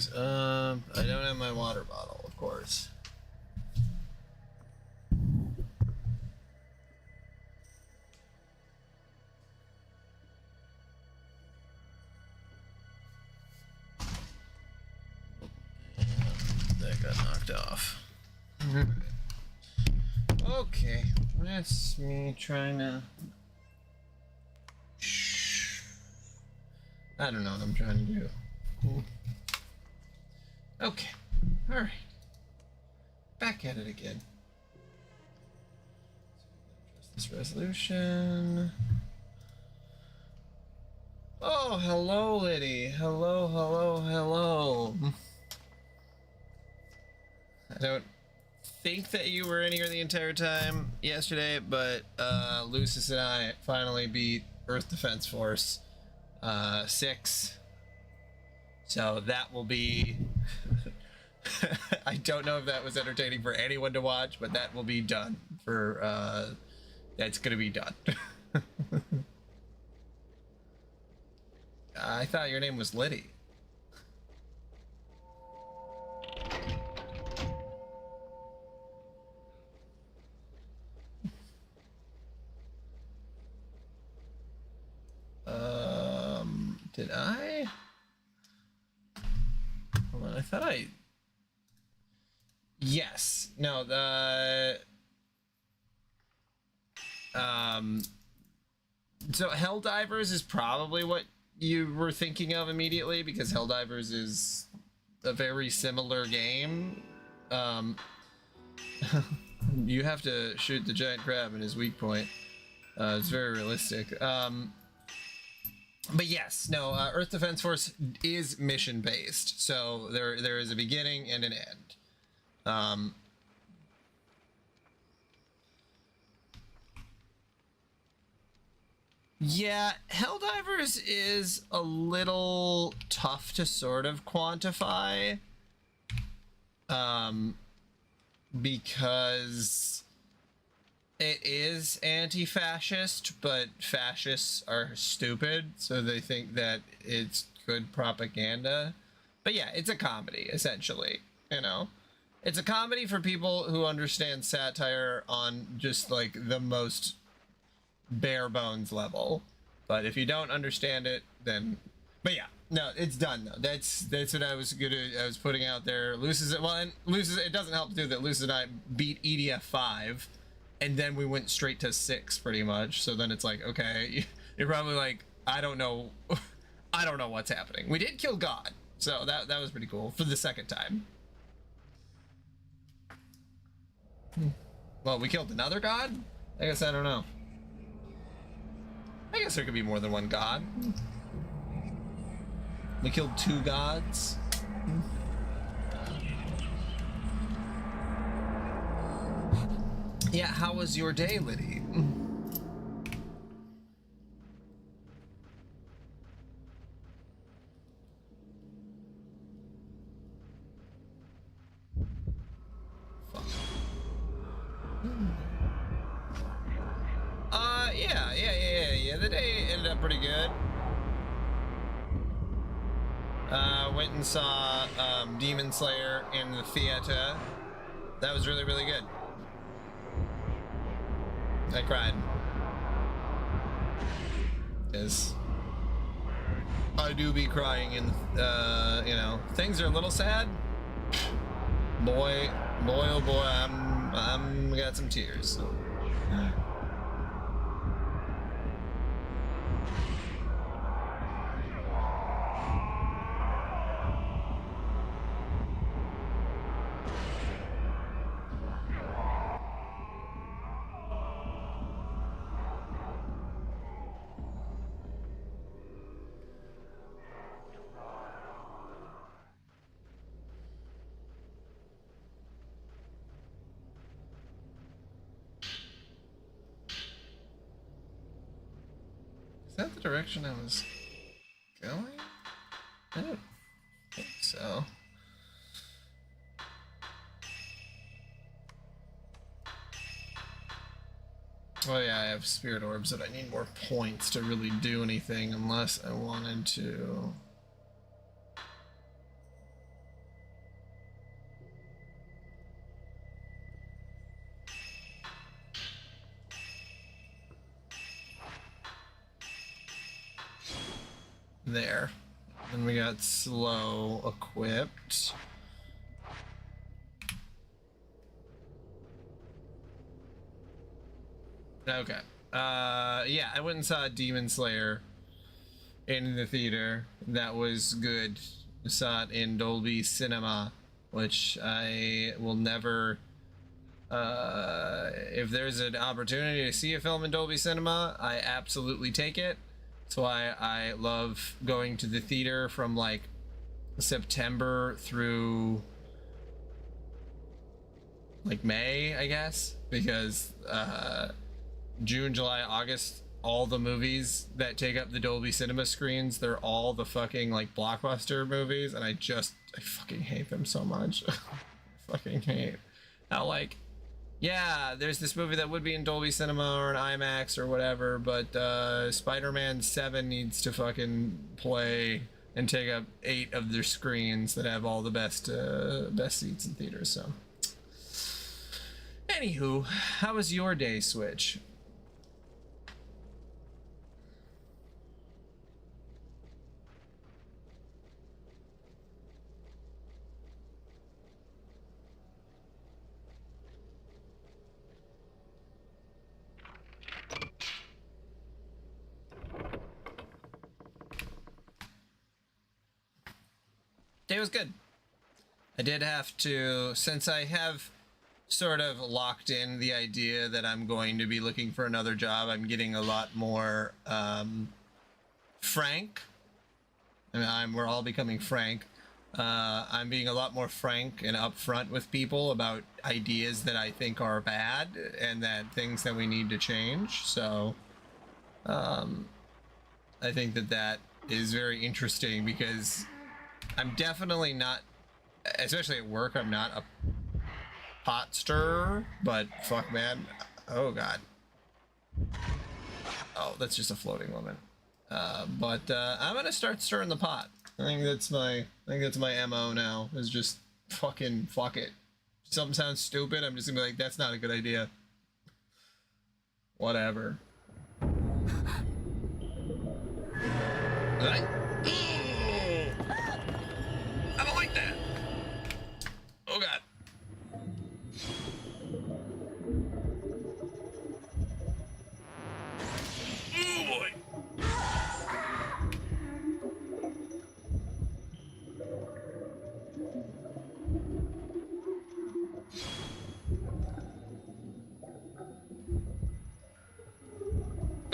things. I don't have my water bottle, of course. That got knocked off. Okay, that's me trying to... I don't know what I'm trying to do. Okay, alright. Back at it again. This resolution. Oh, hello, Liddy. Hello, hello, hello. I don't think that you were in here the entire time yesterday, but Lucis and I finally beat Earth Defense Force 6. So that will be... I don't know if that was entertaining for anyone to watch, but that will be done for... that's gonna be done. I thought your name was Liddy. Did I? Hold on, I thought I... Yes. No, the... So Helldivers is probably what you were thinking of immediately, because Helldivers is a very similar game. You have to shoot the giant crab in his weak point. It's very realistic. But yes, no, Earth Defense Force is mission based, so there is a beginning and an end. Yeah, Helldivers is a little tough to sort of quantify, because it is anti-fascist, but fascists are stupid, so they think that it's good propaganda. But yeah, it's a comedy, essentially, you know? It's a comedy for people who understand satire on just, like, the most bare bones level. But if you don't understand it, then... But yeah, no, it's done, though. That's what I was putting out there. Lucis, well, and Lucis, it doesn't help, too, that Lucis and I beat EDF 5. And then we went straight to 6, pretty much. So then it's like, okay, you're probably like, I don't know what's happening. We did kill God, so that was pretty cool for the second time. Well, we killed another God? I guess I don't know. I guess there could be more than one God. We killed 2 gods. Yeah, how was your day, Liddy? Fuck. Yeah. The day ended up pretty good. Went and saw Demon Slayer in the theater. That was really, really good. I cried. Yes. I do be crying in, you know, things are a little sad. Boy, oh boy, I'm got some tears. Is that the direction I was going? I don't think so. Oh yeah, I have spirit orbs, but I need more points to really do anything unless I wanted to... there. Then we got slow equipped. Okay. Yeah, I went and saw Demon Slayer in the theater. That was good. I saw it in Dolby Cinema, which I will never. If there's an opportunity to see a film in Dolby Cinema, I absolutely take it. That's why I love going to the theater from like September through like May, I guess, because June, July, August, all the movies that take up the Dolby Cinema screens, they're all the fucking like blockbuster movies, and I fucking hate them so much. I fucking hate how like, yeah, there's this movie that would be in Dolby Cinema or an IMAX or whatever, but Spider-Man 7 needs to fucking play and take up 8 of their screens that have all the best seats in theaters. So, anywho, how was your day, Switch? Day was good. I did have to, since I have sort of locked in the idea that I'm going to be looking for another job, I'm getting a lot more frank. I mean, we're all becoming frank. I'm being a lot more frank and upfront with people about ideas that I think are bad and that things that we need to change. So I think that is very interesting, because I'm definitely not, especially at work, I'm not a pot stirrer, but fuck, man. Oh god. Oh, that's just a floating woman. But I'm gonna start stirring the pot. I think that's my MO now, is just fucking fuck it. Something sounds stupid, I'm just gonna be like, that's not a good idea. Whatever. Right? I don't like that. Oh god. Oh boy.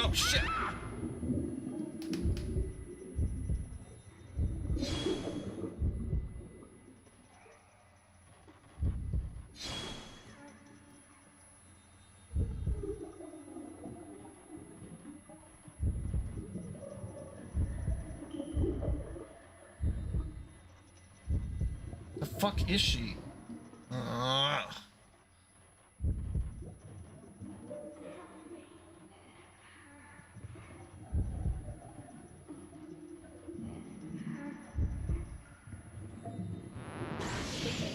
Oh shit. The fuck is she?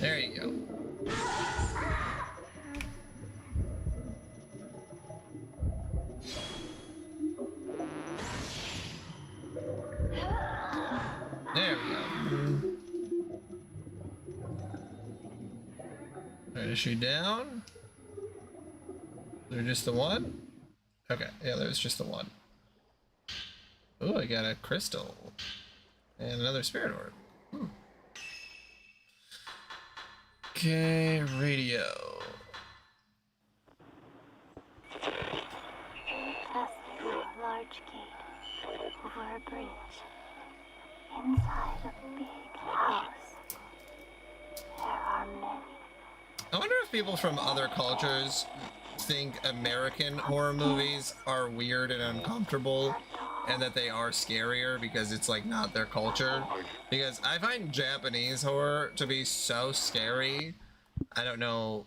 There you go. There we go. Alright, is she down? Is there just the one? Okay, yeah, there's just the one. Oh, I got a crystal. And another spirit orb. Okay, radio. Pass through a large gate over a bridge. Inside a big house, there are many. I wonder if people from other cultures think American horror movies are weird and uncomfortable, and that they are scarier because it's like not their culture. Because I find Japanese horror to be so scary. I don't know.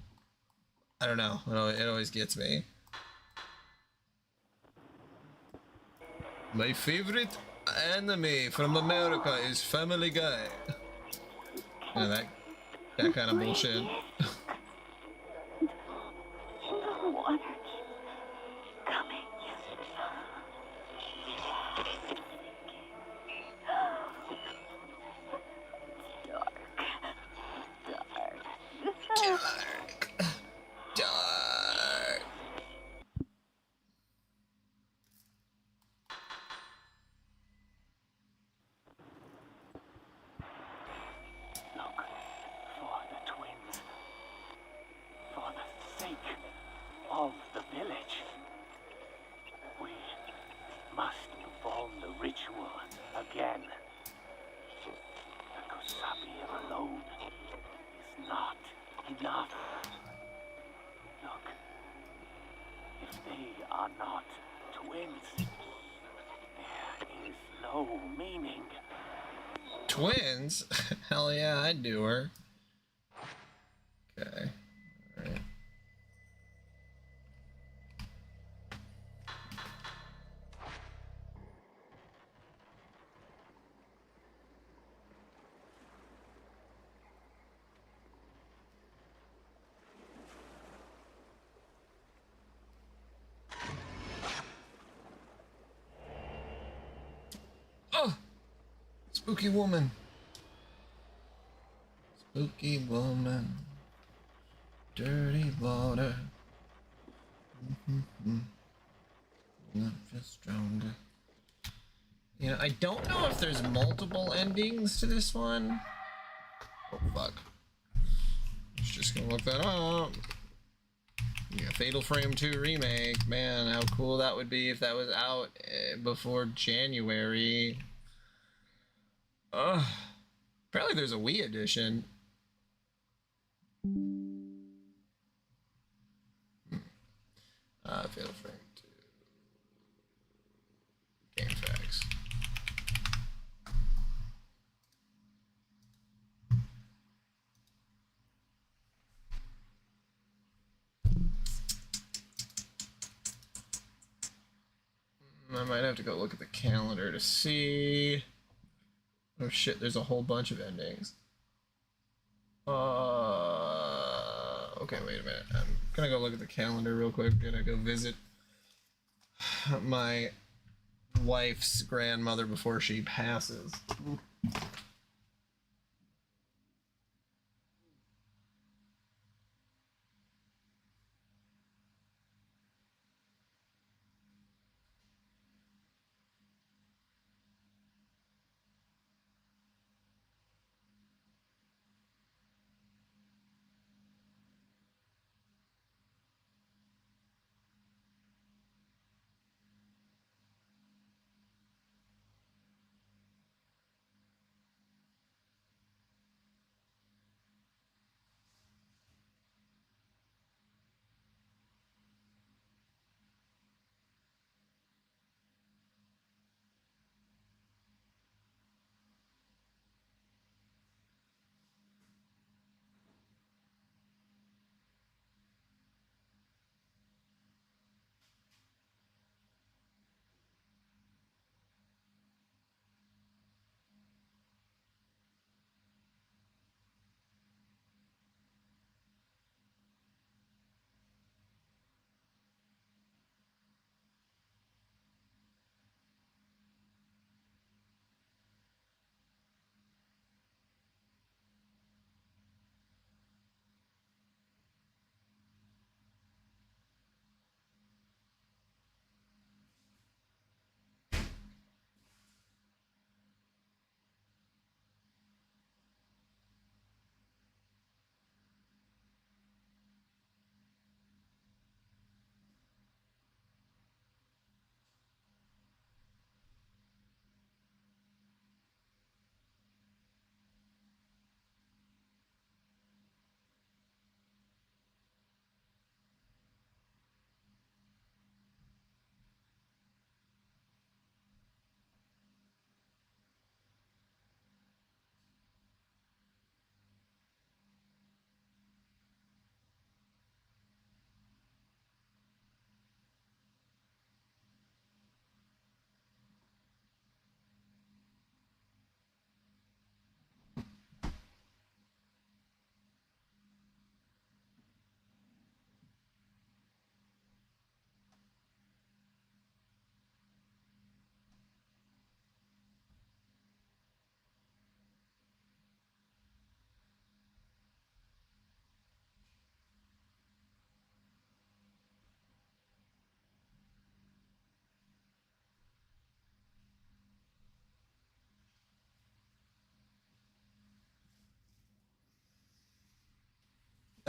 It always gets me. My favorite anime from America is Family Guy. You know, that kind of bullshit. The water keeps coming. are not twins. There is no meaning. Twins? Hell yeah, I'd do her. Okay. Alright. Oh! Spooky woman. Spooky woman. Dirty water. Not just stronger. You know, I don't know if there's multiple endings to this one. Oh, fuck. Just gonna look that up. Yeah, Fatal Frame 2 remake. Man, how cool that would be if that was out before January. Ugh. Apparently there's a Wii edition. Fatal Frame 2. Game facts. I might have to go look at the calendar to see. Oh shit, there's a whole bunch of endings. Okay, wait a minute. I'm gonna go look at the calendar real quick. I'm gonna go visit my wife's grandmother before she passes.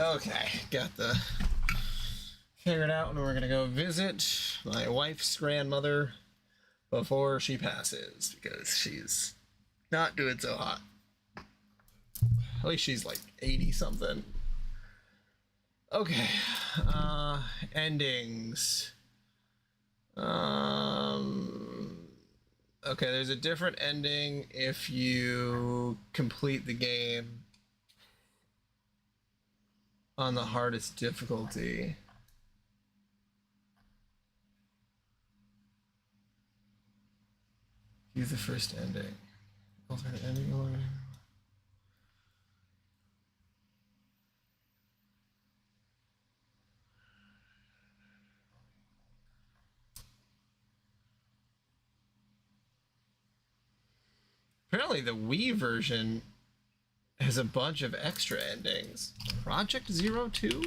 Okay, got the figured out, and we're gonna go visit my wife's grandmother before she passes because she's not doing so hot. At least she's like 80 something. Okay, endings. Okay, there's a different ending if you complete the game on the hardest difficulty. Use the first ending. Alternate ending. Apparently the Wii version has a bunch of extra endings. Project 02?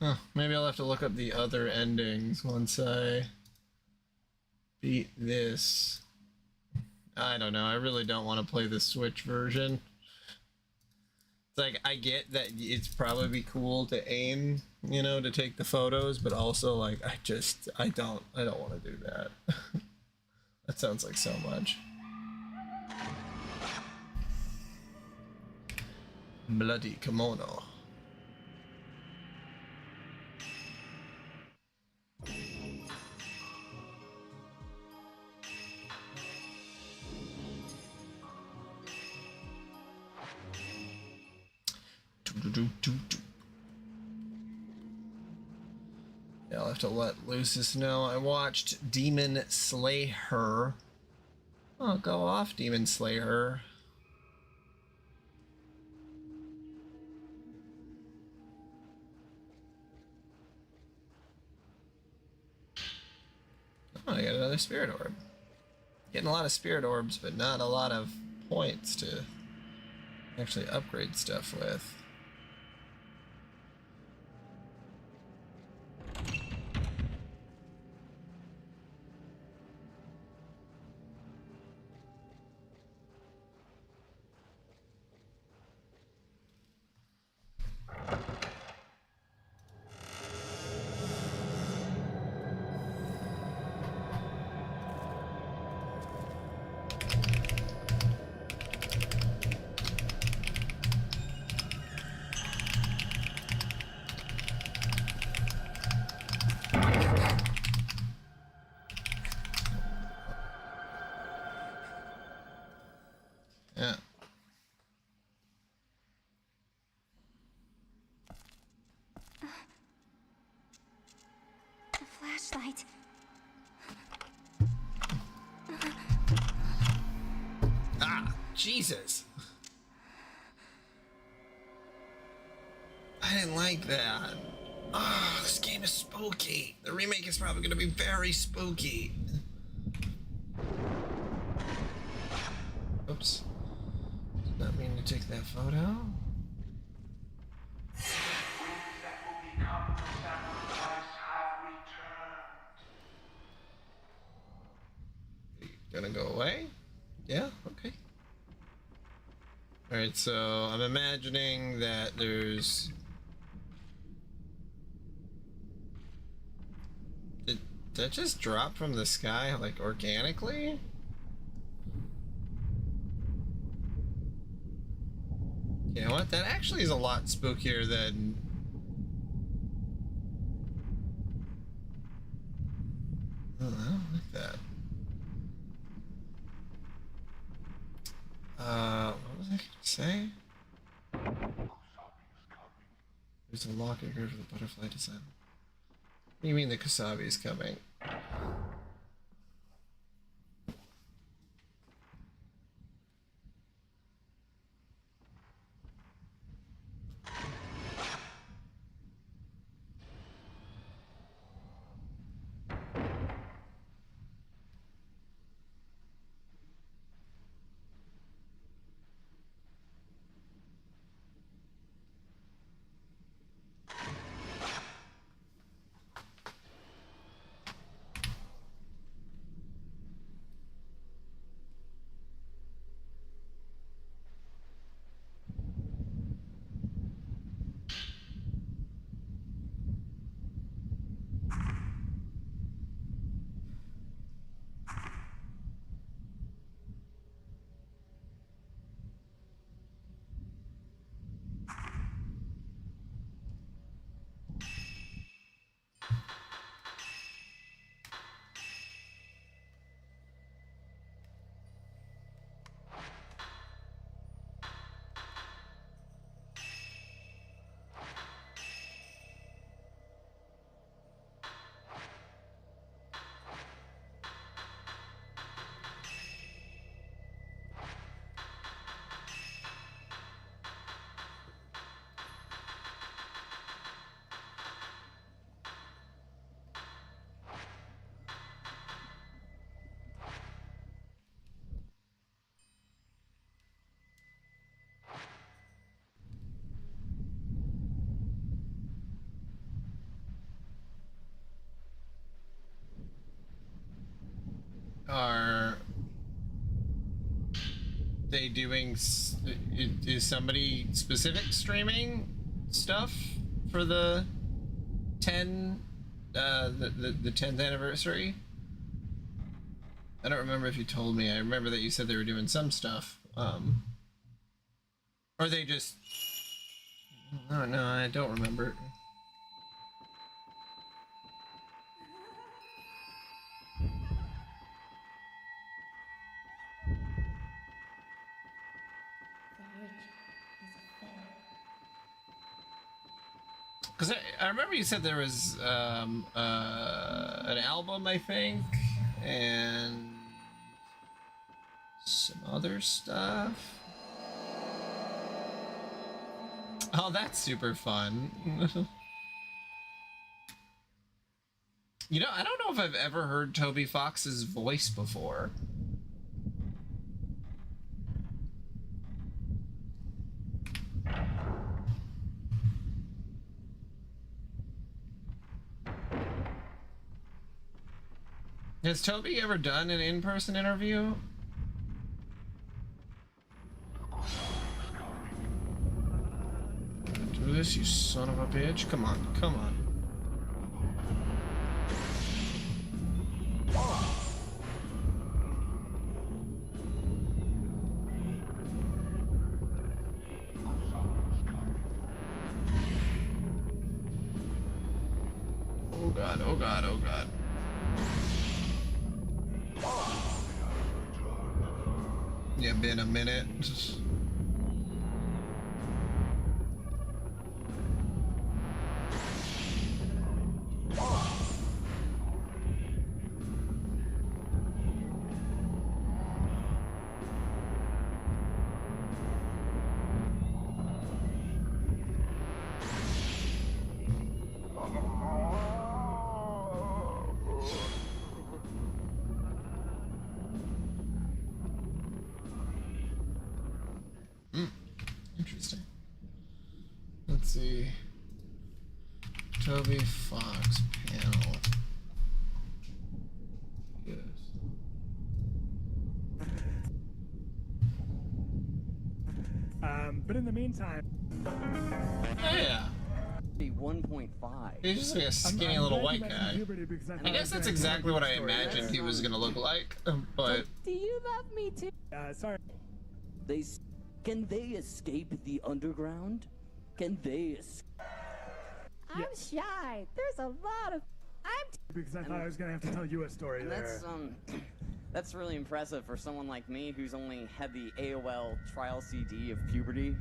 Huh, maybe I'll have to look up the other endings once I beat this. I don't know. I really don't want to play the Switch version. It's like, I get that it's probably cool to aim, you know, to take the photos, but also like I don't want to do that. That sounds like so much. Bloody kimono. Yeah, I'll have to let Lucis know. I watched Demon Slayer. Oh, go off, Demon Slayer. Oh, I got another spirit orb. Getting a lot of spirit orbs, but not a lot of points to actually upgrade stuff with. Yeah. The flashlight. Ah, Jesus. I didn't like that. Ah, this game is spooky. The remake is probably going to be very spooky. Oops. Did not mean to take that photo. Gonna go away? Yeah, okay. Alright, so I'm imagining that there's... Did that just drop from the sky, like, organically? You know what? That actually is a lot spookier than... Oh, I don't like that. What was I gonna say? There's a lock here for the butterfly design. What do you mean the Kusabi is coming? Are they doing? Is somebody specific streaming stuff for the 10, the 10th anniversary? I don't remember if you told me. I remember that you said they were doing some stuff. Or they just... Oh, no, I don't remember. Because I remember you said there was an album, I think, and some other stuff. Oh, that's super fun. You know, I don't know if I've ever heard Toby Fox's voice before. Has Toby ever done an in-person interview? Do this, you son of a bitch. Come on, come on. Oh god, oh god, oh god. Yeah, been a minute. Interesting. Let's see. Toby Fox panel. Yes. But in the meantime, Oh, yeah. 1.5. He's just like a skinny little white guy. I guess that's exactly what I imagined he was gonna look like, but Do you love me too? sorry. Can they escape the underground? Can they escape? I'm shy. There's a lot of. Because I thought I was gonna have to tell you a story And there. that's really impressive for someone like me who's only had the AOL trial CD of puberty.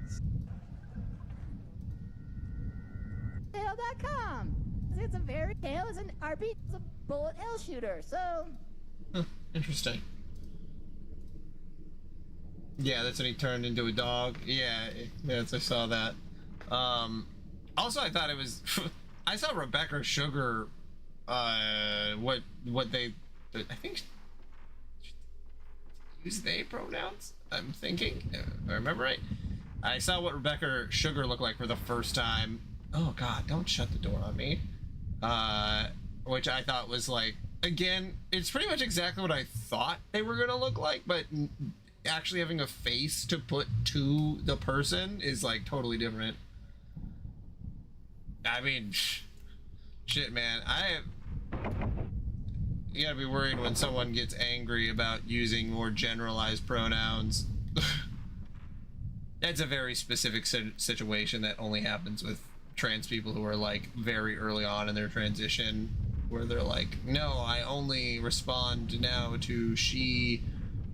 Hell.com. It's a very Hell is an RP. It's a bullet hell shooter. So interesting. Yeah, that's when he turned into a dog. Yeah, yes, I saw that. Also, I thought it was. I saw Rebecca Sugar. What they? I think. Use they pronouns. I'm thinking. If I remember right. I saw what Rebecca Sugar looked like for the first time. Oh God! Don't shut the door on me. Which I thought was like. Again, it's pretty much exactly what I thought they were gonna look like, but actually having a face to put to the person is like totally different. I mean, shit, man. You gotta be worried when someone gets angry about using more generalized pronouns. That's a very specific situation that only happens with trans people who are like very early on in their transition, where they're like, no, I only respond now to she,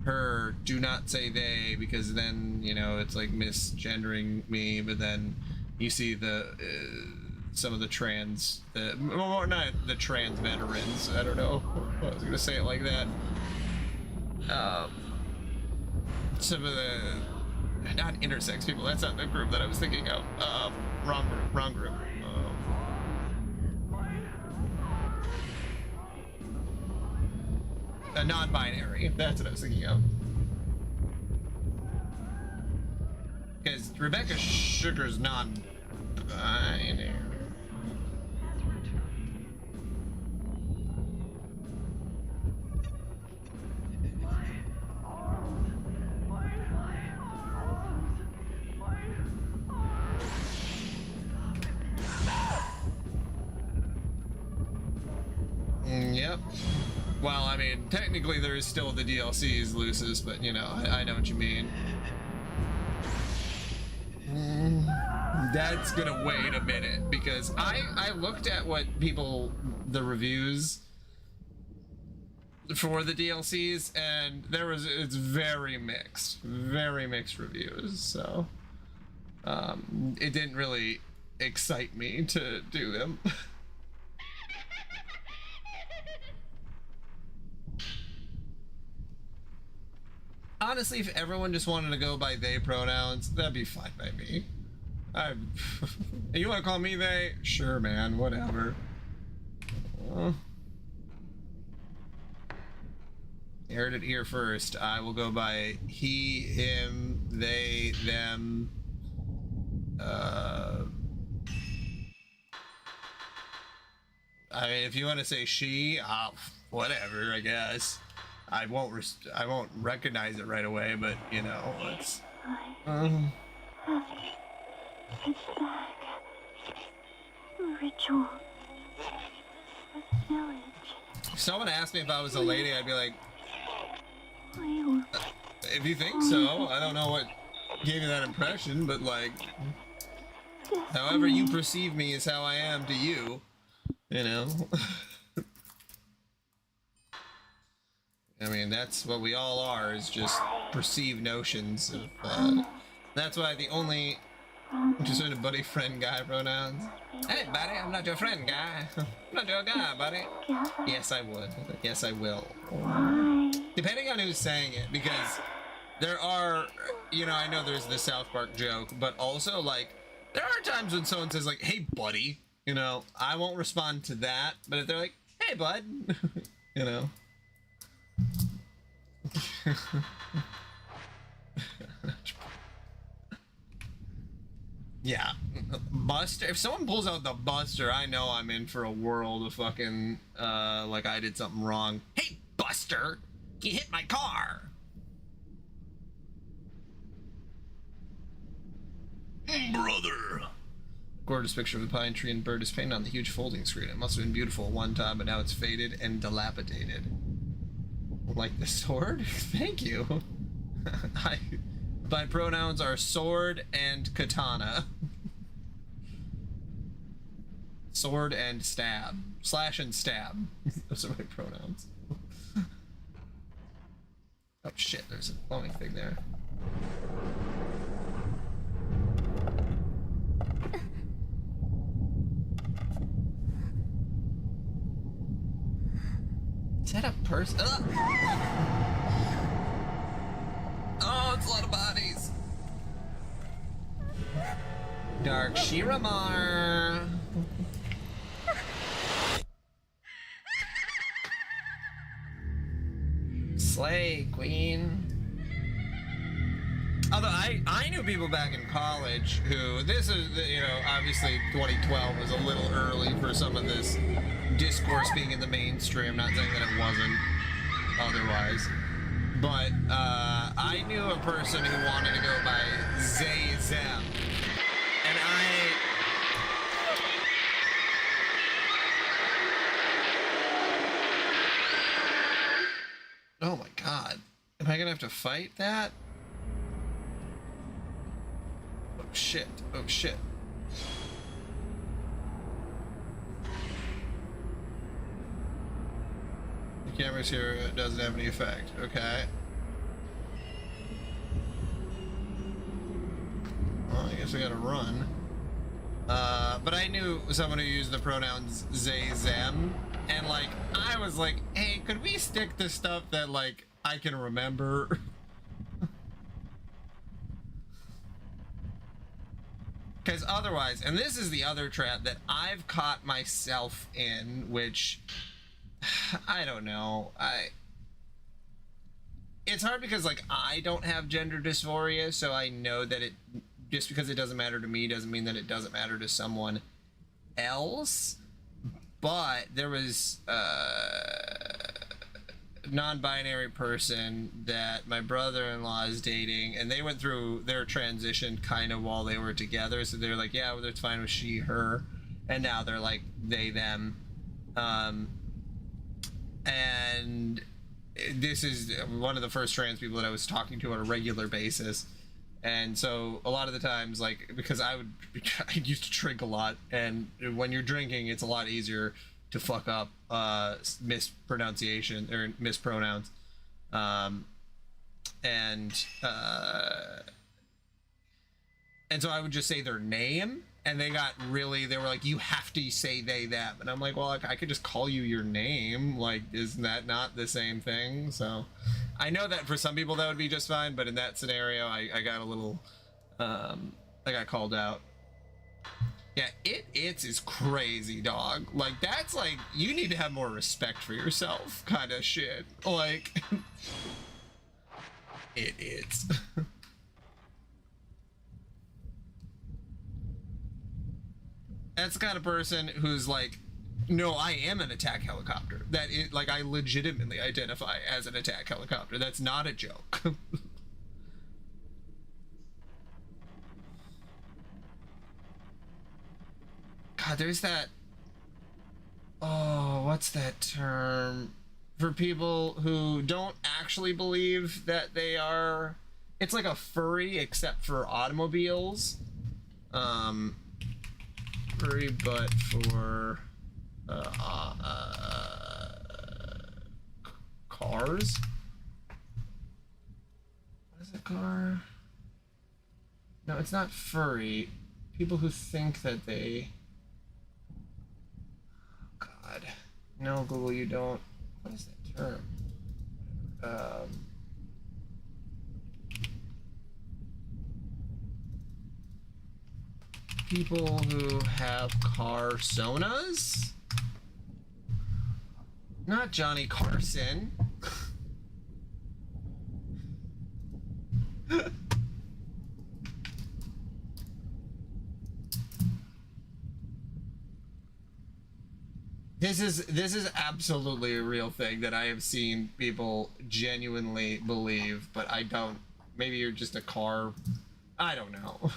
her, do not say they, because then, you know, it's like misgendering me. But then you see the some of the trans, well, not the trans veterans, I don't know, I was gonna say it like that, some of the not intersex people, that's not the group that I was thinking of, wrong group. A non-binary, that's what I was thinking of. Because Rebecca Sugar's non-binary. Yep. Well, I mean, technically there is still the DLCs, Lucis, but you know, I know what you mean. That's gonna wait a minute because I looked at what the reviews for the DLCs, and it's very mixed reviews. So it didn't really excite me to do them. Honestly, if everyone just wanted to go by they pronouns, that'd be fine by me. You want to call me they? Sure, man, whatever. You heard it here first. I will go by he, him, they, them. I mean, if you want to say she, whatever, I guess. I won't recognize it right away, but you know, it's. It's back. Ritual. The village. If someone asked me if I was a lady, I'd be like, You. if you think so, I don't know what gave you that impression, but like, however you perceive me is how I am to you, you know. I mean, that's what we all are, is just perceived notions of, that's why the only, just sort of buddy, friend, guy pronouns. Hey, buddy, I'm not your friend, guy. I'm not your guy, buddy. Yes, I would. Yes, I will. Depending on who's saying it, because there are, you know, I know there's the South Park joke, but also, like, there are times when someone says, like, hey, buddy, you know, I won't respond to that, but if they're like, hey, bud, you know. Yeah, Buster. If someone pulls out the Buster, I know I'm in for a world of fucking like I did something wrong. Hey, Buster, you hit my car. Brother. Gorgeous picture of the pine tree and bird is painted on the huge folding screen. It must have been beautiful at one time, but now it's faded and dilapidated. Like the sword? Thank you. My pronouns are sword and katana. Sword and stab. Slash and stab. Those are my pronouns. Oh shit, there's a glowing thing there. Is that a person? Oh, it's a lot of bodies. Dark Shiramar. Slay, queen. Although I knew people back in college who, this is, you know, obviously 2012 was a little early for some of this discourse being in the mainstream, not saying that it wasn't otherwise. But I knew a person who wanted to go by Zay Zem. And oh my god. Am I gonna have to fight that? Oh shit. Oh shit. The camera's here, it doesn't have any effect. Okay. Well, I guess I gotta run. But I knew someone who used the pronouns they, them, and like, I was like, hey, could we stick to stuff that like, I can remember? Because otherwise, and this is the other trap that I've caught myself in, which, I don't know, it's hard because like, I don't have gender dysphoria, so I know that it, just because it doesn't matter to me doesn't mean that it doesn't matter to someone else. But there was a non-binary person that my brother-in-law is dating, and they went through their transition kind of while they were together. So they're like, yeah, well, it's fine with she, her, and now they're like they, them. And this is one of the first trans people that I was talking to on a regular basis. And so a lot of the times, like, because I used to drink a lot, and when you're drinking, it's a lot easier to fuck up mispronunciation or mispronouns. And so I would just say their name, and they were like, you have to say they, them. And I'm like, well, I could just call you your name. Like, isn't that not the same thing? So I know that for some people that would be just fine, but in that scenario, I got a little, I got called out. Yeah, it's is crazy, dog. Like, that's like, you need to have more respect for yourself kind of shit. Like, it's. That's the kind of person who's like, no, I am an attack helicopter. That is, like, I legitimately identify as an attack helicopter. That's not a joke. God, there's that. Oh, what's that term? For people who don't actually believe that they are. It's like a furry, except for automobiles. Furry, but for cars. What is a car? No, it's not furry. People who think that they. Oh, God, no, Google, you don't. What is that term? People who have carsonas? Not Johnny Carson. This is absolutely a real thing that I have seen people genuinely believe, but I don't. Maybe you're just a car. I don't know.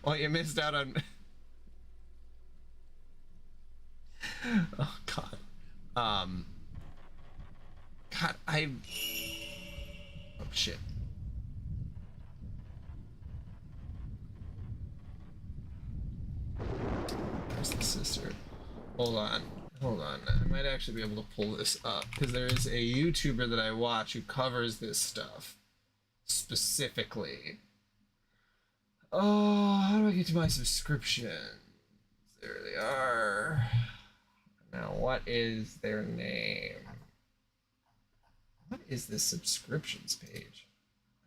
Well, you missed out on. Oh God. God, I. Oh shit. Where's the sister? Hold on. I might actually be able to pull this up because there is a YouTuber that I watch who covers this stuff specifically. Oh, how do I get to my subscriptions? There they are. Now, what is their name? What is this subscriptions page?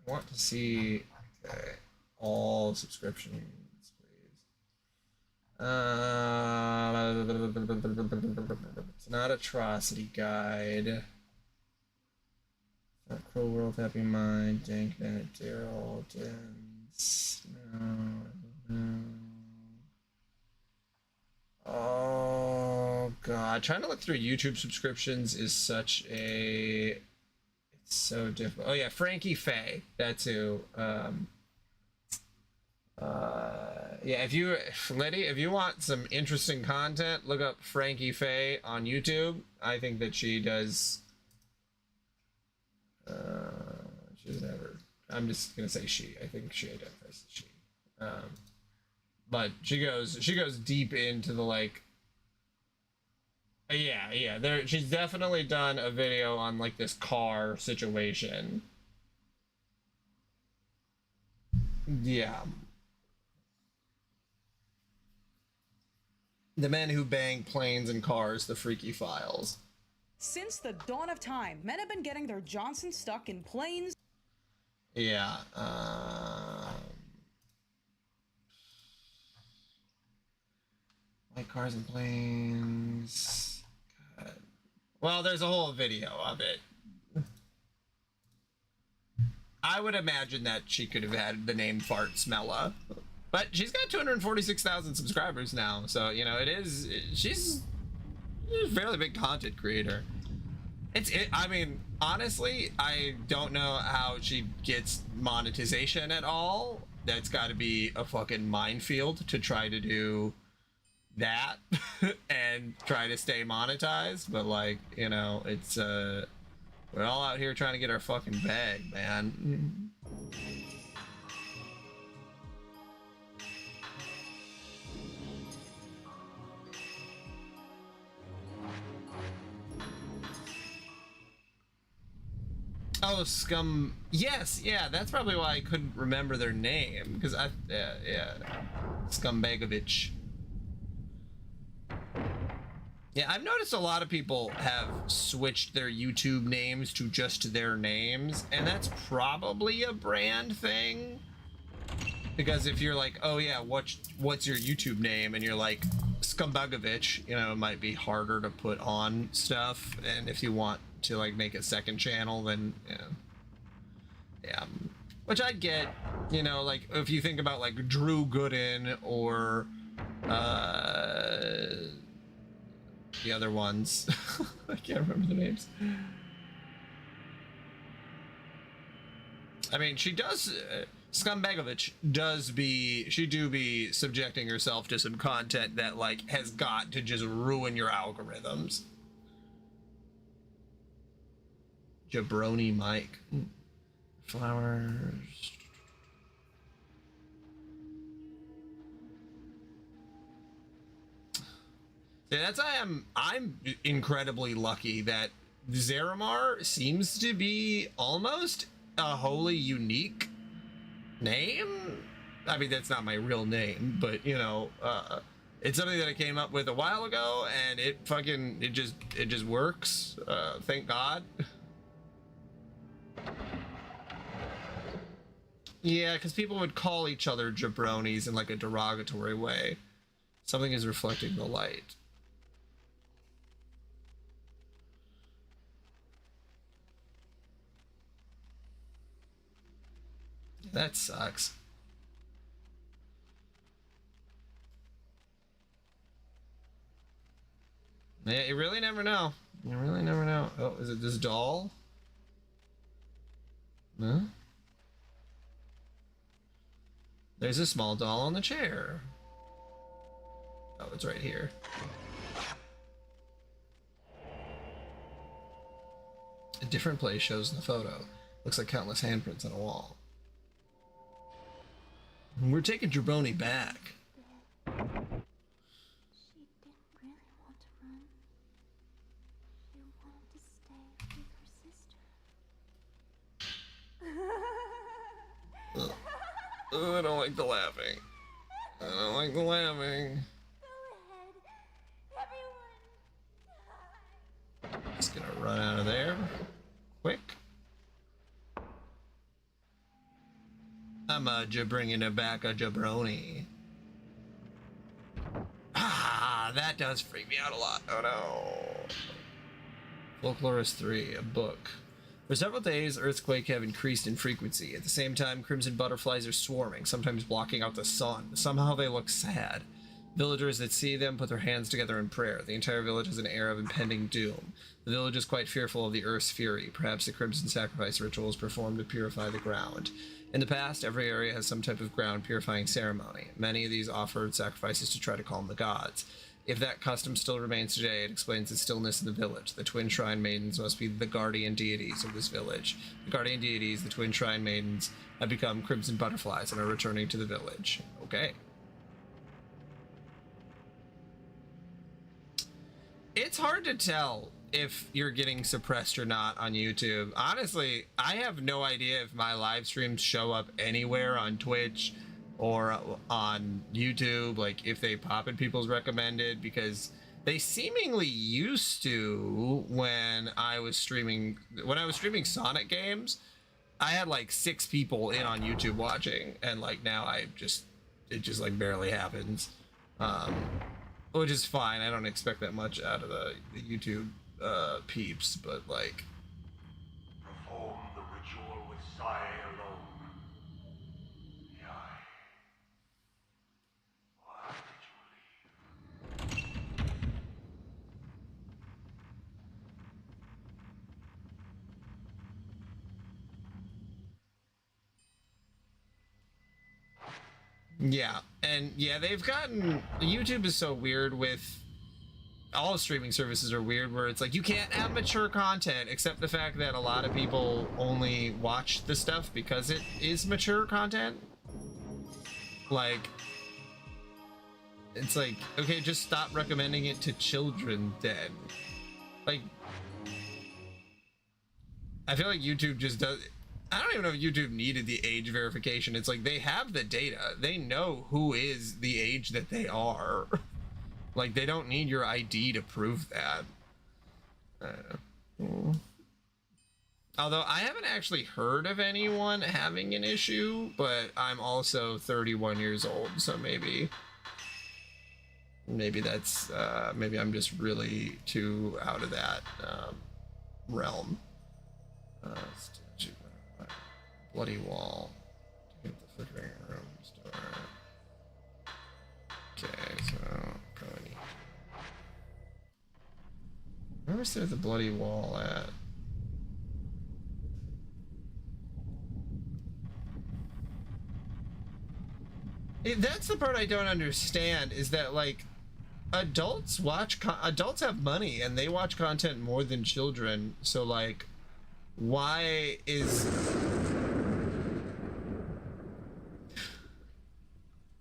I want to see. Okay, all subscriptions, please. It's not Atrocity Guide. It's not Cruel World, Happy Mind, Dank Bennett, Daryl, no. Oh God, trying to look through YouTube subscriptions is such a. It's so difficult. Oh yeah, Frankie Faye. That's who. Yeah, Liddy, if you want some interesting content, look up Frankie Faye on YouTube. I think that she does. She's never. I'm just gonna say she. I think she identifies as she. But she goes deep into the like. Yeah. She's definitely done a video on like this car situation. Yeah. The Men Who Bang Planes and Cars, the Freaky Files. Since the dawn of time, men have been getting their Johnson stuck in planes. Yeah. Like Cars and Planes. God. Well, there's a whole video of it. I would imagine that she could have had the name Fart Smella. But she's got 246,000 subscribers now, so, you know, she's a fairly big content creator. I mean, honestly, I don't know how she gets monetization at all. that's got to be a fucking minefield to try to do that and try to stay monetized. But like, you know, it's we're all out here trying to get our fucking bag, man. Oh, Scum. Yes, yeah, that's probably why I couldn't remember their name, because yeah, Scumbagovich. Yeah, I've noticed a lot of people have switched their YouTube names to just their names, and that's probably a brand thing. Because if you're like, oh yeah, what's your YouTube name, and you're like Scumbagovich, you know, it might be harder to put on stuff, and if you want to like make a second channel, then yeah, which I'd get, you know, like if you think about like Drew Gooden or the other ones. I can't remember the names. I mean, she does Scumbagovich she do be subjecting herself to some content that like has got to just ruin your algorithms. Jabroni Mike. Flowers. Yeah, that's why I'm incredibly lucky that Zeramar seems to be almost a wholly unique name. I mean, that's not my real name, but you know, it's something that I came up with a while ago, and it just works. Thank God. Yeah, because people would call each other jabronis in like a derogatory way. Something is reflecting the light. That sucks. Yeah, you really never know. You really never know. Oh, is it this doll? No? There's a small doll on the chair. Oh, it's right here. A different place shows in the photo. Looks like countless handprints on a wall. We're taking Jabroni back. She didn't really want to run. She wanted to stay with her sister. Oh, I don't like the laughing. I don't like the laughing. Go ahead, everyone. Just gonna run out of there. Quick. I'm bringing it back a jabroni. Ah, that does freak me out a lot. Oh no. Folklorist 3, a book. For several days, earthquakes have increased in frequency. At the same time, crimson butterflies are swarming, sometimes blocking out the sun. Somehow they look sad. Villagers that see them put their hands together in prayer. The entire village has an air of impending doom. The village is quite fearful of the earth's fury. Perhaps the crimson sacrifice ritual is performed to purify the ground. In the past, every area has some type of ground purifying ceremony. Many of these offered sacrifices to try to calm the gods. If that custom still remains today, it explains the stillness in the village. The twin shrine maidens must be the guardian deities of this village. The guardian deities, the twin shrine maidens, have become crimson butterflies and are returning to the village. Okay. It's hard to tell if you're getting suppressed or not on YouTube. Honestly, I have no idea if my live streams show up anywhere on Twitch or on YouTube, like if they pop in people's recommended, because they seemingly used to when I was streaming Sonic games. I had like 6 people in on YouTube watching, and like now it just like barely happens, which is fine. I don't expect that much out of the YouTube peeps, but like perform the ritual with Sai alone. Yai. Why did you leave? Yeah, and yeah, they've gotten YouTube is so weird with all streaming services are weird where it's like you can't have mature content except the fact that a lot of people only watch the stuff because it is mature content. Like it's like, okay, just stop recommending it to children then. Like I feel like YouTube just does. I don't even know if YouTube needed the age verification. It's like they have the data. They know who is the age that they are. Like they don't need your ID to prove that. I don't know. Although I haven't actually heard of anyone having an issue, but I'm also 31 years old, so maybe that's maybe I'm just really too out of that realm. Statue, bloody wall. Get the flickering room store. Okay, so probably. Where's there the bloody wall at? That's the part I don't understand. Is that like adults adults have money and they watch content more than children. So like. Why is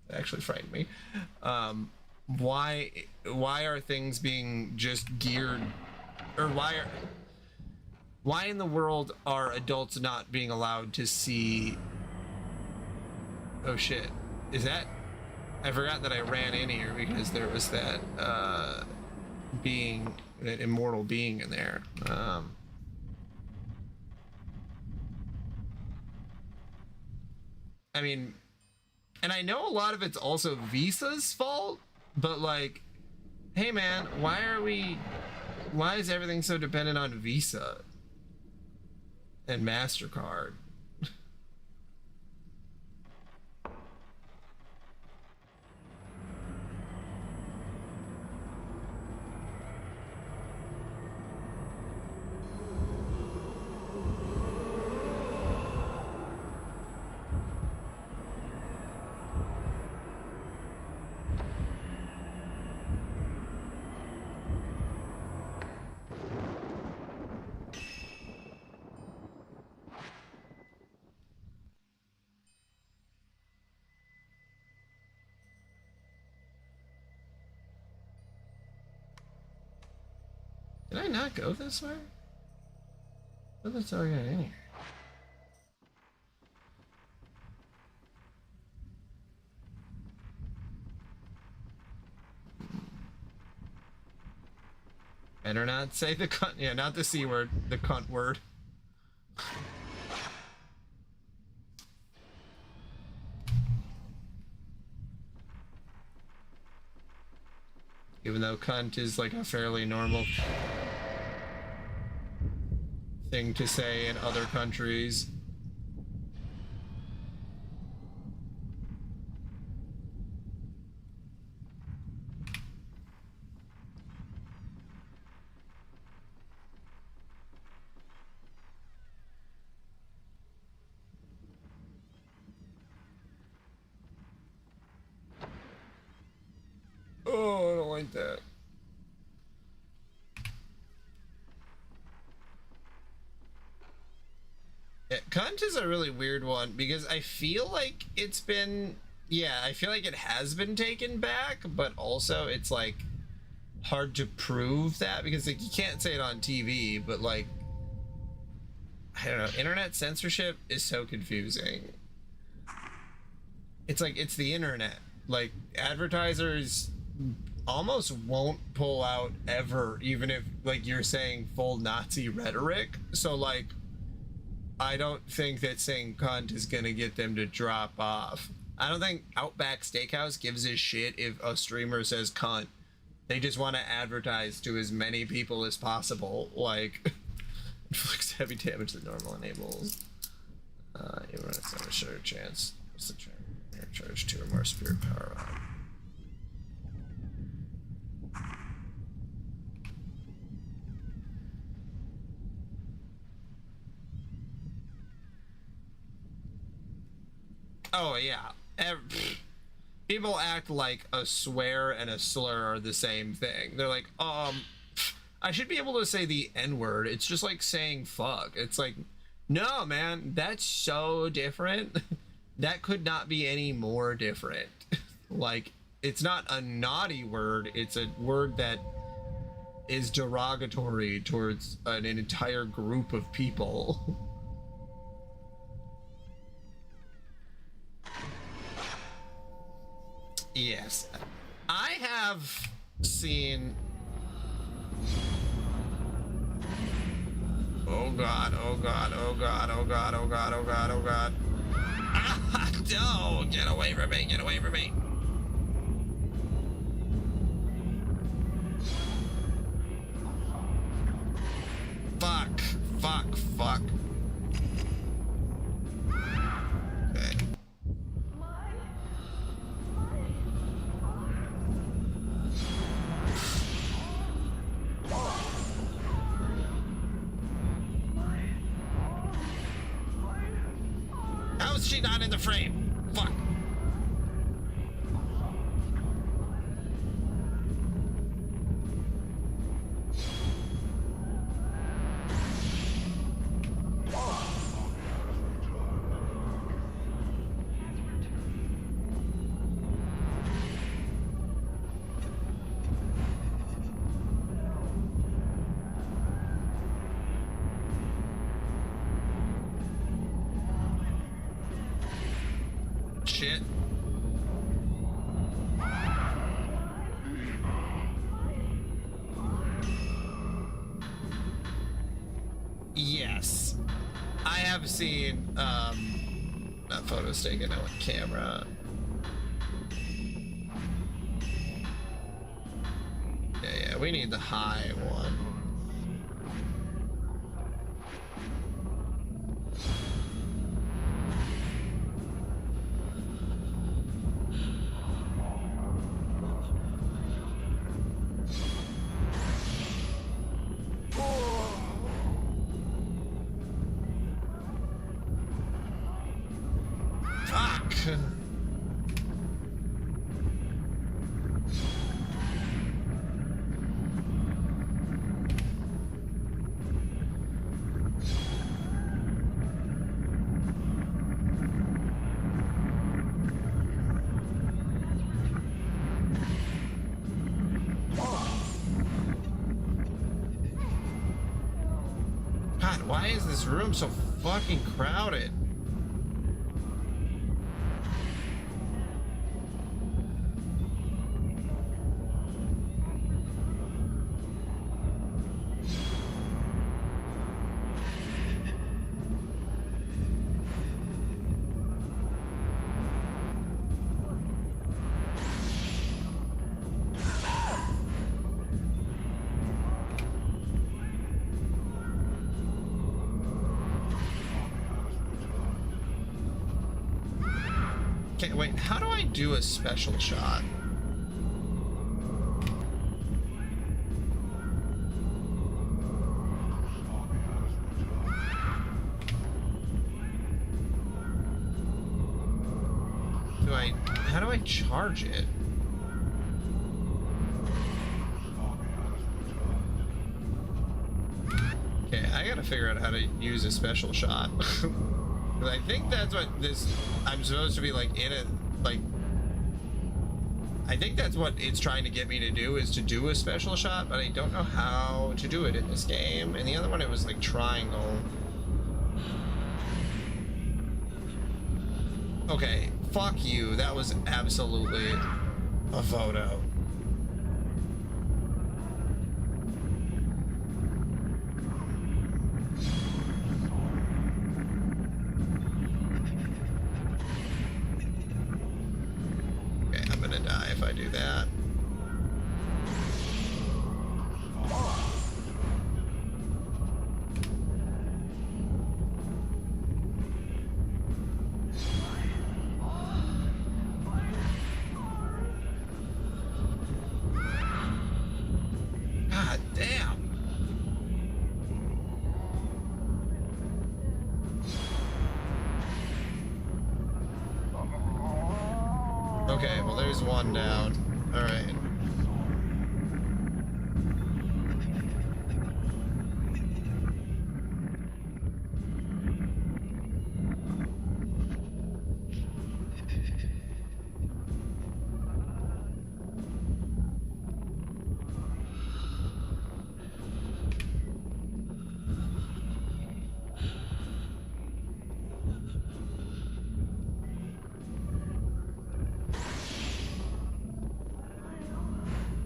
that actually frightened me? Why are things being just geared, or why in the world are adults not being allowed to see? Oh shit! Is that? I forgot that I ran in here because there was that being, that immortal being in there. I mean, and I know a lot of it's also Visa's fault, but like, hey man, why is everything so dependent on Visa and MasterCard? Did I not go this way? What the hell got in here? Better not say the cunt. Yeah, not the C word, the cunt word. Even though cunt is like a fairly normal thing to say in other countries. Oh, I don't like that. Yeah, cunt is a really weird one because I feel like it's been, yeah, I feel like it has been taken back, but also it's like hard to prove that because like you can't say it on TV, but like, I don't know, internet censorship is so confusing. It's like, it's the internet. Like advertisers almost won't pull out ever, even if like you're saying full Nazi rhetoric. So like, I don't think that saying cunt is gonna get them to drop off. I don't think Outback Steakhouse gives a shit if a streamer says cunt. They just want to advertise to as many people as possible. Like, inflicts heavy damage that normal enables. You run a sure chance. What's the charge? Charge 2 or more spirit power on. Oh yeah, People act like a swear and a slur are the same thing. They're like, I should be able to say the N-word. It's just like saying fuck. It's like, no, man, that's so different. That could not be any more different. Like, it's not a naughty word. It's a word that is derogatory towards an entire group of people. Yes, I have seen. Oh god, oh god, oh god, oh god, oh god, oh god, oh god. Ah, no, get away from me, get away from me. Fuck, fuck, fuck. Okay. How is she not in the frame? Fuck. Shit. Yes, I have seen that photos taken out with camera. Yeah, we need the high one. God, why is this room so fucking crowded? Okay, wait, how do I do a special shot? How do I charge it? Okay, I gotta figure out how to use a special shot. I think that's what this, I'm supposed to be like in it, like, I think that's what it's trying to get me to do, is to do a special shot, but I don't know how to do it in this game. And the other one, it was like triangle. Okay, fuck you, that was absolutely a photo. If I do that. Okay, well there's one down. All right.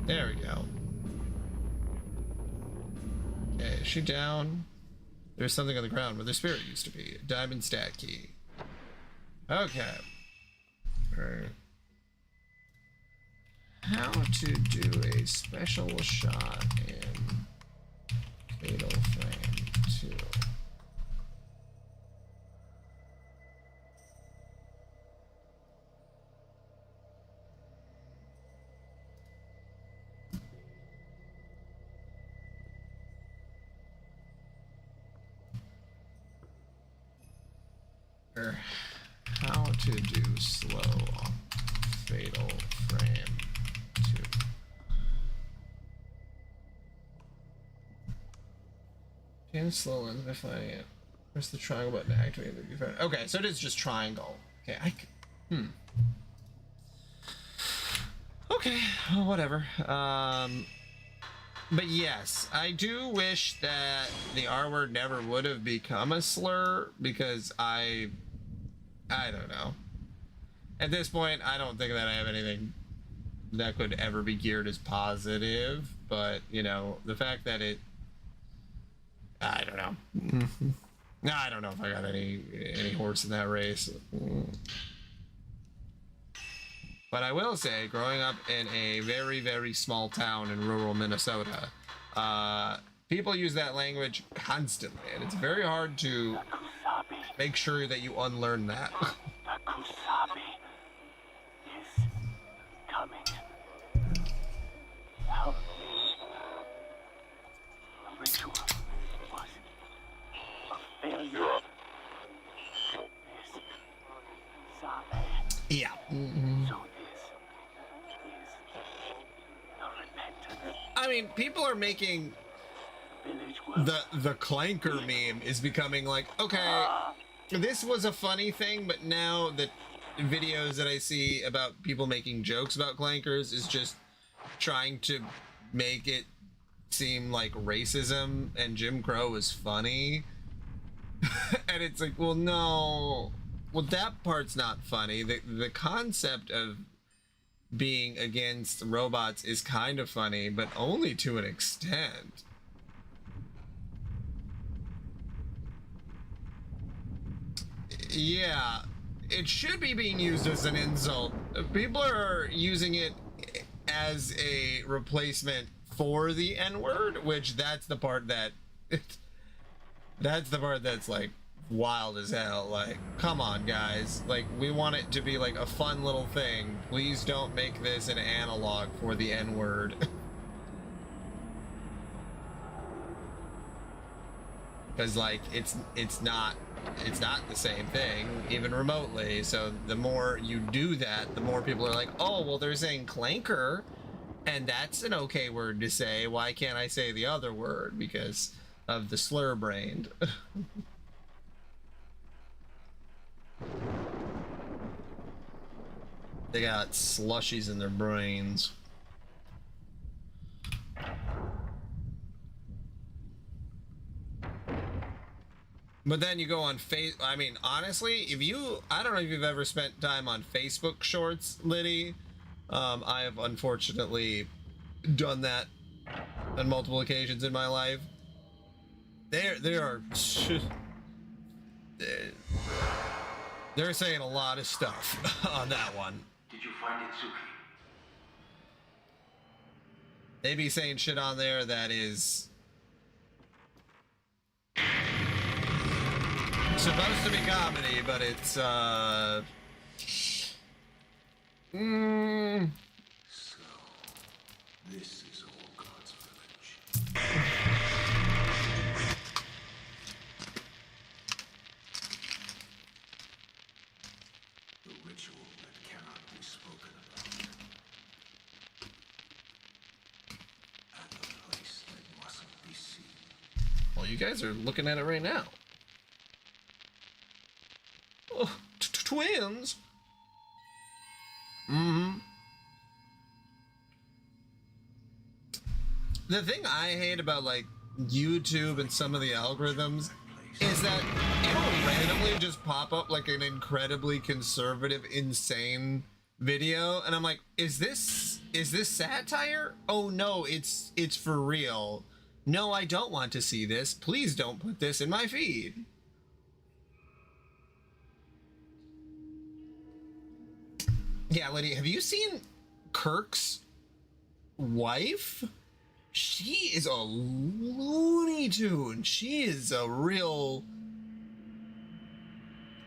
There we go. Okay, is she down? There's something on the ground where the spirit used to be. A diamond stat key. Okay. Alright. How to do a special shot in Fatal Frame 2. Or how to do slow on Fatal Frame 2. And slow lens by finding it. Press the triangle button to activate the viewfinder. Okay, so it is just triangle. Okay, Okay, well, whatever. But yes, I do wish that the R word never would have become a slur, because I don't know. At this point, I don't think that I have anything that could ever be geared as positive, but, you know, the fact that I don't know. No, I don't know if I got any horse in that race. But I will say, growing up in a very, very small town in rural Minnesota, people use that language constantly, and it's very hard to make sure that you unlearn that. The Kusabi is coming. Help me. The ritual was a failure. Is Sabe. Yeah. So this is the repentance. I mean, people are making Village will the clanker meme is becoming like, okay, this was a funny thing, but now the videos that I see about people making jokes about clankers is just trying to make it seem like racism and Jim Crow is funny. And it's like, well, no, well, that part's not funny. The concept of being against robots is kind of funny, but only to an extent. Yeah, it should be being used as an insult. People are using it as a replacement for the N-word, which that's the part that's like wild as hell. Like, come on, guys. Like, we want it to be like a fun little thing. Please don't make this an analog for the N-word. Because like it's not the same thing, even remotely. So the more you do that, the more people are like, oh, well, they're saying clanker, and that's an okay word to say. Why can't I say the other word? Because of the slur brained. They got slushies in their brains. But then you go on I mean, honestly, I don't know if you've ever spent time on Facebook Shorts, Liddy. I have unfortunately done that on multiple occasions in my life. They're saying a lot of stuff on that one. Did you find it, Suki? They be saying shit on there that is supposed to be comedy, but it's So, this is all God's village. The ritual that cannot be spoken. spoken about. And a place that mustn't be seen. Well, you guys are looking at it right now. Oh, twins. Mm-hmm. The thing I hate about like YouTube and some of the algorithms is that it'll randomly just pop up like an incredibly conservative, insane video, and I'm like, is this satire? Oh no, it's for real. No, I don't want to see this. Please don't put this in my feed. Yeah, Lydia, have you seen Kirk's wife? She is a Looney Tune. She is a real...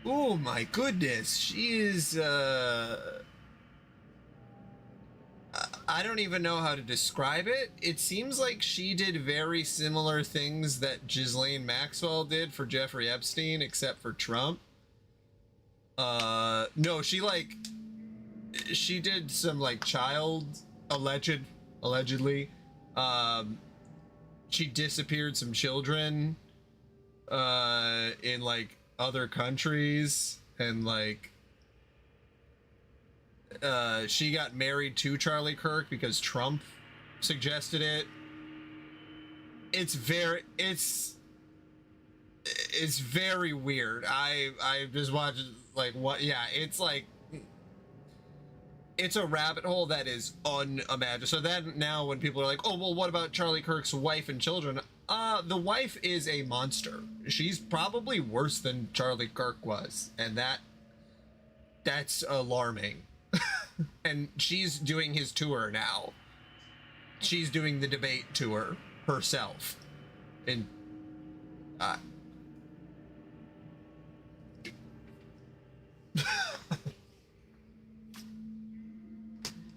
Oh my goodness. She is, I don't even know how to describe it. It seems like she did very similar things that Ghislaine Maxwell did for Jeffrey Epstein, except for Trump. No, she did some like allegedly, she disappeared some children, in like other countries, and like, she got married to Charlie Kirk because Trump suggested it. It's very weird. I just watched like what, yeah, it's like, it's a rabbit hole that is unimaginable. So then now when people are like, oh, well, what about Charlie Kirk's wife and children? The wife is a monster. She's probably worse than Charlie Kirk was. And that's alarming. And she's doing his tour now. She's doing the debate tour herself. And,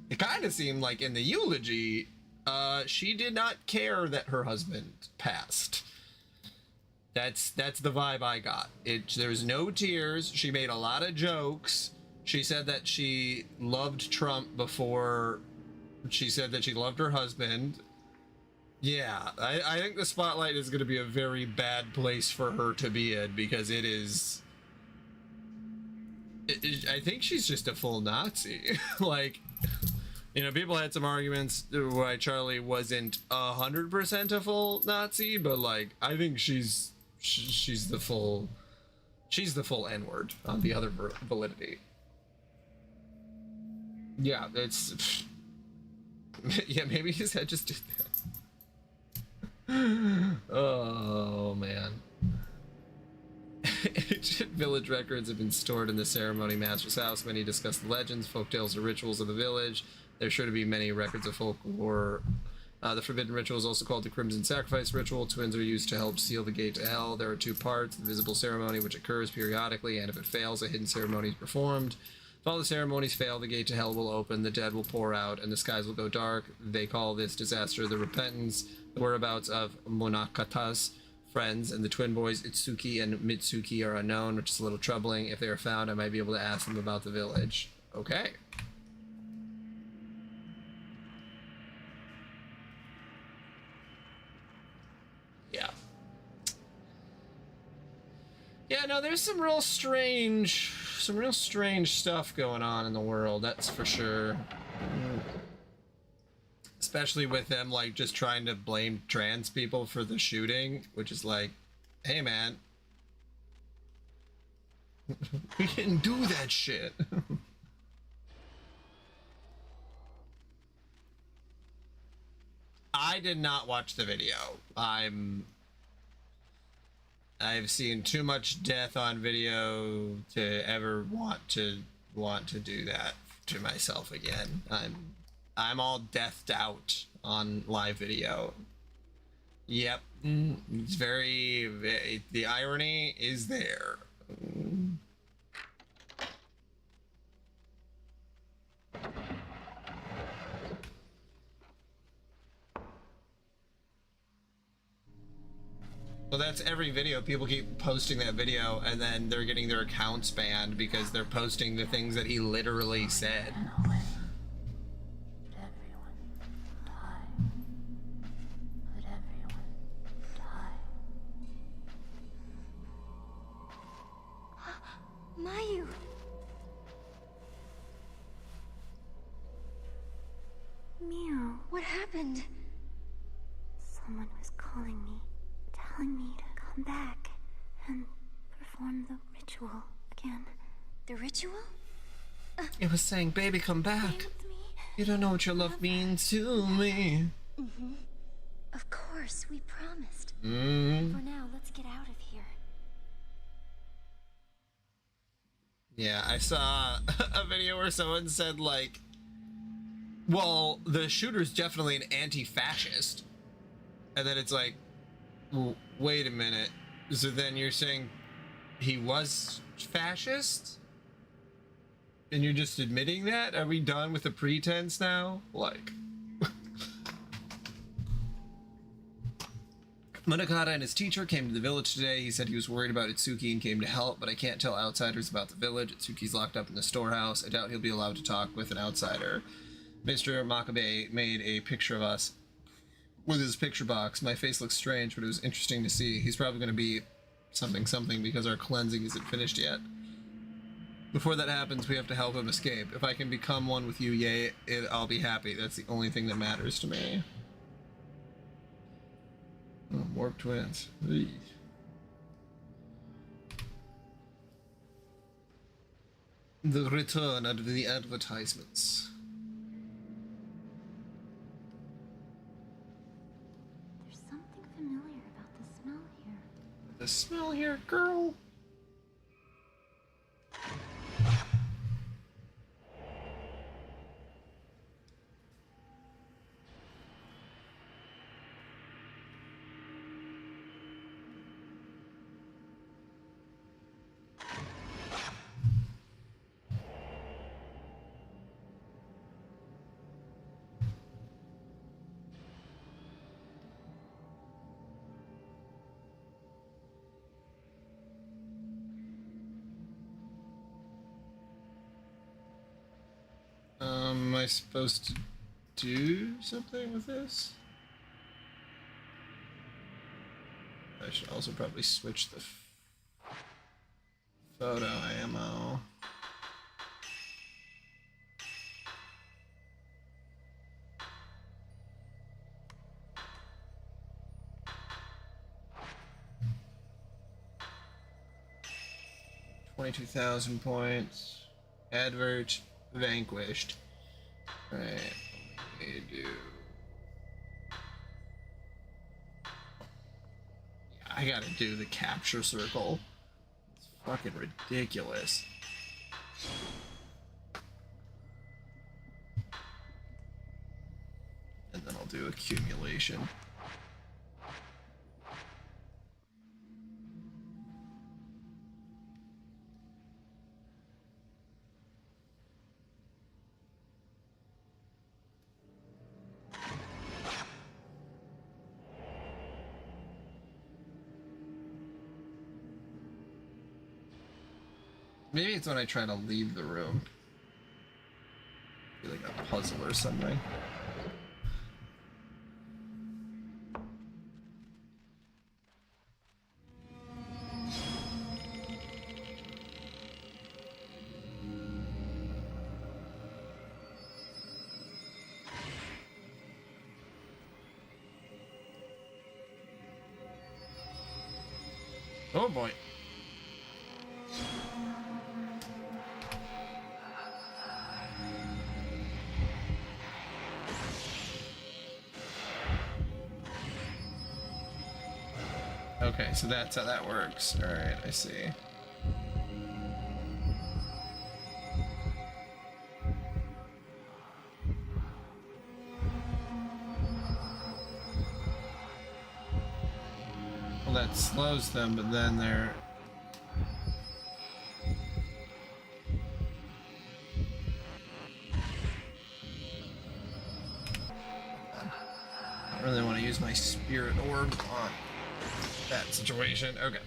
it kind of seemed like in the eulogy, she did not care that her husband passed. That's the vibe I got. There's no tears. She made a lot of jokes. She said that she loved Trump before she said that she loved her husband. Yeah, I think the spotlight is going to be a very bad place for her to be in, because it is... I think she's just a full Nazi. Like... You know, people had some arguments why Charlie wasn't 100% a full Nazi, but like, I think she's the full N-word on the other validity. Yeah, it's yeah, maybe his head just did that. Oh man. Ancient village records have been stored in the ceremony master's house. Many discuss the legends, folktales, or rituals of the village. There's sure to be many records of folklore. The forbidden ritual is also called the Crimson Sacrifice Ritual. Twins are used to help seal the gate to hell. There are two parts: the visible ceremony, which occurs periodically, and if it fails, a hidden ceremony is performed. If all the ceremonies fail, the gate to hell will open, the dead will pour out, and the skies will go dark. They call this disaster the Repentance. The whereabouts of Monokata's friends and the twin boys Itsuki and Mitsuki are unknown, which is a little troubling. If they are found, I might be able to ask them about the village. Okay. Yeah. Yeah, no, there's some real strange stuff going on in the world, that's for sure. Especially with them, like, just trying to blame trans people for the shooting, which is like, hey, man. We didn't do that shit. I did not watch the video. I've seen too much death on video to ever want to do that to myself again. I'm all deathed out on live video. Yep, it's very, the irony is there. Well, that's every video. People keep posting that video, and then they're getting their accounts banned because they're posting the things that he literally said. Let everyone die. Let everyone die. Mayu! Mio, what happened? Someone was calling me, telling me to come back and perform the ritual again. The ritual? It was saying, baby, come Stay back. with me. You don't know what your love means to me. Of course, we promised. Mm. For now, let's get out of here. Yeah, I saw a video where someone said, like, well, the shooter's definitely an anti-fascist. And then it's like, well, wait a minute. So then you're saying he was fascist? And you're just admitting that? Are we done with the pretense now? Like... Munakata and his teacher came to the village today. He said he was worried about Itsuki and came to help, but I can't tell outsiders about the village. Itsuki's locked up in the storehouse. I doubt he'll be allowed to talk with an outsider. Mr. Makabe made a picture of us with his picture box. My face looks strange, but it was interesting to see. He's probably going to be something because our cleansing isn't finished yet. Before that happens, we have to help him escape. If I can become one with you, yay, I'll be happy. That's the only thing that matters to me. Oh, Warp Twins. Eey. The return of the advertisements. There's something familiar about the smell here. The smell here, girl. Am I supposed to do something with this? I should also probably switch the photo ammo. $22,000 points. Advert vanquished. Right. What do we do? Yeah, I gotta do the capture circle. It's fucking ridiculous. And then I'll do accumulation. Maybe it's when I try to leave the room. Be like a puzzle or something. Oh boy. Okay, so that's how that works. Alright, I see. Well, that slows them, but then they're... I don't really want to use my spirit orb on that situation. Okay.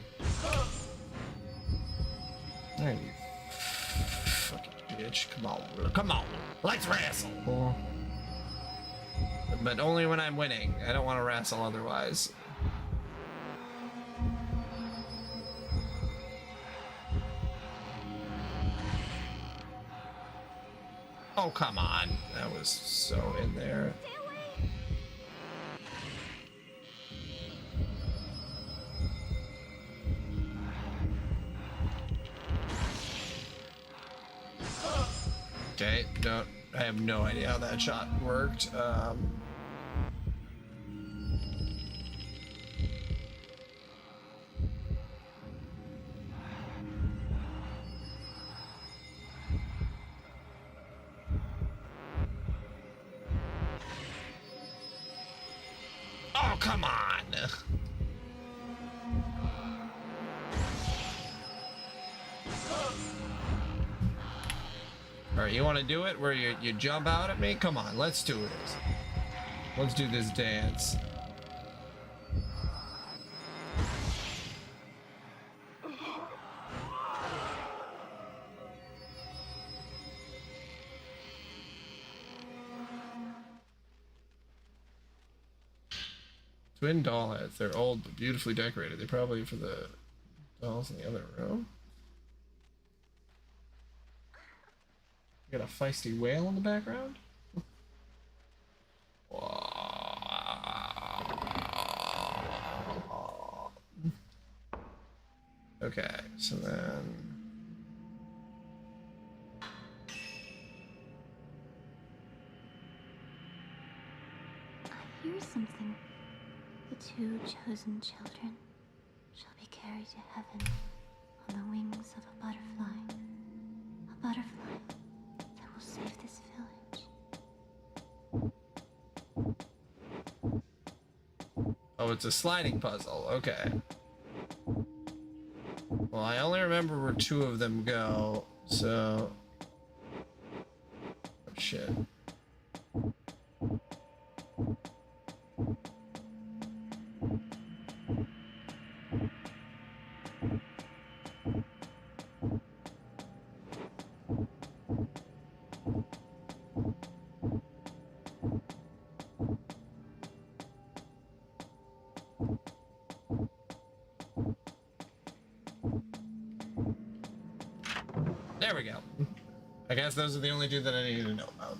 Hey, you fucking bitch. Come on. Come on. Let's wrestle. But only when I'm winning. I don't want to wrestle otherwise. Oh, come on. That was so in there. Okay, I have no idea how that shot worked. Oh, come on! Alright, you want to do it where you jump out at me? Come on, let's do this. Let's do this dance. Twin doll heads. They're old but beautifully decorated. They're probably for the dolls in the other room. You got a feisty whale in the background? Okay, so then... I hear something. The two chosen children shall be carried to heaven on the wings of a butterfly. A butterfly that will save this village. Oh, it's a sliding puzzle. Okay. Well, I only remember where two of them go, so... Oh, shit. There we go. I guess those are the only two that I needed to know about.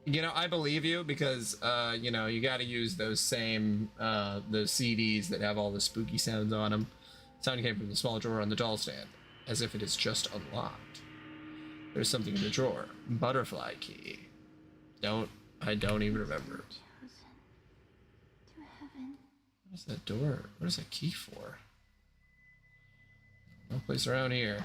You know, I believe you because, you know, you got to use those same, those CDs that have all the spooky sounds on them. Sound came from the small drawer on the doll stand, as if it is just unlocked. There's something in the drawer. Butterfly key. I don't even remember. Chosen to heaven. What is that door? What is that key for? No place around here.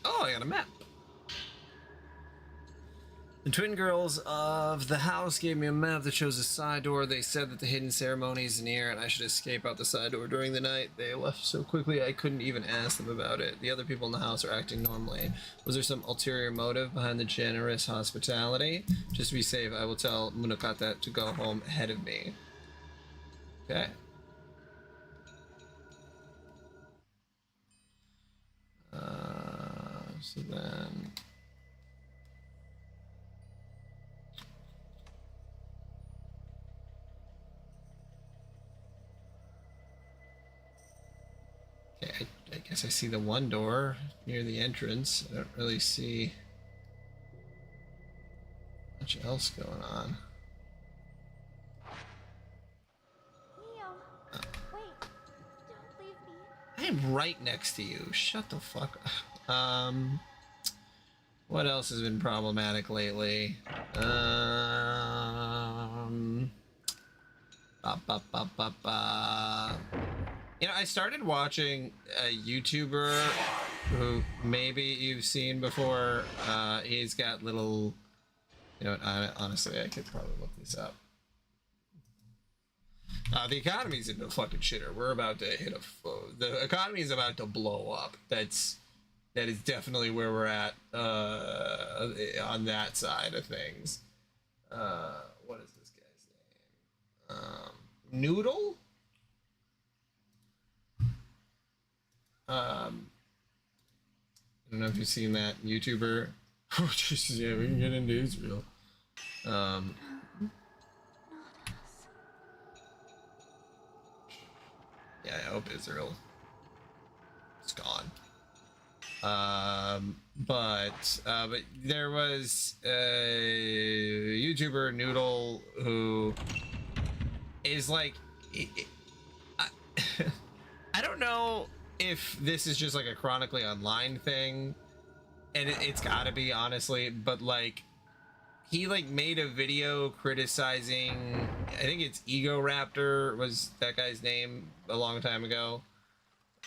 Oh, I got a map. The twin girls of the house gave me a map that shows a side door. They said that the hidden ceremony is near and I should escape out the side door during the night. They left so quickly I couldn't even ask them about it. The other people in the house are acting normally. Was there some ulterior motive behind the generous hospitality? Just to be safe, I will tell Munakata to go home ahead of me. Okay. So then... Okay, I guess I see the one door near the entrance. I don't really see much else going on. Leo, wait, don't leave me. I am right next to you. Shut the fuck up. What else has been problematic lately? Ba ba ba ba ba. You know, I started watching a YouTuber who maybe you've seen before. He's got little, you know, honestly, I could probably look this up. The economy's in the fucking shitter. We're about to hit the economy is about to blow up. That is definitely where we're at on that side of things. What is this guy's name? Noodle? I don't know if you've seen that YouTuber. Oh Jesus, yeah, we can get into Israel. Yeah, I hope Israel is gone. But there was a YouTuber Noodle who is like, I don't know if this is just like a chronically online thing, and it's gotta be, honestly, but like he like made a video criticizing, I think it's Ego Raptor was that guy's name, a long time ago,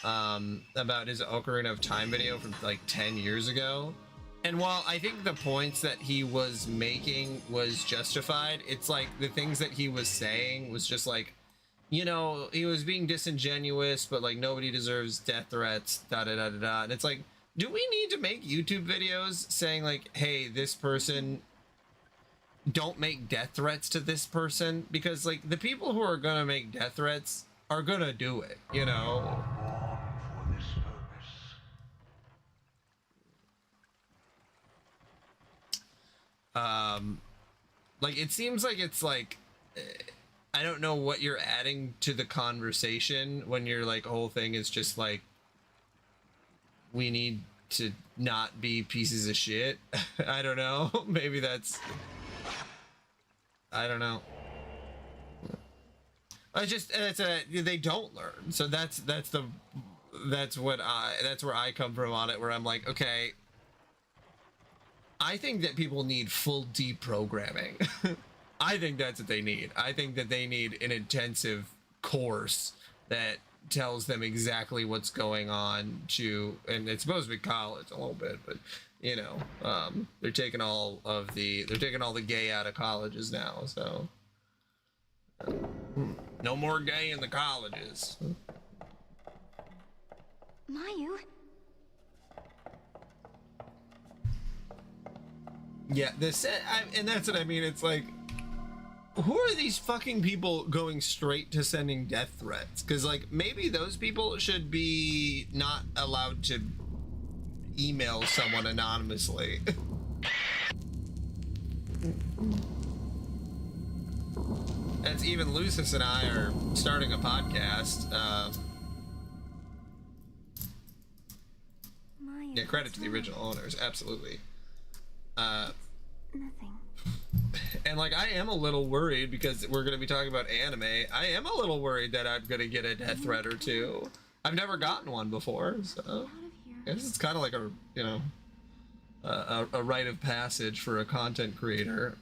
about his Ocarina of Time video from like 10 years ago. And while I think the points that he was making was justified, it's like the things that he was saying was just like, you know, he was being disingenuous, but like nobody deserves death threats, da da da da da. And it's like, do we need to make YouTube videos saying like, hey, this person, don't make death threats to this person? Because like the people who are gonna make death threats are gonna do it, you know? Born for this purpose. Like it seems like it's like, I don't know what you're adding to the conversation when your like whole thing is just like, we need to not be pieces of shit. I don't know. Maybe that's, I don't know. It's just, they don't learn. So that's where I come from on it, where I'm like, okay, I think that people need full deprogramming. I think that's what they need. I think that they need an intensive course that tells them exactly what's going on and it's supposed to be college a little bit, but you know, they're taking all the gay out of colleges now, so no more gay in the colleges. Mayu? Yeah, and that's what I mean. It's like, who are these fucking people going straight to sending death threats? Because like maybe those people should be not allowed to email someone anonymously. That's even Lucis and I are starting a podcast. Mayu, Yeah, credit to the original owners, absolutely. Nothing. And like I am a little worried because we're going to be talking about anime. I am a little worried that I'm going to get a death threat or two. I've never gotten one before, so I guess it's kind of like a, you know, a rite of passage for a content creator.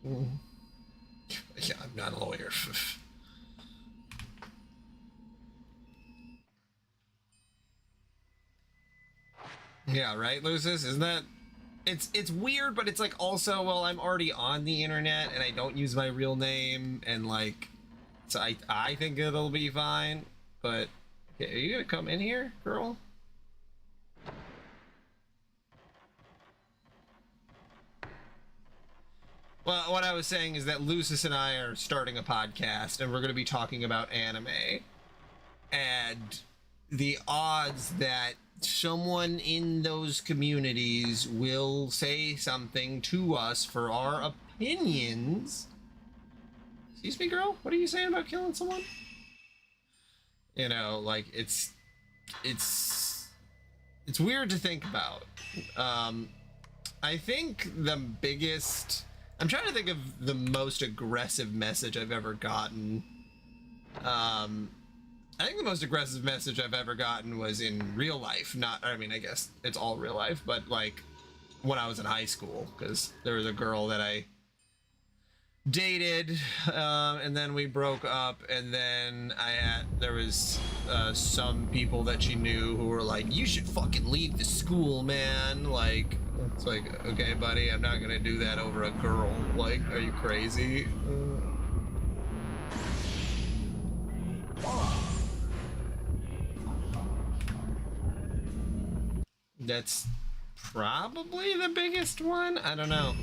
Yeah, I'm not a lawyer. Yeah, right, Lucis? Isn't that... It's weird, but it's like also, well, I'm already on the internet and I don't use my real name, and like, so I think it'll be fine. But okay, are you gonna come in here, girl? Well, what I was saying is that Lucis and I are starting a podcast and we're going to be talking about anime, and the odds that someone in those communities will say something to us for our opinions. Excuse me, girl? What are you saying about killing someone? You know, like, it's weird to think about. I think the biggest... I'm trying to think of the most aggressive message I've ever gotten. I think the most aggressive message I've ever gotten was in real life. I mean, I guess it's all real life, but like when I was in high school, because there was a girl that dated, and then we broke up, and then there was some people that she knew who were like, you should fucking leave the school, man. Like, it's like, okay, buddy, I'm not gonna do that over a girl. Like, are you crazy? That's probably the biggest one. I don't know.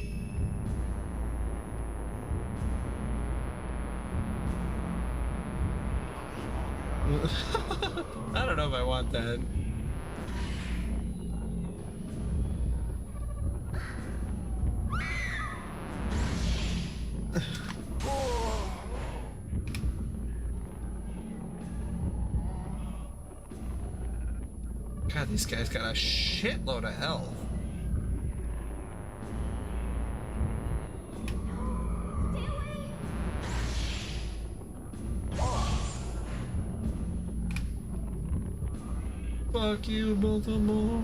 I don't know if I want that. God, this guy's got a shitload of health. Fuck you, Baltimore.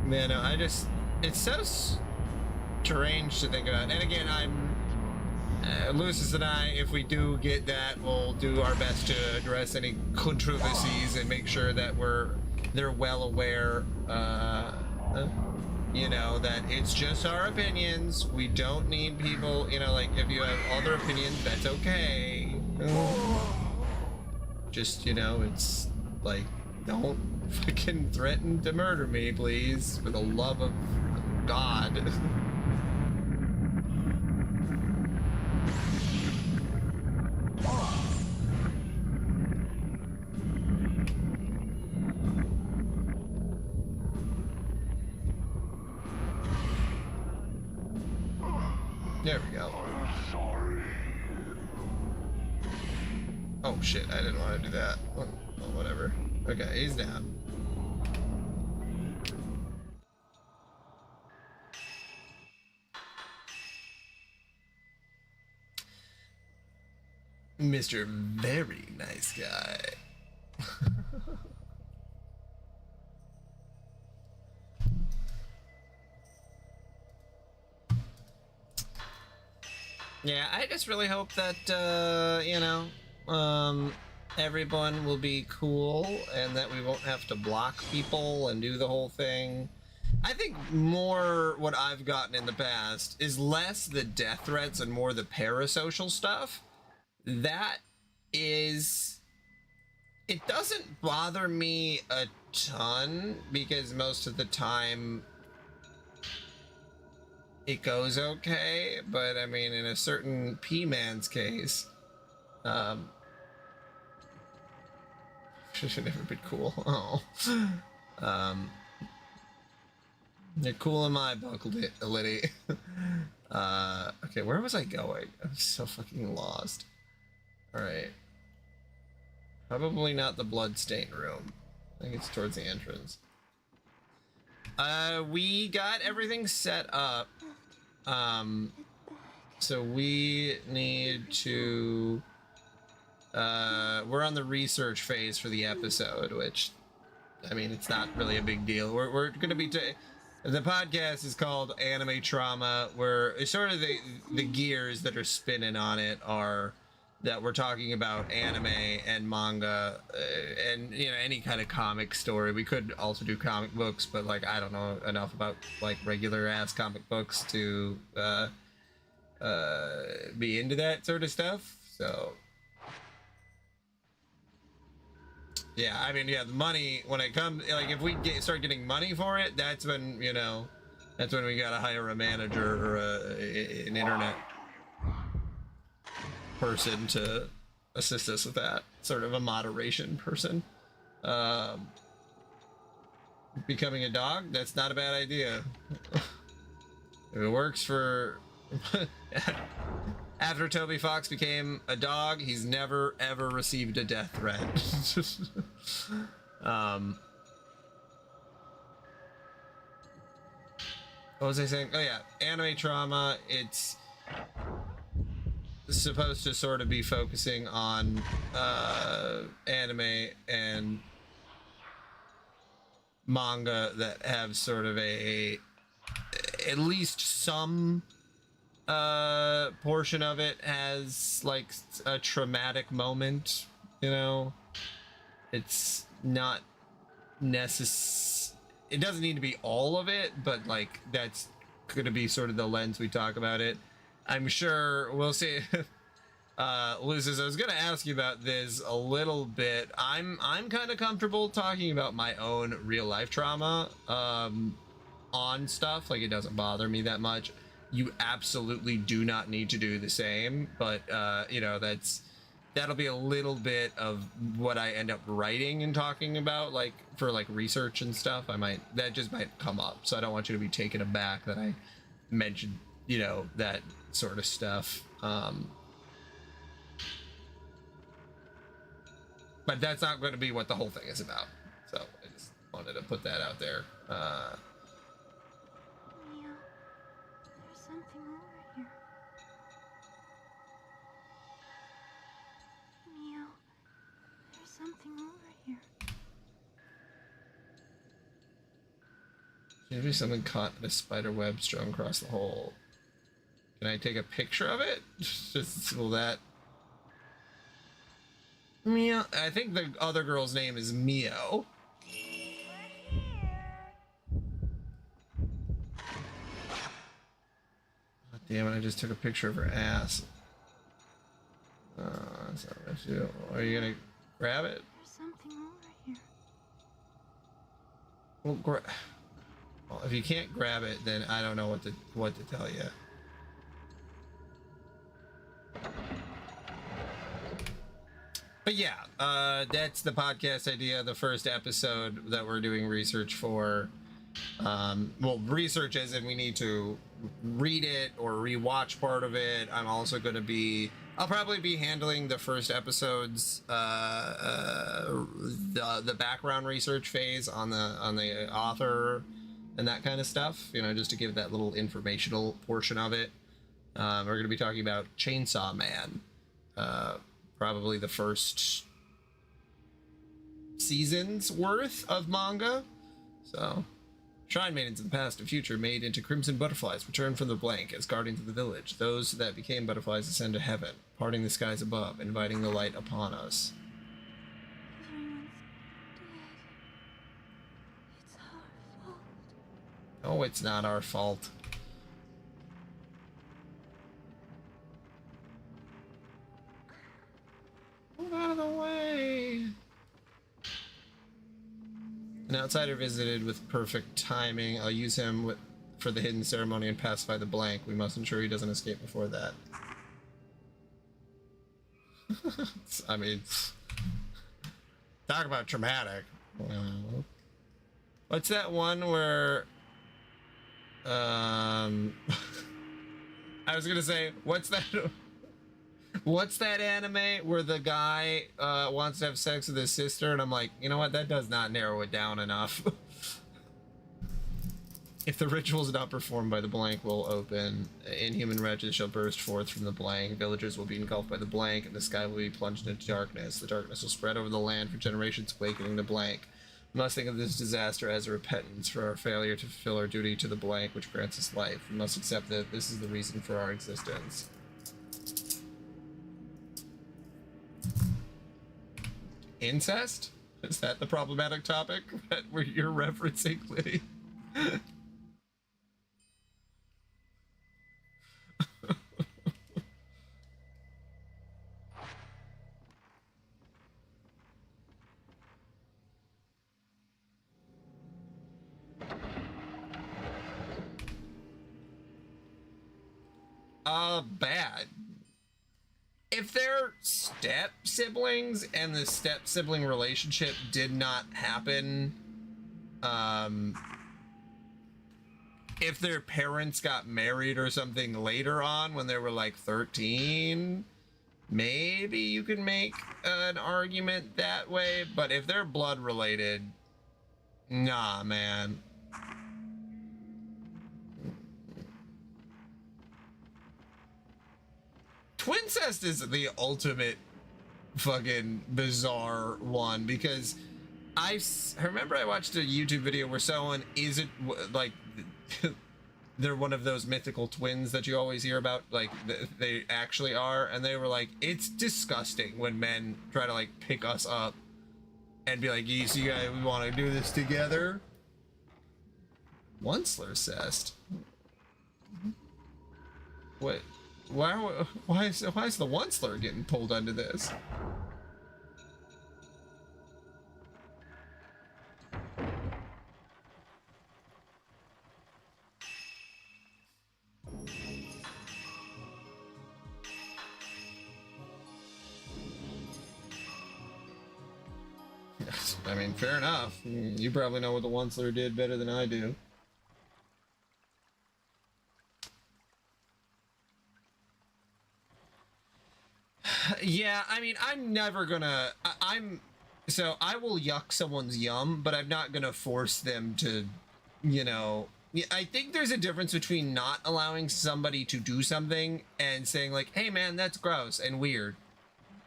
Man, no, it's so strange to think about. And again, Lucis and I, if we do get that, we'll do our best to address any controversies and make sure that they're well aware, you know, that it's just our opinions. We don't need people, you know, like, if you have other opinions, that's okay. Just, you know, it's like, don't fucking threaten to murder me, please, for the love of God. There we go. Oh shit, I didn't want to do that. Well, whatever. Okay, he's down. Mr. Very Nice Guy. Yeah, I just really hope that, you know, everyone will be cool and that we won't have to block people and do the whole thing. I think more what I've gotten in the past is less the death threats and more the parasocial stuff. That is... It doesn't bother me a ton because most of the time it goes okay, but I mean, in a certain P-man's case, should never been cool. Oh, they're cool in my book, Liddy. Okay, where was I going? I'm so fucking lost. All right, probably not the bloodstained room. I think it's towards the entrance. We got everything set up. So we need to, we're on the research phase for the episode, which, I mean, it's not really a big deal. We're going to be, the podcast is called Anime Trauma, where sort of the gears that are spinning on it are that we're talking about anime and manga, and, you know, any kind of comic story. We could also do comic books, but, like, I don't know enough about, like, regular ass comic books to be into that sort of stuff. So yeah, I mean, yeah, the money, when it comes, like, if we start getting money for it, that's when, you know, that's when we gotta hire a manager or an internet person to assist us with that, sort of a moderation person. Becoming a dog, that's not a bad idea. If it works for after Toby Fox became a dog, he's never ever received a death threat. What was I saying? Oh yeah, Anime Trauma, it's supposed to sort of be focusing on anime and manga that have sort of at least some portion of it has like a traumatic moment, you know. It's not it doesn't need to be all of it, but like that's gonna be sort of the lens we talk about it. I'm sure we'll see. Lucis, I was gonna ask you about this a little bit. I'm kind of comfortable talking about my own real life trauma on stuff. Like, it doesn't bother me that much. You absolutely do not need to do the same, but you know, that'll be a little bit of what I end up writing and talking about, like for like research and stuff. That just might come up, so I don't want you to be taken aback that I mentioned, you know, that sort of stuff. But that's not going to be what the whole thing is about. So I just wanted to put that out there. Mia, there's something over here. Mia, there's something over here. Seems to be something caught in a spider web strung across the hole. Can I take a picture of it? Just will that... Mia. I think the other girl's name is Mio. Oh, damn it, I just took a picture of her ass. That's not what I do. Are you gonna grab it? There's something over here. Well, well, if you can't grab it, then I don't know what to tell you. But yeah, that's the podcast idea. The first episode that we're doing research for. Well, research as in we need to read it or rewatch part of it. I'm also going to be... I'll probably be handling the first episode's the background research phase on the author and that kind of stuff. You know, just to give that little informational portion of it. We're going to be talking about Chainsaw Man. Probably the first season's worth of manga. So, Shrine Maidens of the past and future made into crimson butterflies return from the blank as guardians of the village. Those that became butterflies ascend to heaven, parting the skies above, inviting the light upon us. Everyone's dead. It's our fault. Oh, it's not our fault. Move out of the way. An outsider visited with perfect timing. I'll use him for the hidden ceremony and pacify the blank. We must ensure he doesn't escape before that. I mean, talk about traumatic. What's that one where I was gonna say, what's that anime where the guy wants to have sex with his sister, and I'm like, you know what, that does not narrow it down enough. If the ritual is not performed by the blank will open, inhuman wretches shall burst forth from the blank, villagers will be engulfed by the blank, and the sky will be plunged into darkness. The darkness will spread over the land for generations, awakening the blank. We must think of this disaster as a repentance for our failure to fulfill our duty to the blank, which grants us life. We must accept that this is the reason for our existence. Incest? Is that the problematic topic that you're referencing, Liddy? Bad. If they're step siblings and the step sibling relationship did not happen, if their parents got married or something later on when they were like 13, maybe you can make an argument that way. But if they're blood related, nah, man. Twincest is the ultimate fucking bizarre one, because I remember I watched a YouTube video where someone isn't like they're one of those mythical twins that you always hear about, like they actually are, and they were like, it's disgusting when men try to like pick us up and be like, you see, guys, we want to do this together. Onceler cest. What? Why is the Onceler getting pulled under this? I mean, fair enough. You probably know what the Onceler did better than I do. Yeah, I mean, I'm never gonna... So, I will yuck someone's yum, but I'm not gonna force them to, you know... I think there's a difference between not allowing somebody to do something and saying, like, hey, man, that's gross and weird.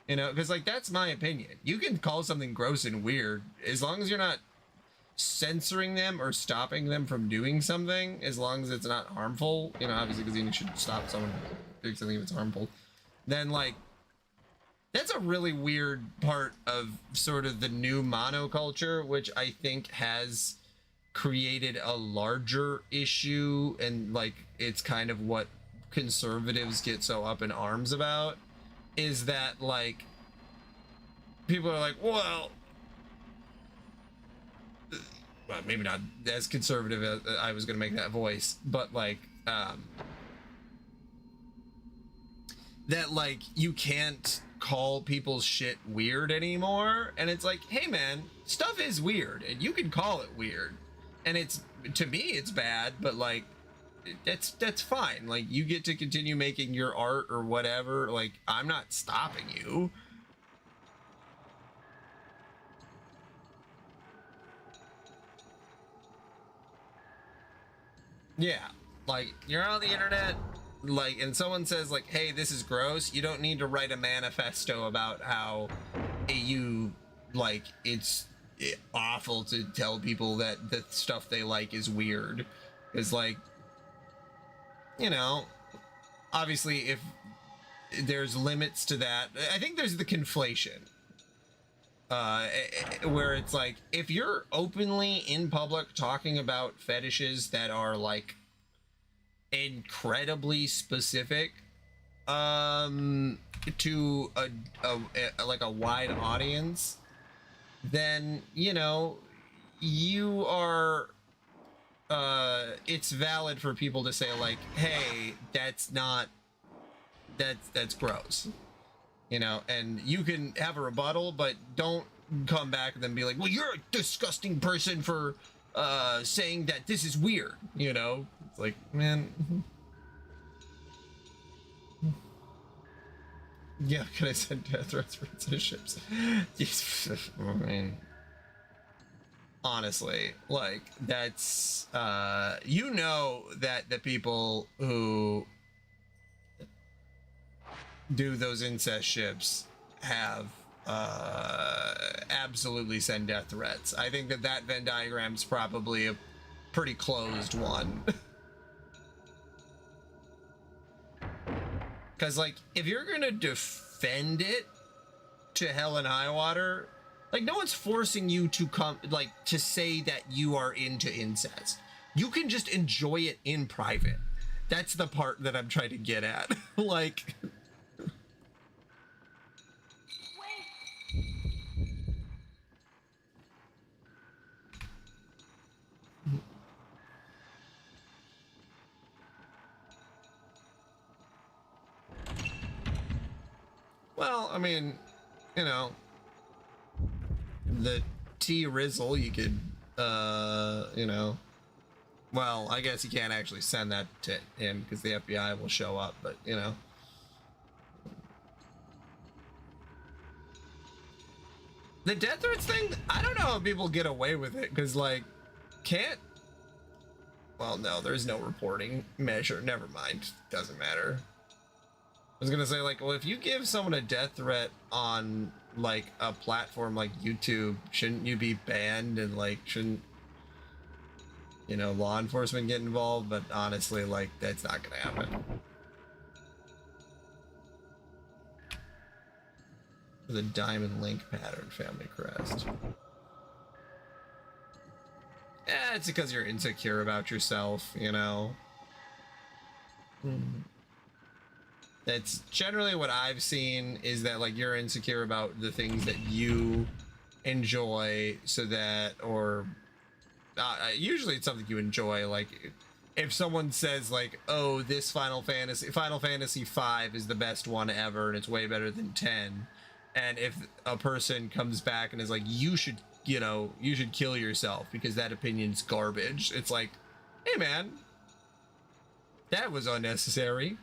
You know, because, like, that's my opinion. You can call something gross and weird as long as you're not censoring them or stopping them from doing something, as long as it's not harmful. You know, obviously, because you should stop someone doing something if it's harmful. Then, like, that's a really weird part of sort of the new monoculture, which I think has created a larger issue, and, like, it's kind of what conservatives get so up in arms about, is that, like, people are like, well, maybe not as conservative as I was going to make that voice, but, like, that, like, you can't call people's shit weird anymore. And it's like, hey, man, stuff is weird, and you can call it weird. And it's, to me, it's bad, but, like, that's fine. Like, you get to continue making your art or whatever. Like, I'm not stopping you. Yeah, like, you're on the internet, like, and someone says, like, hey, this is gross. You don't need to write a manifesto about how it's awful to tell people that the stuff they like is weird. It's like, you know, obviously, if there's limits to that, I think there's the conflation, where it's like, if you're openly in public talking about fetishes that are, like, incredibly specific to a wide audience, then, you know, you are, it's valid for people to say, like, hey, that's gross, you know, and you can have a rebuttal, but don't come back and then be like, well, you're a disgusting person for saying that this is weird, you know. It's like, man, yeah, can I send death threats for censorships? I mean, honestly, like, that's, you know, that the people who do those incest ships have absolutely send death threats. I think that Venn diagram's probably a pretty closed one. Because, like, if you're gonna defend it to hell and high water, like, no one's forcing you to come, like, to say that you are into incest. You can just enjoy it in private. That's the part that I'm trying to get at. Like, well, I mean, you know, the T-Rizzle, you could, you know, well, I guess you can't actually send that to him because the FBI will show up, but, you know. The death threats thing, I don't know how people get away with it, because, like, well, no, there's no reporting measure. Never mind. Doesn't matter. I was gonna say, like, well, if you give someone a death threat on, like, a platform like YouTube, shouldn't you be banned and, like, shouldn't, you know, law enforcement get involved, but honestly, like, that's not gonna happen. The diamond link pattern family crest. It's because you're insecure about yourself, you know. That's generally what I've seen, is that like you're insecure about the things that you enjoy, so that, or usually it's something you enjoy. Like if someone says like, oh, this Final Fantasy V is the best one ever and it's way better than 10, and if a person comes back and is like, you should kill yourself because that opinion's garbage, it's like, hey man, that was unnecessary.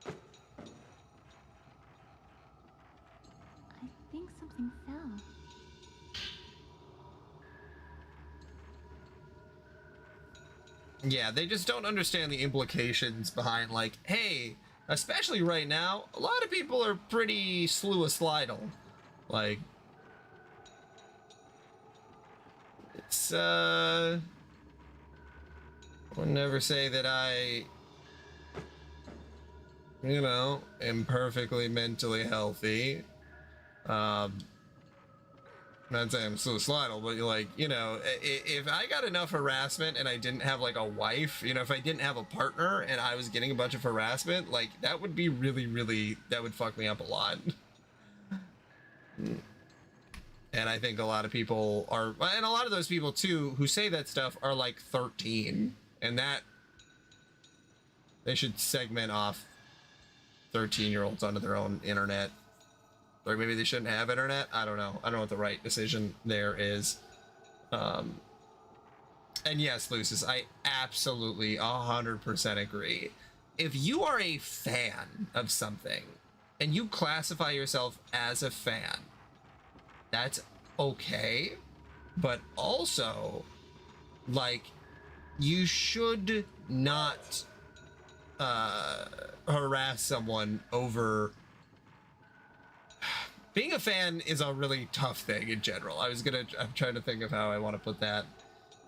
I think something fell. Yeah, they just don't understand the implications behind, like, hey, especially right now, a lot of people are pretty suicidal. Like, it's, I would never say that I, you know, am perfectly mentally healthy. Not saying I'm suicidal, but like, you know, if I got enough harassment and I didn't have like a wife, you know, if I didn't have a partner and I was getting a bunch of harassment, like that would be really, that would fuck me up a lot. And I think a lot of people are, and a lot of those people too who say that stuff are like 13, and that they should segment off 13-year-olds onto their own internet. Or maybe they shouldn't have internet. I don't know. I don't know what the right decision there is. And yes, Lucis, I absolutely 100% agree. If you are a fan of something and you classify yourself as a fan, that's okay. But also, like, you should not harass someone over. Being a fan is a really tough thing in general. I'm trying to think of how I want to put that.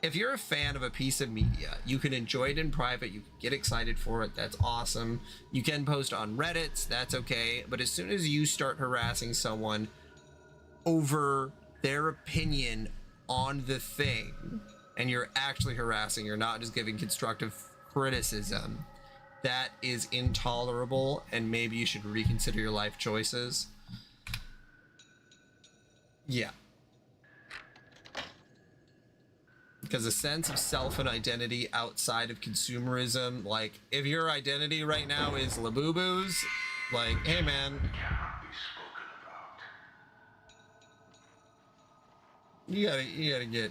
If you're a fan of a piece of media, you can enjoy it in private, you can get excited for it, that's awesome. You can post on Reddits, that's okay. But as soon as you start harassing someone over their opinion on the thing, and you're actually harassing, you're not just giving constructive criticism, that is intolerable, and maybe you should reconsider your life choices. Yeah. Because a sense of self and identity outside of consumerism, like, if your identity right now is Labubu's, like, hey man, Cannot be spoken about. you gotta get,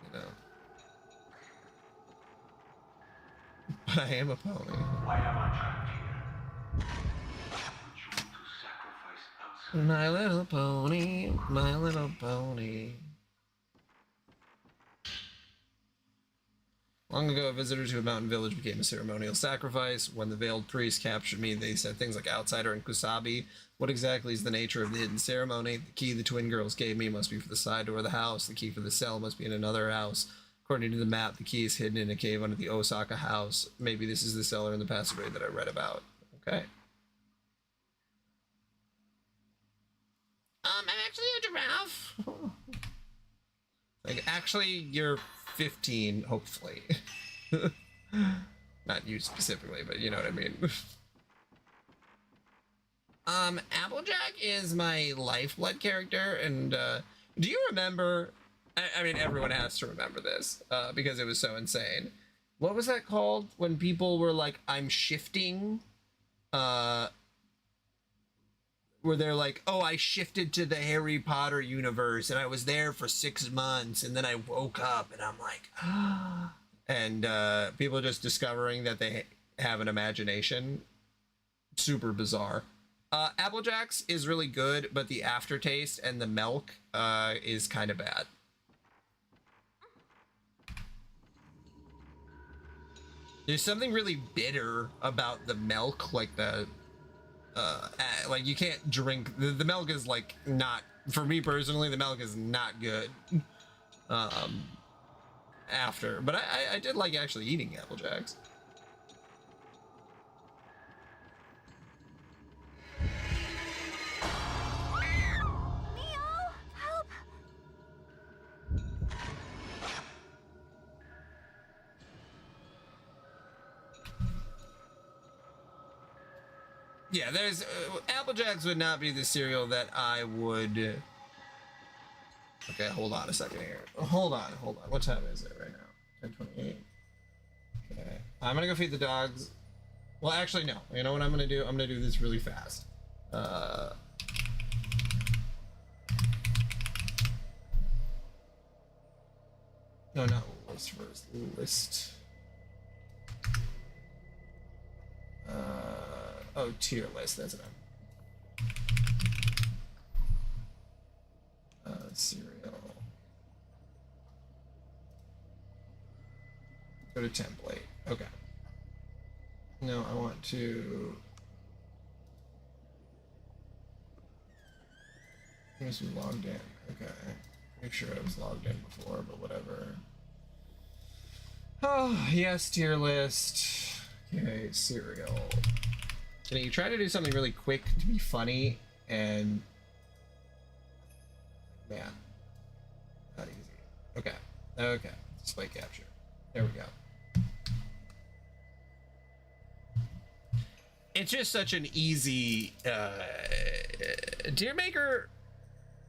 you know. But I am a pony. Why am I trapped here? Ritual to sacrifice outside. My little pony, my little pony. Long ago, a visitor to a mountain village became a ceremonial sacrifice. When the veiled priest captured me, they said things like outsider and kusabi. What exactly is the nature of the hidden ceremony? The key the twin girls gave me must be for the side door of the house. The key for the cell must be in another house. According to the map, the key is hidden in a cave under the Osaka house. Maybe this is the cellar in the passageway that I read about. Okay. I'm actually a giraffe. Like, actually, you're 15, hopefully. Not you specifically, but you know what I mean. Applejack is my Lifeblood character, and do you remember? I mean, everyone has to remember this because it was so insane. What was that called when people were like, "I'm shifting"? Where they're like, oh, I shifted to the Harry Potter universe and I was there for 6 months and then I woke up and I'm like, and people just discovering that they have an imagination. Super bizarre. Applejack's is really good, but the aftertaste and the milk is kind of bad. There's something really bitter about the milk, like the like you can't drink the milk is like not, for me personally, the milk is not good. after, but I did like actually eating Apple Jacks. Meow! Help! Yeah, there's Apple Jacks would not be the cereal that I would. Okay, hold on a second here. Hold on. What time is it right now? 10:28. Okay, I'm gonna go feed the dogs. Well, actually, no. You know what I'm gonna do? I'm gonna do this really fast. No, not list first. List. Oh, tier list. That's what I'm. Cereal. Go to template. Okay. No, I want to. I was logged in. Okay. Make sure I was logged in before, but whatever. Oh, yes, tier list. Okay, cereal. Can you try to do something really quick to be funny and. Man. Not easy. Okay. Okay. Display capture. There we go. It's just such an easy Deermaker,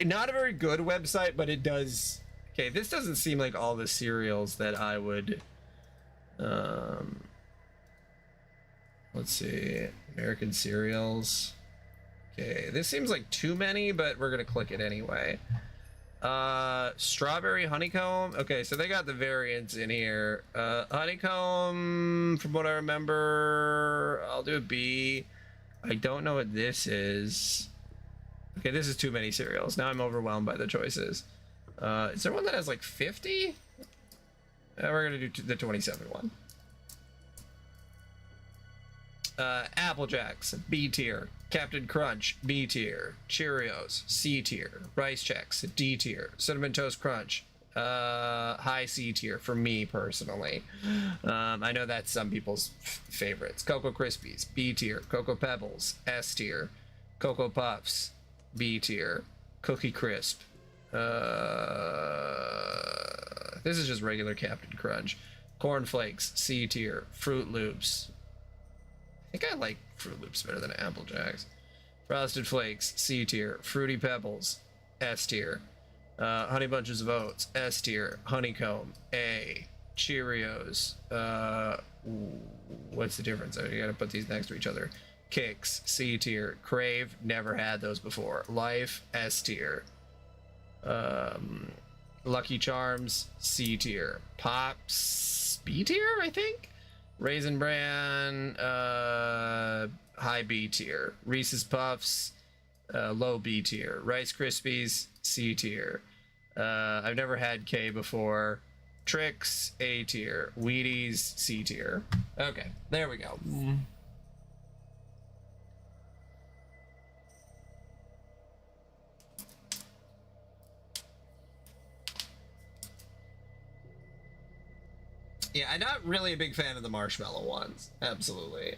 not a very good website, but it does. Okay, this doesn't seem like all the cereals that I would let's see, American cereals. Okay, this seems like too many, but we're gonna click it anyway. Strawberry honeycomb. Okay, so they got the variants in here. Honeycomb, from what I remember, I'll do a B. I don't know what this is. Okay, this is too many cereals. Now I'm overwhelmed by the choices. Is there one that has like 50? We're gonna do the 27 one. Apple Jacks, B tier. Captain Crunch, B tier. Cheerios, C tier. Rice Chex, D tier. Cinnamon Toast Crunch, high C tier for me personally. I know that's some people's favorites. Cocoa Krispies, B tier. Cocoa Pebbles, S tier. Cocoa Puffs, B tier. Cookie Crisp. This is just regular Captain Crunch. Corn Flakes, C tier. Fruit Loops. I think I like Fruit Loops better than Apple Jacks. Frosted Flakes, C tier. Fruity Pebbles, S tier. Honey Bunches of Oats, S tier. Honeycomb, A. Cheerios. What's the difference? I gotta put these next to each other. Kix, C tier. Crave, never had those before. Life, S tier. Lucky Charms, C tier. Pops, B tier, I think. Raisin Bran, high B tier. Reese's Puffs, low B tier. Rice Krispies, C tier. I've never had K before. Trix, A tier. Wheaties, C tier. Okay, there we go. Yeah, I'm not really a big fan of the marshmallow ones. Absolutely.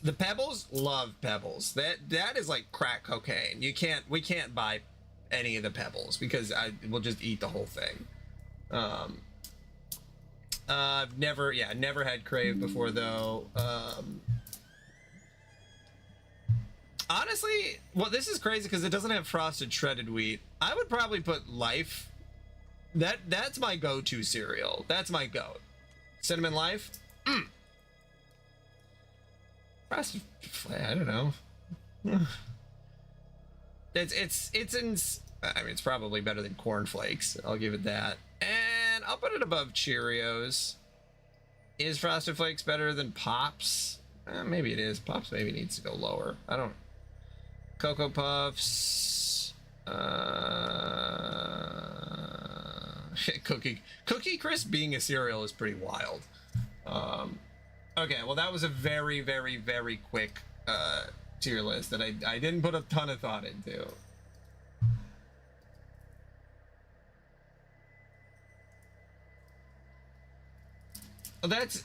The Pebbles, love Pebbles. That is like crack cocaine. We can't buy any of the Pebbles because we'll just eat the whole thing. I've never had Crave before though. Honestly, well, this is crazy because it doesn't have frosted shredded wheat. I would probably put Life. That's my go-to cereal. That's my goat. Cinnamon Life. Frosted, I don't know. It's probably better than Corn Flakes. I'll give it that. And I'll put it above Cheerios. Is Frosted Flakes better than Pops? Maybe it is. Pops maybe needs to go lower. I don't. Cocoa Puffs. Cookie Crisp being a cereal is pretty wild. Okay, well that was a very, very, very quick tier list that I didn't put a ton of thought into. That's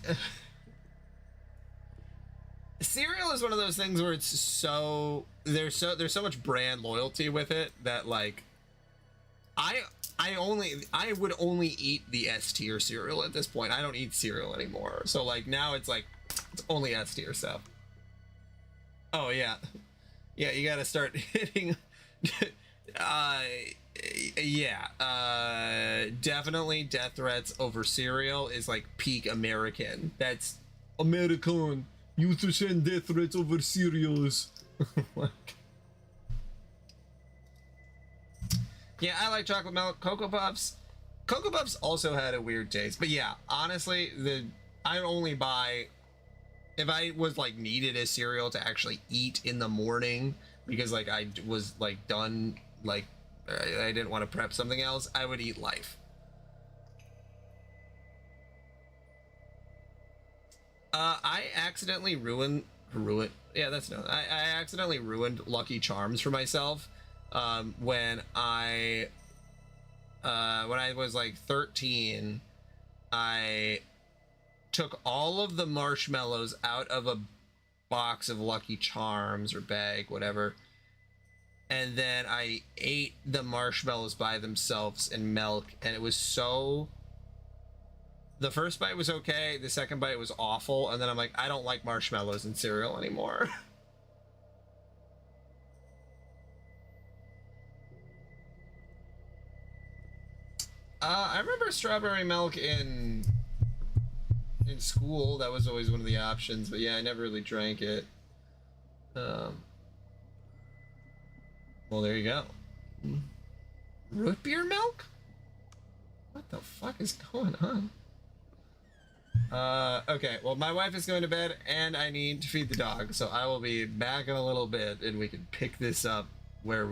cereal is one of those things where it's there's so much brand loyalty with it that like I would only eat the S tier cereal at this point. I don't eat cereal anymore. So like now it's like it's only S tier stuff. Oh yeah. Yeah, you gotta start hitting definitely death threats over cereal is like peak American. That's American. You to send death threats over cereals. Yeah, I like chocolate milk. Cocoa Puffs. Cocoa Puffs also had a weird taste. But yeah, honestly, I only buy if I was like needed a cereal to actually eat in the morning because like I was like done like I didn't want to prep something else, I would eat Life. I accidentally ruined yeah, that's no. I accidentally ruined Lucky Charms for myself when I was like 13. I took all of the marshmallows out of a box of Lucky Charms or bag, whatever, and then I ate the marshmallows by themselves in milk, and it was so... The first bite was okay, the second bite was awful, and then I'm like, I don't like marshmallows in cereal anymore. I remember strawberry milk in school. That was always one of the options, but yeah, I never really drank it. Well, there you go. Root beer milk? What the fuck is going on? Okay, well, my wife is going to bed and I need to feed the dog, so I will be back in a little bit and we can pick this up where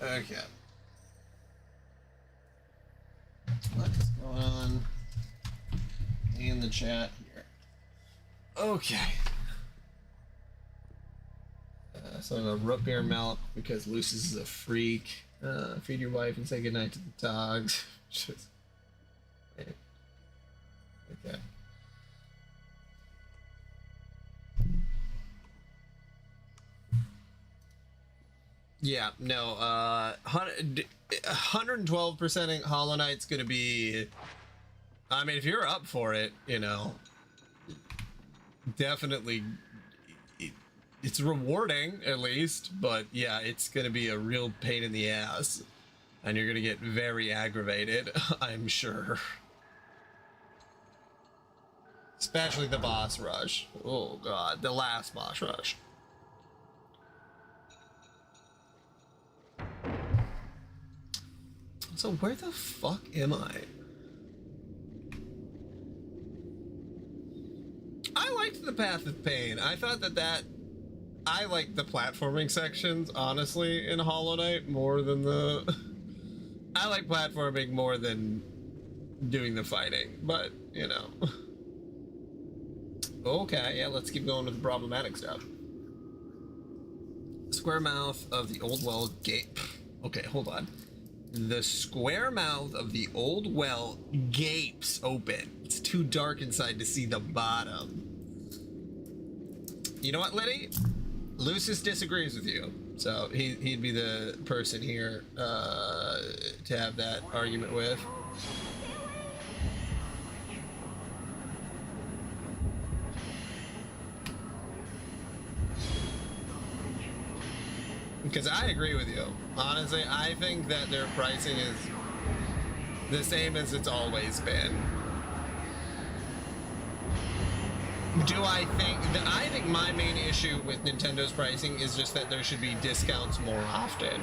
Okay. What's going on in the chat here? Okay. So the root beer milk because Lucius is a freak. Feed your wife and say goodnight to the dogs. Just, okay. Yeah, no, 112%ing Hollow Knight's gonna be, I mean, if you're up for it, you know, definitely, it's rewarding at least, but yeah, it's gonna be a real pain in the ass, and you're gonna get very aggravated, I'm sure. Especially the boss rush. Oh god, the last boss rush. So where the fuck am I? I liked the Path of Pain. I thought that I liked the platforming sections, honestly, in Hollow Knight more than the... I like platforming more than doing the fighting, but, you know. Okay, yeah, let's keep going with the problematic stuff. Square mouth of the old well gate. Okay, hold on. The square mouth of the old well gapes open. It's too dark inside to see the bottom. You know what, Liddy? Lucius disagrees with you. So he'd be the person here to have that argument with. Because I agree with you. Honestly, I think that their pricing is the same as it's always been. I think my main issue with Nintendo's pricing is just that there should be discounts more often.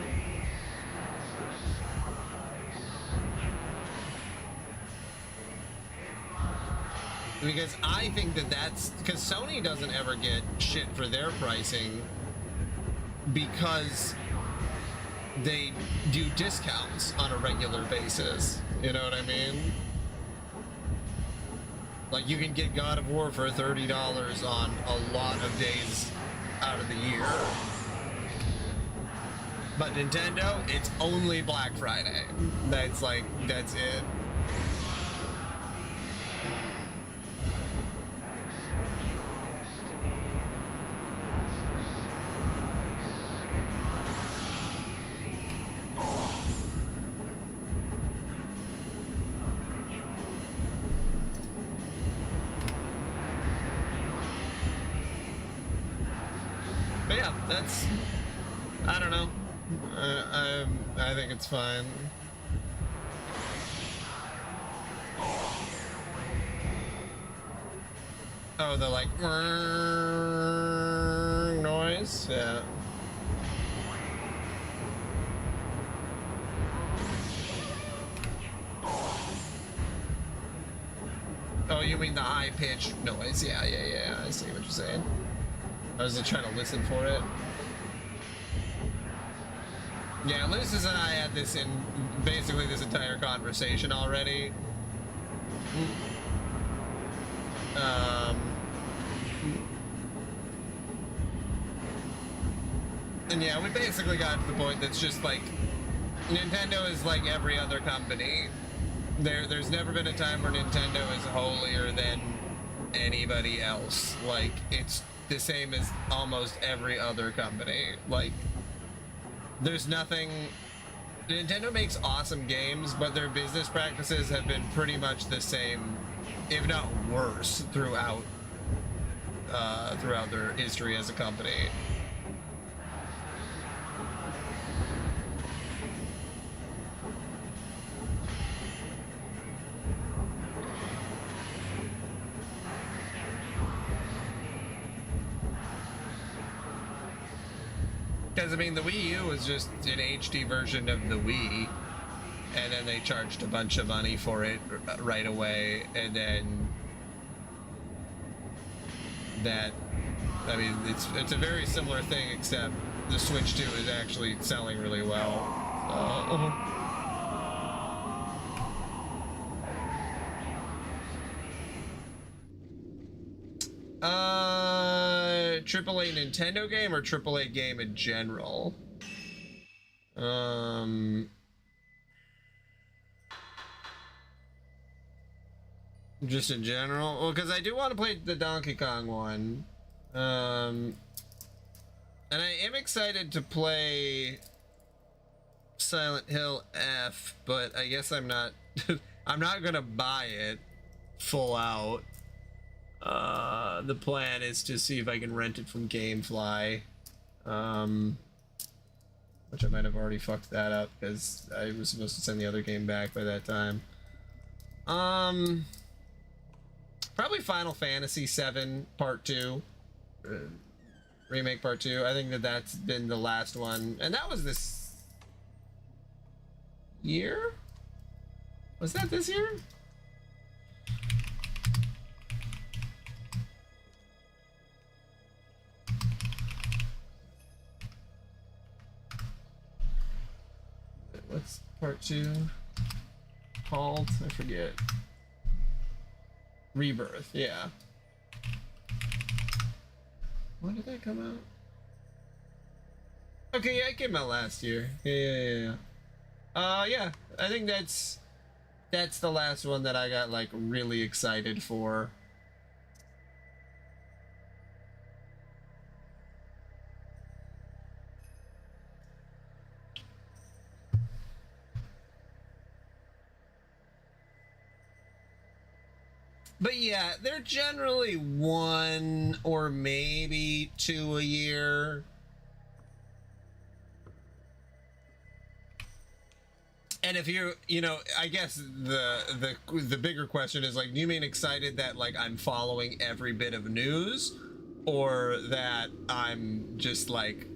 Because I think that's because Sony doesn't ever get shit for their pricing because they do discounts on a regular basis. You know what I mean? Like, you can get God of War for $30 on a lot of days out of the year. But Nintendo, it's only Black Friday. That's it. I don't know. I think it's fine. Oh, the like noise? Yeah. Oh, you mean the high-pitched noise? Yeah. I see what you're saying. I was just trying to listen for it. Yeah, Lucius and I had this in basically this entire conversation already. And yeah, we basically got to the point that's just like, Nintendo is like every other company. There's never been a time where Nintendo is holier than anybody else. Like, it's the same as almost every other company. Like, there's nothing... Nintendo makes awesome games, but their business practices have been pretty much the same, if not worse, throughout their history as a company. Because, I mean, the Wii U was just an HD version of the Wii, and then they charged a bunch of money for it right away, and then that, I mean, it's a very similar thing, except the Switch 2 is actually selling really well. AAA Nintendo game or AAA game in general? Just in general? Well, because I do want to play the Donkey Kong one. And I am excited to play Silent Hill F, but I guess I'm not I'm not gonna buy it full out. The plan is to see if I can rent it from GameFly, which I might have already fucked that up because I was supposed to send the other game back by that time. Probably Final Fantasy VII Part 2, Remake Part 2. I think that's been the last one, and that was this year? Was that this year? What's Part 2 called? I forget. Rebirth, yeah. When did that come out? Okay, yeah, it came out last year. Yeah. Yeah, I think that's the last one that I got like really excited for. But yeah, they're generally one or maybe two a year. And if you know, I guess the bigger question is like, do you mean excited that like I'm following every bit of news, or that I'm just like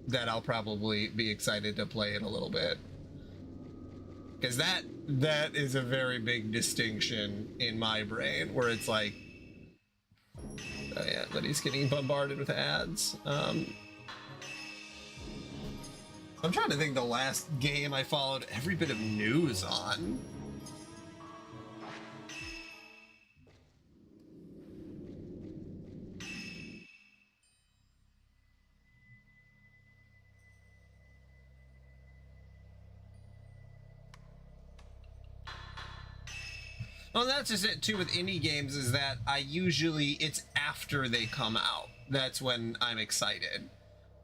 that I'll probably be excited to play it a little bit? Because that is a very big distinction in my brain, where it's like, oh yeah, but he's getting bombarded with ads. I'm trying to think the last game I followed every bit of news on. Well, that's just it too with indie games, is that it's after they come out. That's when I'm excited.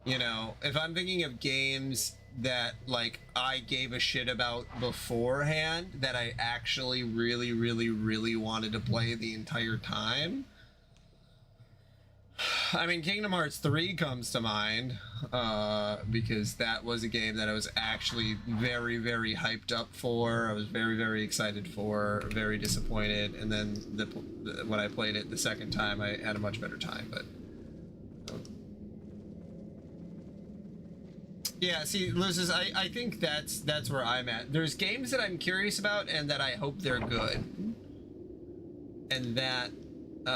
You know, if I'm thinking of games that like I gave a shit about beforehand, that I actually really, really, really wanted to play the entire time. I mean, Kingdom Hearts 3 comes to mind, because that was a game that I was actually very, very hyped up for. I was very, very excited for, very disappointed, and then when I played it the second time, I had a much better time, but... Yeah, see, Luzes, I think that's where I'm at. There's games that I'm curious about and that I hope they're good. And that, Do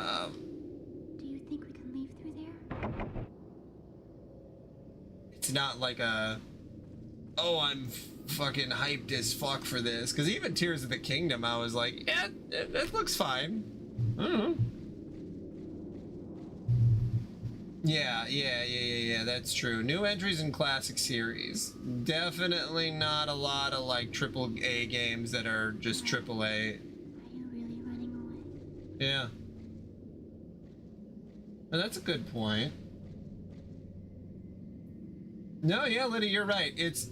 you think we can leave through there? it's not like oh, I'm fucking hyped as fuck for this. Because even Tears of the Kingdom, I was like, yeah, it looks fine. I don't know. Yeah, that's true. New entries in classic series. Definitely not a lot of like AAA games that are just AAA. Are you really running away? Yeah. Well, that's a good point. No, yeah, Liddy, you're right. It's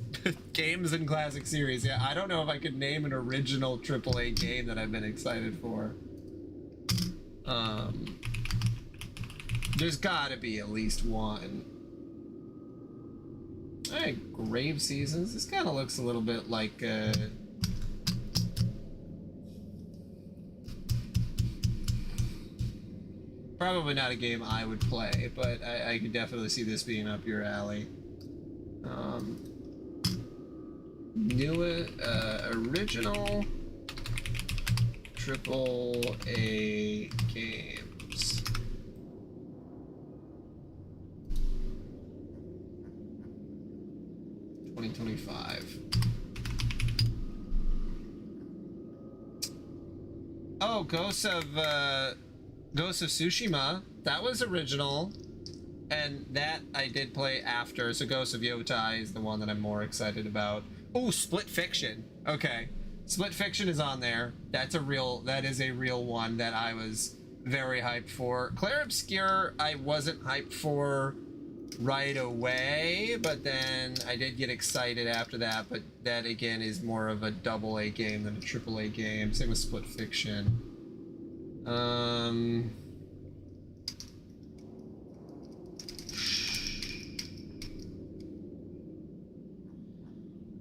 games in classic series. Yeah, I don't know if I could name an original AAA game that I've been excited for. There's gotta be at least one. Alright, Grave Seasons. This kind of looks a little bit like, probably not a game I would play, but I could definitely see this being up your alley. New, original AAA games. 2025. Oh, Ghosts of Tsushima. That was original. And that I did play after. So Ghosts of Yotai is the one that I'm more excited about. Oh, Split Fiction. Okay. Split Fiction is on there. That is a real one that I was very hyped for. Clair Obscur, I wasn't hyped for right away, but then I did get excited after that. But that again is more of a AA game than a AAA game. Same with Split Fiction.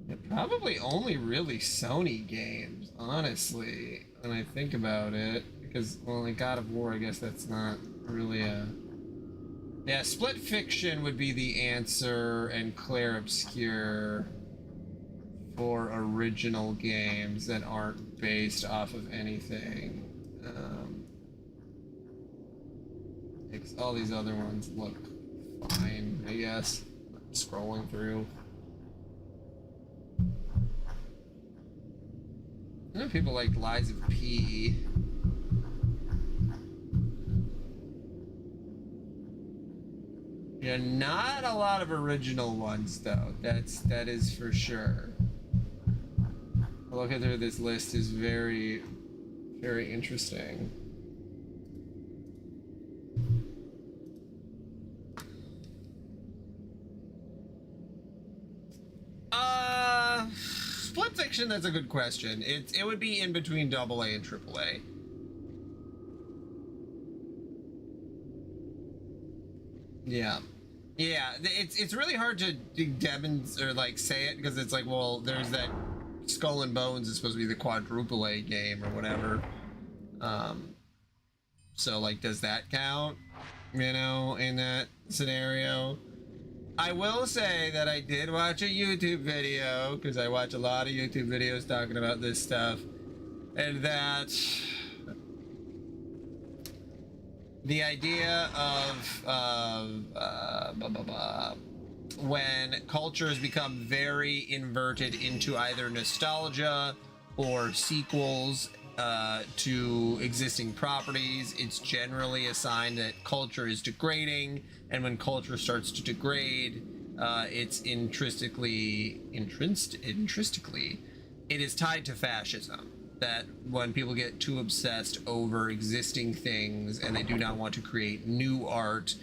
Yeah, probably only really Sony games, honestly, when I think about it. Because, well, like God of War, I guess that's not really a... Yeah, Split Fiction would be the answer, and Clair Obscur for original games that aren't based off of anything. All these other ones look fine, I guess. I'm scrolling through. I know people like Lies of P. Yeah, not a lot of original ones though. That is for sure. Looking through this list is very, very interesting. Split Fiction, that's a good question. It would be in between AA and AAA. Yeah. Yeah, it's really hard to demonstrate or like say it because it's like, well, there's that Skull and Bones is supposed to be the quadruple A game or whatever. So like, does that count? You know, in that scenario? I will say that I did watch a YouTube video, because I watch a lot of YouTube videos talking about this stuff, and that the idea of when cultures become very inverted into either nostalgia or sequels to existing properties, it's generally a sign that culture is degrading, and when culture starts to degrade, it's intrinsically, it is tied to fascism. That when people get too obsessed over existing things and they do not want to create new art,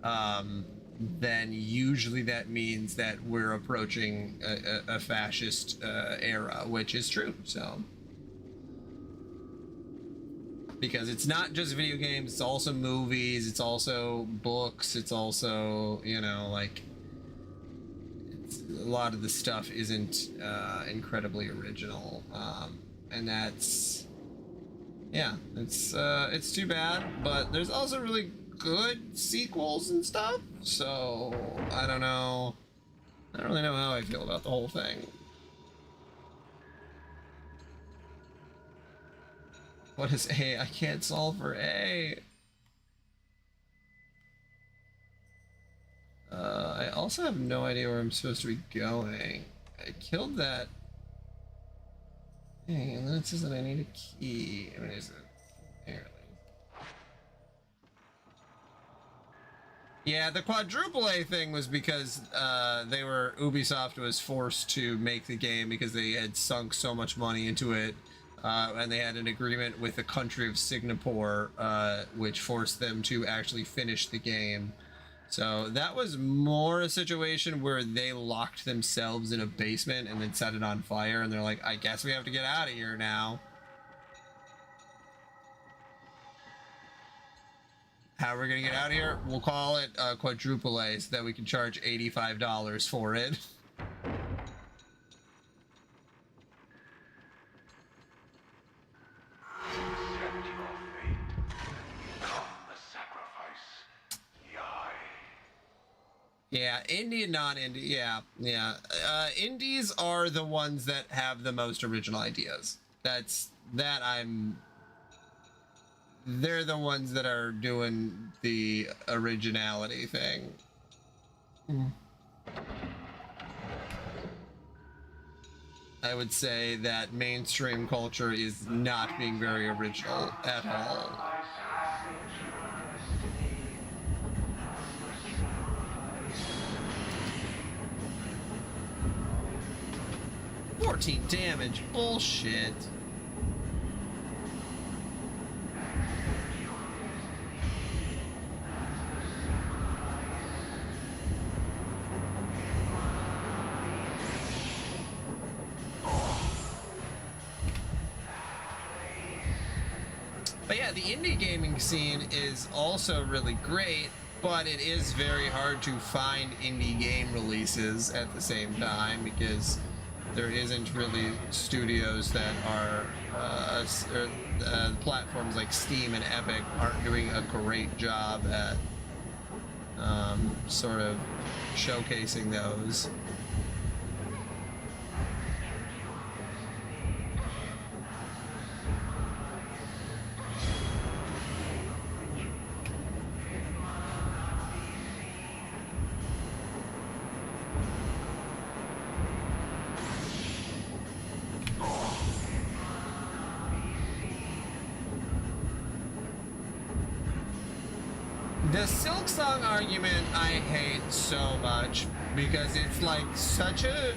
then usually that means that we're approaching a fascist era, which is true. So, because it's not just video games, it's also movies, it's also books, it's also, you know, like, a lot of the stuff isn't incredibly original, and that's, yeah, it's too bad. But there's also really good sequels and stuff, so I don't really know how I feel about the whole thing. What is A? I can't solve for A. I also have no idea where I'm supposed to be going. I killed that thing, and then it says that I need a key. I mean, is it? Apparently. Yeah, the quadruple A thing was because Ubisoft was forced to make the game because they had sunk so much money into it. And they had an agreement with the country of Singapore, which forced them to actually finish the game. So that was more a situation where they locked themselves in a basement and then set it on fire, and they're like, I guess we have to get out of here now. How are we gonna get out of here? We'll call it quadruple A so that we can charge $85 for it. Yeah, indie and non-indie, yeah. Indies are the ones that have the most original ideas. They're the ones that are doing the originality thing. I would say that mainstream culture is not being very original at all. 14 damage. Bullshit. But yeah, the indie gaming scene is also really great, but it is very hard to find indie game releases at the same time because there isn't really studios that are platforms like Steam and Epic aren't doing a great job at sort of showcasing those. The Silksong argument I hate so much because it's like such a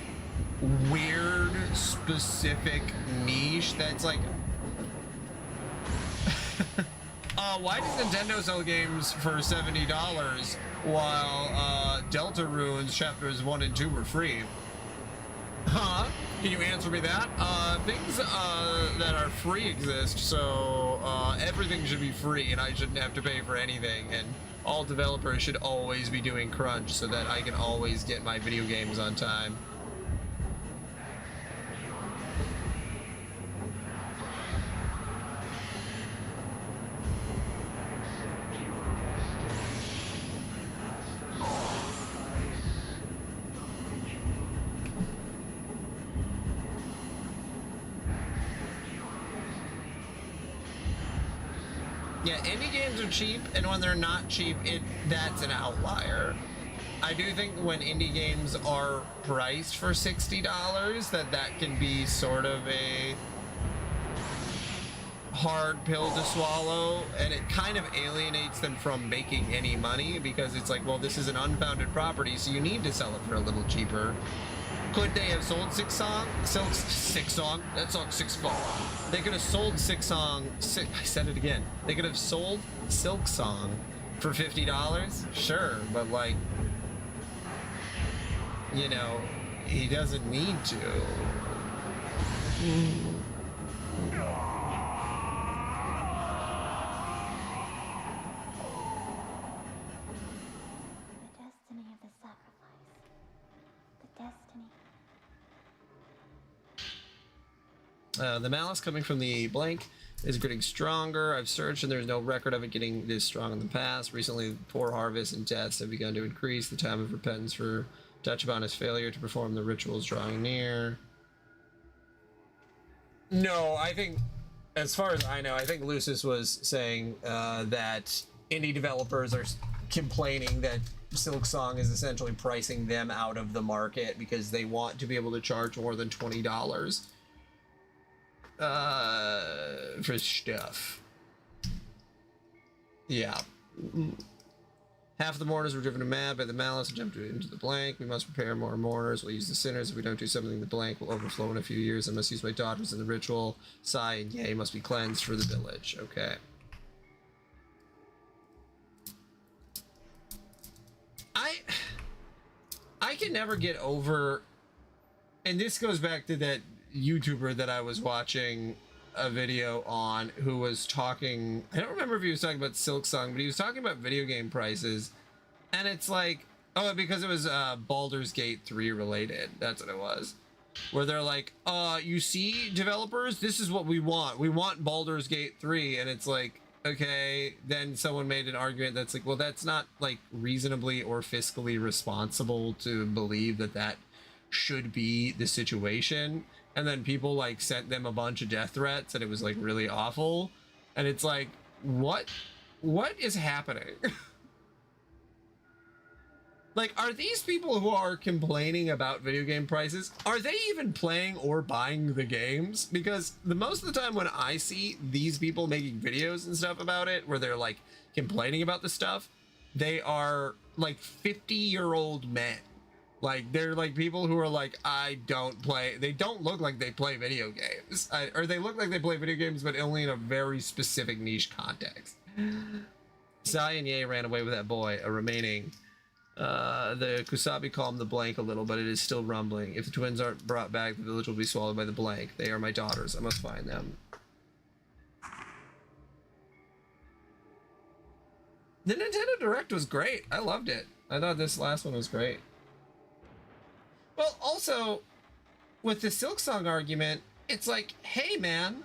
weird, specific niche that's like, why does Nintendo sell games for $70 while Deltarune's chapters 1 and 2 were free? Huh? Can you answer me that? Things that are free exist, so everything should be free and I shouldn't have to pay for anything, and all developers should always be doing crunch so that I can always get my video games on time. Yeah, indie games are cheap, and when they're not cheap, that's an outlier. I do think when indie games are priced for $60, that can be sort of a hard pill to swallow, and it kind of alienates them from making any money because it's like, well, this is an unfounded property, so you need to sell it for a little cheaper. Could they have sold Silksong? That song's Silksong. They could have sold Silksong. I said it again. They could have sold Silksong for $50. Sure, but like, you know, he doesn't need to. The destiny of the sacrifice. The destiny. The malice coming from the blank is getting stronger. I've searched and there's no record of it getting this strong in the past. Recently, poor harvests and deaths have begun to increase. The time of repentance for Tachibana's failure to perform the rituals drawing near. No, I think, as far as I know, I think Lucis was saying that indie developers are complaining that Silksong is essentially pricing them out of the market because they want to be able to charge more than $20 for stuff. Yeah. Half of the mourners were driven mad by the malice and jumped into the blank. We must prepare more mourners. We'll use the sinners. If we don't do something, the blank will overflow in a few years. I must use my daughters in the ritual. Sigh and yea must be cleansed for the village. Okay. I can never get over, and this goes back to that YouTuber that I was watching a video on who was talking, I don't remember if he was talking about Silksong, but he was talking about video game prices, and it's like, oh, because it was Baldur's Gate 3 related, that's what it was, where they're like, you see, developers, this is what we want Baldur's Gate 3, and it's like, okay, then someone made an argument that's like, well, that's not like reasonably or fiscally responsible to believe that should be the situation. And then people like sent them a bunch of death threats and it was like really awful. And it's like, what is happening? Like, are these people who are complaining about video game prices, are they even playing or buying the games? Because the most of the time when I see these people making videos and stuff about it, where they're like complaining about the stuff, they are like 50-year-old men. Like, they're like people who are like, I don't play, they don't look like they play video games. Or they look like they play video games, but only in a very specific niche context. Sai and Ye ran away with that boy, a remaining. The Kusabi calmed the blank a little, but it is still rumbling. If the twins aren't brought back, the village will be swallowed by the blank. They are my daughters. I must find them. The Nintendo Direct was great. I loved it. I thought this last one was great. Well, also, with the Silksong argument, it's like, hey man,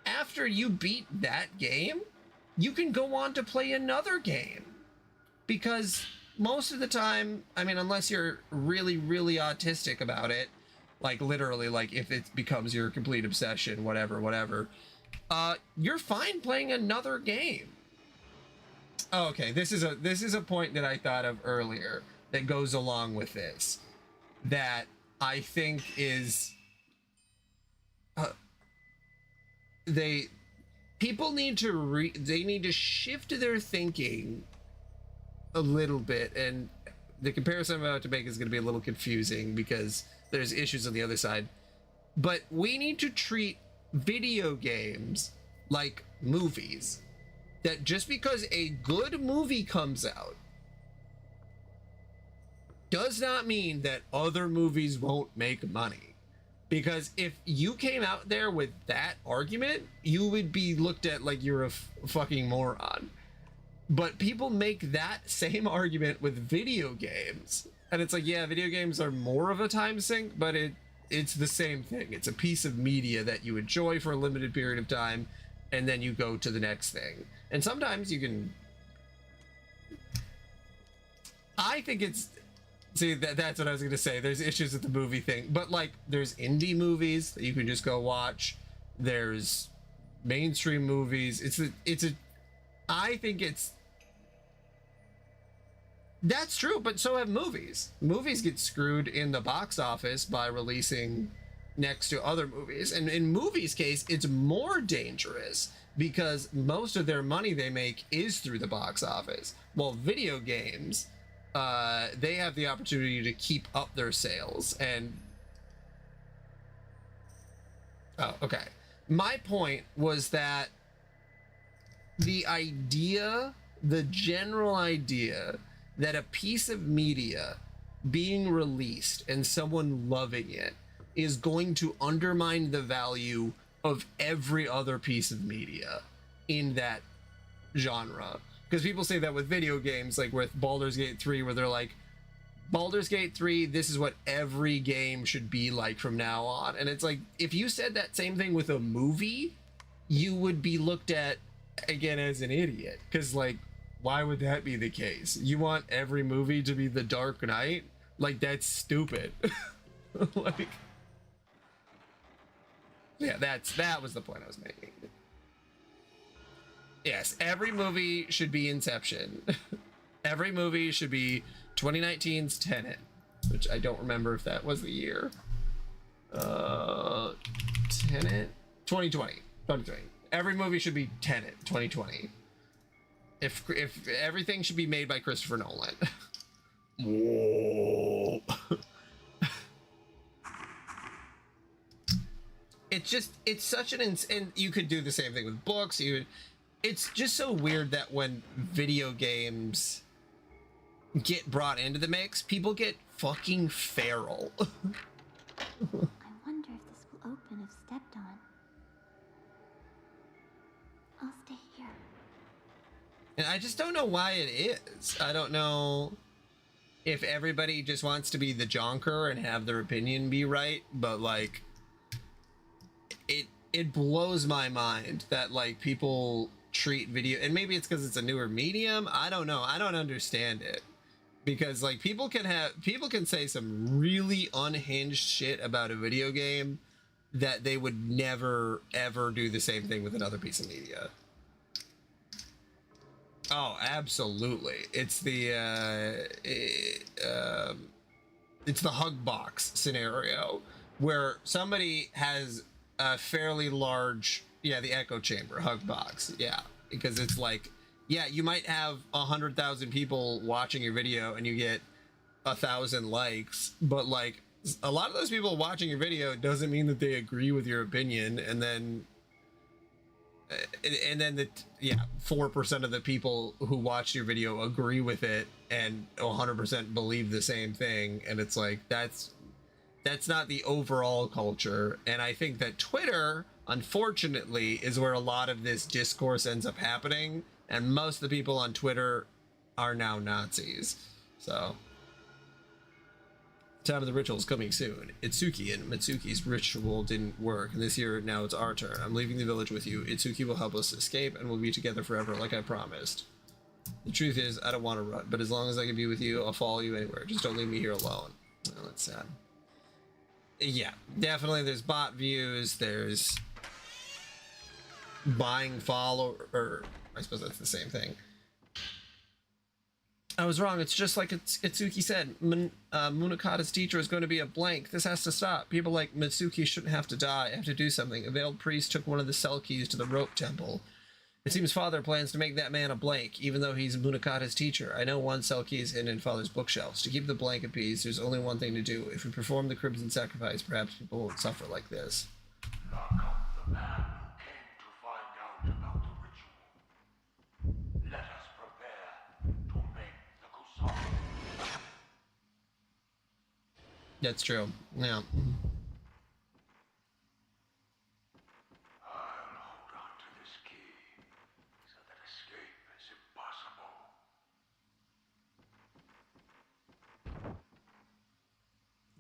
after you beat that game, you can go on to play another game. Because most of the time, I mean, unless you're really, really autistic about it, like literally, like if it becomes your complete obsession, whatever, you're fine playing another game. Oh, okay, this is a point that I thought of earlier that goes along with this, that I think is people need to they need to shift their thinking a little bit, and the comparison I'm about to make is going to be a little confusing because there's issues on the other side, but we need to treat video games like movies. That just because a good movie comes out does not mean that other movies won't make money. Because if you came out there with that argument, you would be looked at like you're a fucking moron. But people make that same argument with video games. And it's like, yeah, video games are more of a time sink, but it's the same thing. It's a piece of media that you enjoy for a limited period of time, and then you go to the next thing. And sometimes you can... I think it's... See, that's what I was going to say. There's issues with the movie thing. But, like, there's indie movies that you can just go watch. There's mainstream movies. I think it's... That's true, but so have movies. Movies get screwed in the box office by releasing next to other movies. And in movies' case, it's more dangerous because most of their money they make is through the box office. While video games, they have the opportunity to keep up their sales. And oh, okay. My point was that the general idea that a piece of media being released and someone loving it is going to undermine the value of every other piece of media in that genre. Because people say that with video games, like with Baldur's Gate 3, where they're like, Baldur's Gate 3, this is what every game should be like from now on. And it's like, if you said that same thing with a movie, you would be looked at, again, as an idiot. Because, like, why would that be the case? You want every movie to be The Dark Knight? Like, that's stupid. Like... Yeah, that was the point I was making. Yes, every movie should be Inception. Every movie should be 2019's Tenet, which I don't remember if that was the year. Tenet? 2020. Every movie should be Tenet, 2020. If everything should be made by Christopher Nolan. Whoa. It's such an and you could do the same thing with books. It's just so weird that when video games get brought into the mix, people get fucking feral. I wonder if this will open if stepped on. I'll stay here. And I just don't know why it is. I don't know if everybody just wants to be the jonker and have their opinion be right, but like it blows my mind that like people treat video, and maybe it's because it's a newer medium. I don't know. I don't understand it, because like people can say some really unhinged shit about a video game that they would never ever do the same thing with another piece of media. Oh, absolutely. It's the it's the hug box scenario where somebody has a fairly large, yeah, the echo chamber hug box, yeah, because it's like, yeah, you might have 100,000 people watching your video and you get 1,000 likes, but like a lot of those people watching your video doesn't mean that they agree with your opinion, and then the 4% of the people who watch your video agree with it and 100% believe the same thing, and it's like that's not the overall culture. And I think that Twitter, unfortunately, is where a lot of this discourse ends up happening, and most of the people on Twitter are now Nazis. So time of the ritual is coming soon. Itsuki and Mitsuki's ritual didn't work, and this year now it's our turn. I'm leaving the village with you. Itsuki will help us escape, and we'll be together forever like I promised. The truth is, I don't want to run, but as long as I can be with you, I'll follow you anywhere. Just don't leave me here alone. Well, that's sad. Yeah, definitely there's bot views, there's buying follow, or I suppose that's the same thing. I was wrong. It's just like Itsuki said. Munakata's teacher is going to be a blank. This has to stop. People like Mitsuki shouldn't have to die. I have to do something. A veiled priest took one of the cell keys to the rope temple. It seems Father plans to make that man a blank, even though he's Munakata's teacher. I know one cell key is hidden in Father's bookshelves. To keep the blank at peace, there's only one thing to do. If we perform the Crimson Sacrifice, perhaps people won't suffer like this. Here comes the man who came to find out about the ritual. Let us prepare to make the Kusari. That's true. Yeah. I'll hold on to this key so that escape is impossible.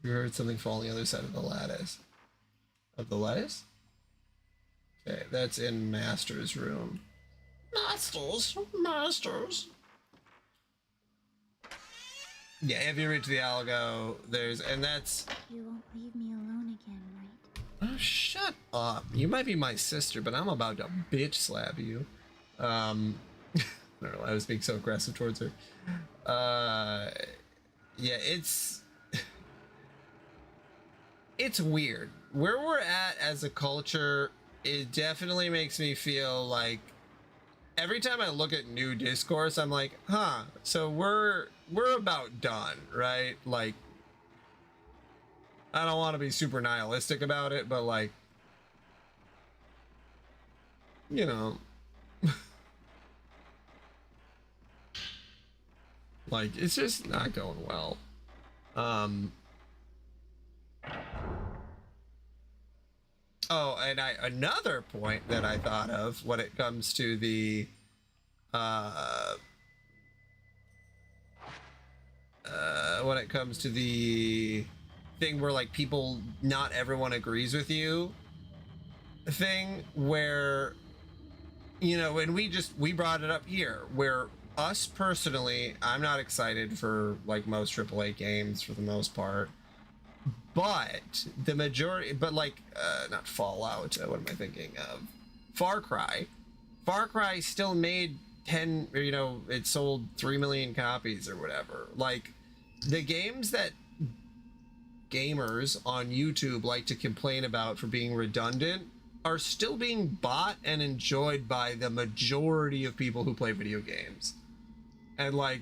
You heard something fall on the other side of the lattice. Of the lattice? Okay, that's in Master's room. Masters? Yeah, if you reach the algo, there's, and that's... You won't leave me alone again, right? Oh, shut up. You might be my sister, but I'm about to bitch slap you. I don't know why I was being so aggressive towards her. Yeah, it's weird. Where we're at as a culture, it definitely makes me feel like every time I look at new discourse, I'm like, huh, so we're about done, right? Like, I don't want to be super nihilistic about it, but like, you know, like, it's just not going well. Oh, and another point that I thought of when it comes to the thing where like people, not everyone agrees with you thing, where, you know, and we brought it up here, where us personally, I'm not excited for like most AAA games for the most part, but the majority, but like not Fallout, what am I thinking of? Far Cry still made 10, or, you know, it sold 3 million copies or whatever. Like, the games that gamers on YouTube like to complain about for being redundant are still being bought and enjoyed by the majority of people who play video games. And like,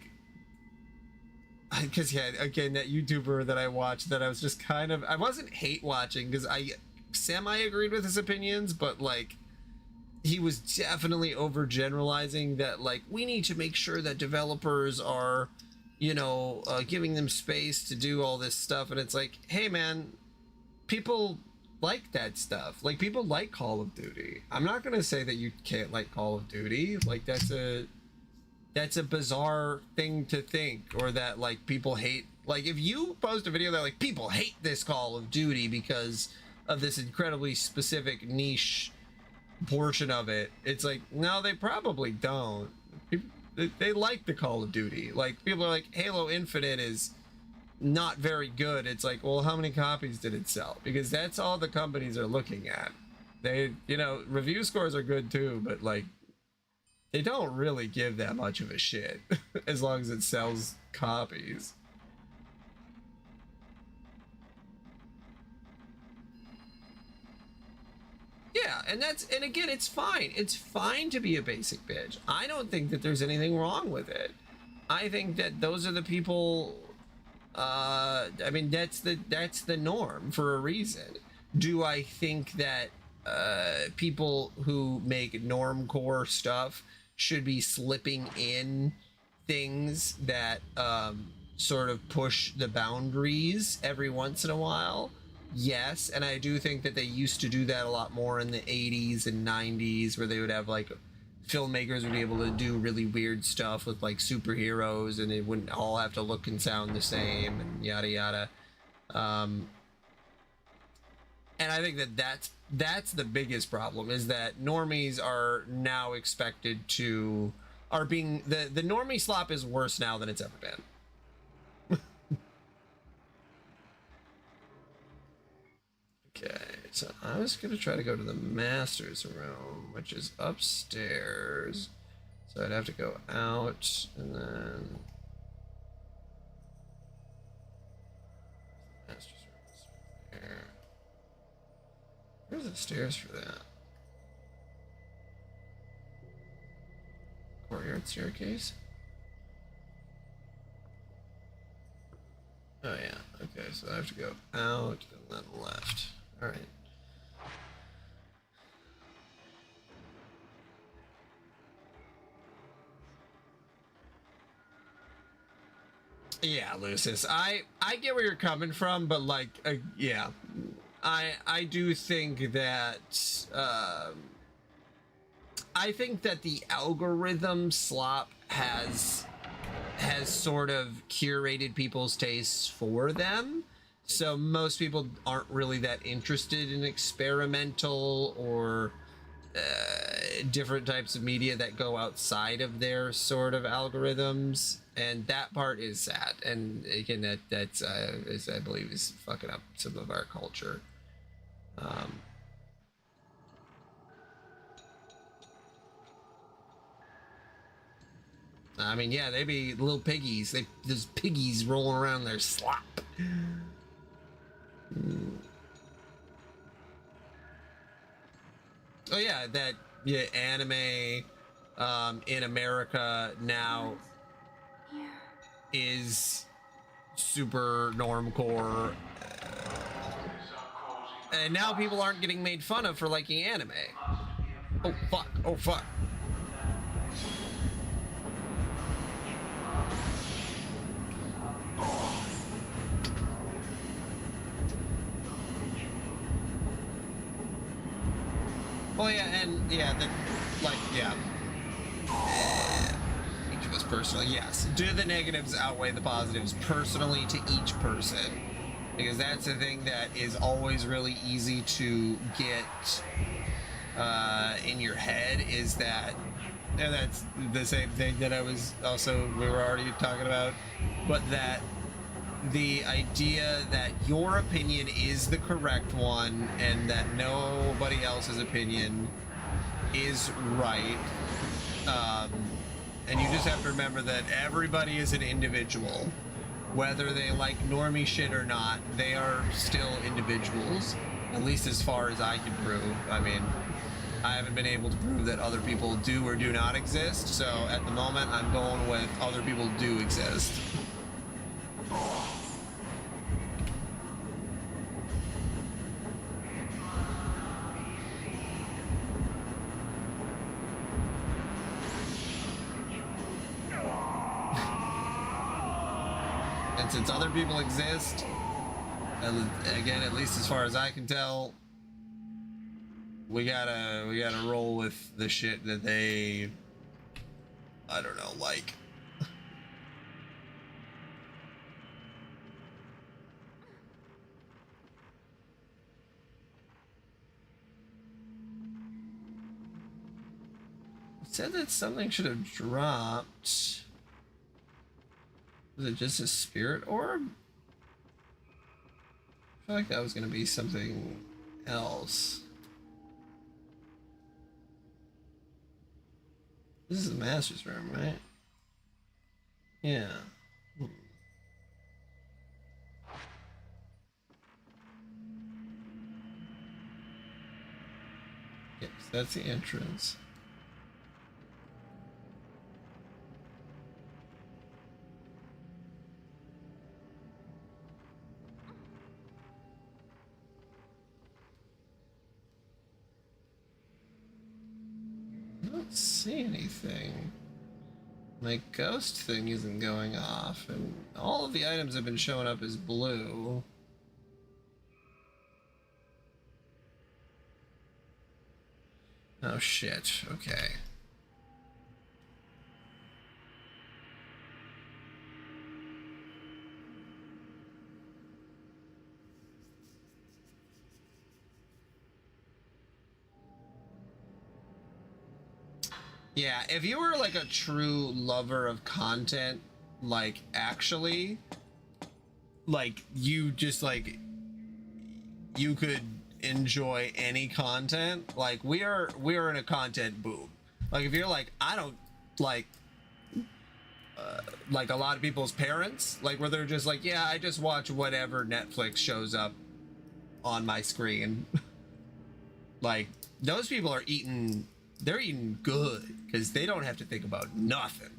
because yeah, again, that YouTuber that I watched, that I was just kind of, I wasn't hate watching because I semi-agreed with his opinions, but like, he was definitely overgeneralizing that like, we need to make sure that developers are, you know, giving them space to do all this stuff. And it's like, hey man, people like that stuff. Like, people like Call of Duty. I'm not gonna say that you can't like Call of Duty. Like, that's a bizarre thing to think, or that like people hate, like if you post a video that like people hate this Call of Duty because of this incredibly specific niche portion of it, it's like, no, they probably don't. They like the Call of Duty. Like, people are like, Halo Infinite is not very good. It's like, well, how many copies did it sell? Because that's all the companies are looking at. They, you know, review scores are good too, but like, they don't really give that much of a shit as long as it sells copies. Yeah, and again, it's fine. It's fine to be a basic bitch. I don't think that there's anything wrong with it. I think that those are the people. I mean, that's the norm for a reason. Do I think that people who make normcore stuff should be slipping in things that sort of push the boundaries every once in a while? Yes, and I do think that they used to do that a lot more in the 80s and 90s, where they would have like filmmakers would be able to do really weird stuff with like superheroes, and it wouldn't all have to look and sound the same and yada yada. And I think that that's the biggest problem, is that normies are now expected to the normie slop is worse now than it's ever been. Okay, so I was gonna try to go to the master's room, which is upstairs. So I'd have to go out and then master's room is right there. Where's the stairs for that? Courtyard staircase? Oh yeah, okay, so I have to go out and then left. Alright. Yeah, Lucis, I get where you're coming from, but like, yeah, I do think that, I think that the algorithm slop has sort of curated people's tastes for them. So most people aren't really that interested in experimental or different types of media that go outside of their sort of algorithms, and that part is sad. And again, that's I believe is fucking up some of our culture. I mean, yeah, they be little piggies. There's piggies rolling around their slop. Oh yeah, that anime in America now is super normcore, and now people aren't getting made fun of for liking anime. Oh fuck! Oh fuck! Well, yeah, and yeah, each of us personally, yes. Do the negatives outweigh the positives personally to each person? Because that's the thing that is always really easy to get in your head, is that, and that's the same thing that we were already talking about, but that the idea that your opinion is the correct one and that nobody else's opinion is right, and you just have to remember that everybody is an individual. Whether they like normie shit or not, they are still individuals, at least as far as I can prove. I mean, I haven't been able to prove that other people do or do not exist, so at the moment I'm going with other people do exist. And since other people exist, again, at least as far as I can tell, we gotta roll with the shit that they, I don't know, like. It said that something should have dropped. Was it just a spirit orb? I feel like that was gonna be something else. This is the master's room, right? Yeah. Yes, that's the entrance. I don't see anything. My ghost thing isn't going off, and all of the items have been showing up as blue. Oh shit, okay. Yeah, if you were like a true lover of content, like actually, like you just like, you could enjoy any content. Like we are in a content boom. Like if you're like, I don't like a lot of people's parents, like where they're just like, yeah, I just watch whatever Netflix shows up on my screen. Like those people are eating, they're eating good because they don't have to think about nothing.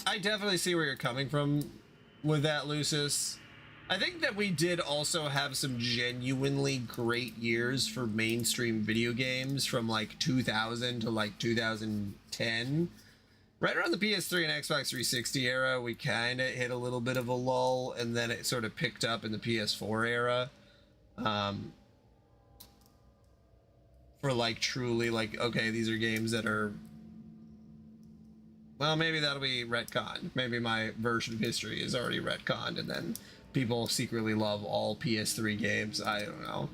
I definitely see where you're coming from with that, Lucis. I think that we did also have some genuinely great years for mainstream video games from like 2000 to like 2010. Right around the PS3 and Xbox 360 era, we kind of hit a little bit of a lull, and then it sort of picked up in the PS4 era. For like truly like, okay, these are games that are, well, maybe that'll be retconned. Maybe my version of history is already retconned, and then people secretly love all PS3 games. I don't know.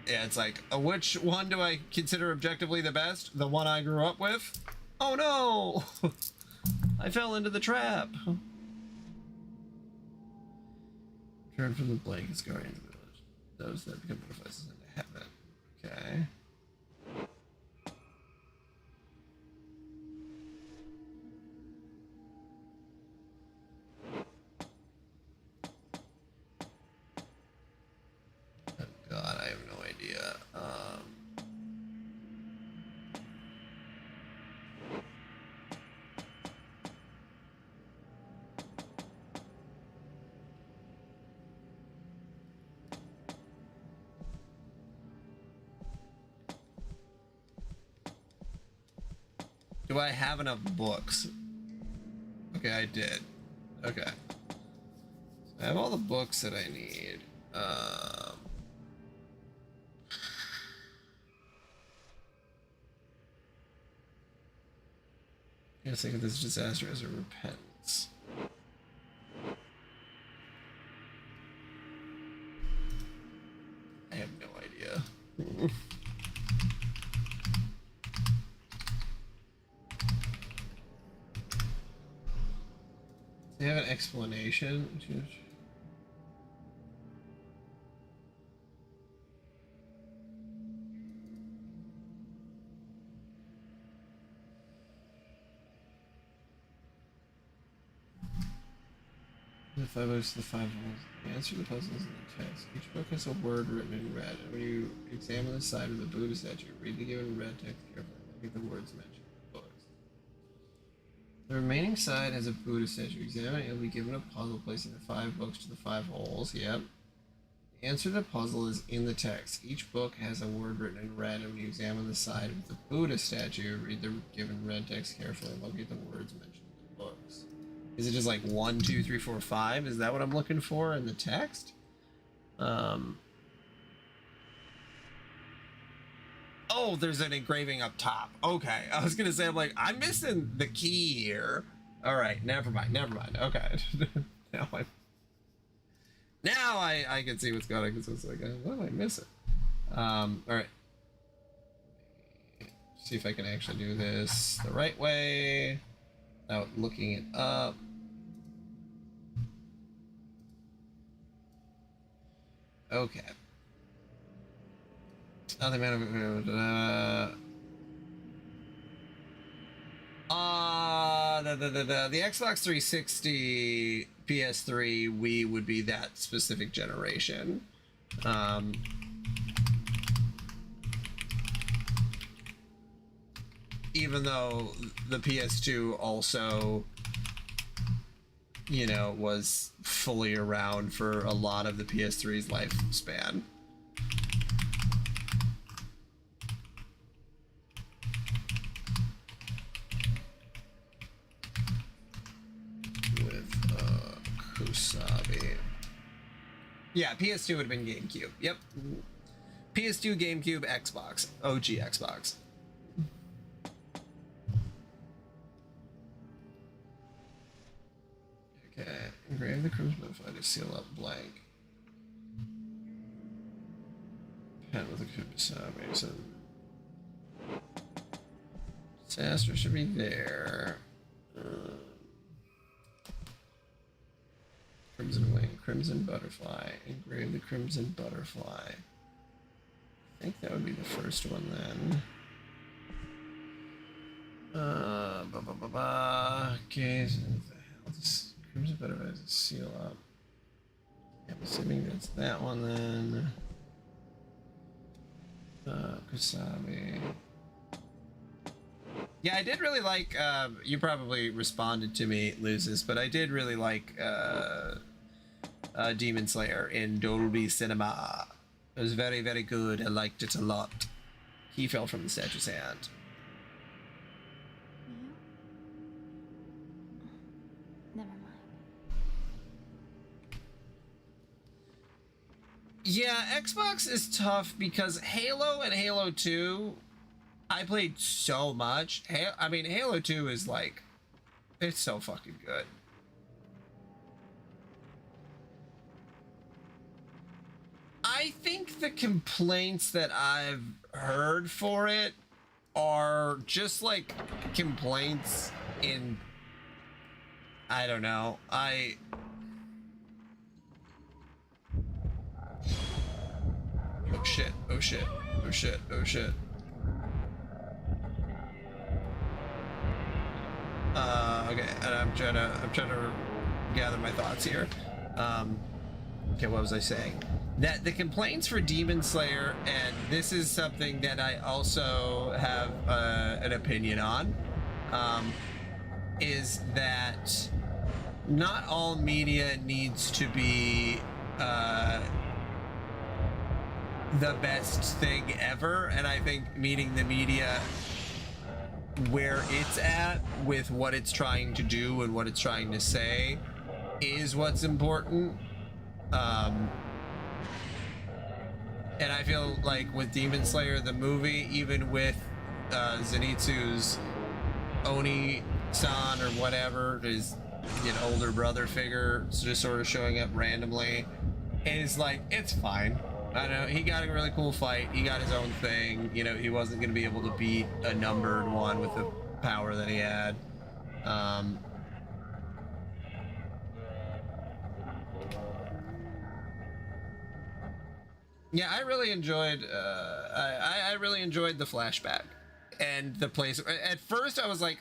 Yeah, it's like, which one do I consider objectively the best? The one I grew up with? Oh no! I fell into the trap. Turn from the blankets going into the village. Those that become butterflies into heaven. Okay. God, I have no idea. Do I have enough books? Okay, I did. Okay. So I have all the books that I need. I guess think of this disaster as a repentance. I have no idea. They have an explanation. The 5 books to the 5 holes. The answer to the puzzles in the text. Each book has a word written in red, and when you examine the side of the Buddha statue, read the given red text carefully. Look at the words mentioned in the books. The remaining side has a Buddha statue. Examine it, you'll be given a puzzle placing the 5 books to the 5 holes. Yep. The answer to the puzzle is in the text. Each book has a word written in red, and when you examine the side of the Buddha statue, read the given red text carefully and locate the words mentioned in the books. Is it just like 1, 2, 3, 4, 5? Is that what I'm looking for in the text? Oh, there's an engraving up top. Okay, I was gonna say, I'm like, I'm missing the key here. All right, never mind. Okay, now I can see what's going on. Because it's like, what am I missing? All right. See if I can actually do this the right way without looking it up. Okay. Other man. The Xbox 360, PS3, Wii would be that specific generation. Even though the PS2 also, you know, was fully around for a lot of the PS3's lifespan. With Kusabi. Yeah, PS2 would have been GameCube. Yep. PS2, GameCube, Xbox. OG Xbox. Okay, engrave the crimson butterfly to seal up blank. Pen with a Kusabi. So disaster should be there. Crimson wing, crimson butterfly. Engrave the crimson butterfly. I think that would be the first one then. Okay, so what the hell? This crimson butterfly is a seal up. I'm assuming that's that one then. Kusabi. Yeah, I did really like, you probably responded to me, Loses, but I did really like, Demon Slayer in Dolby Cinema. It was very, very good. I liked it a lot. He fell from the statue's hand. Never mind. Yeah, Xbox is tough because Halo and Halo 2, I played so much. I mean, Halo 2 is like, it's so fucking good. I think the complaints that I've heard for it are just like complaints in, I don't know, oh shit, oh shit, oh shit, oh shit. Okay, and I'm trying to gather my thoughts here. Okay, what was I saying? That the complaints for Demon Slayer, and this is something that I also have an opinion on, is that not all media needs to be the best thing ever, and I think meeting the media where it's at with what it's trying to do and what it's trying to say is what's important. And I feel like with Demon Slayer, the movie, even with Zenitsu's Oni-san or whatever, his older brother figure just sort of showing up randomly, is like, it's fine. I don't know, he got a really cool fight, he got his own thing, you know, he wasn't going to be able to beat a numbered one with the power that he had. Yeah, I really enjoyed, I really enjoyed the flashback and the place. At first I was like,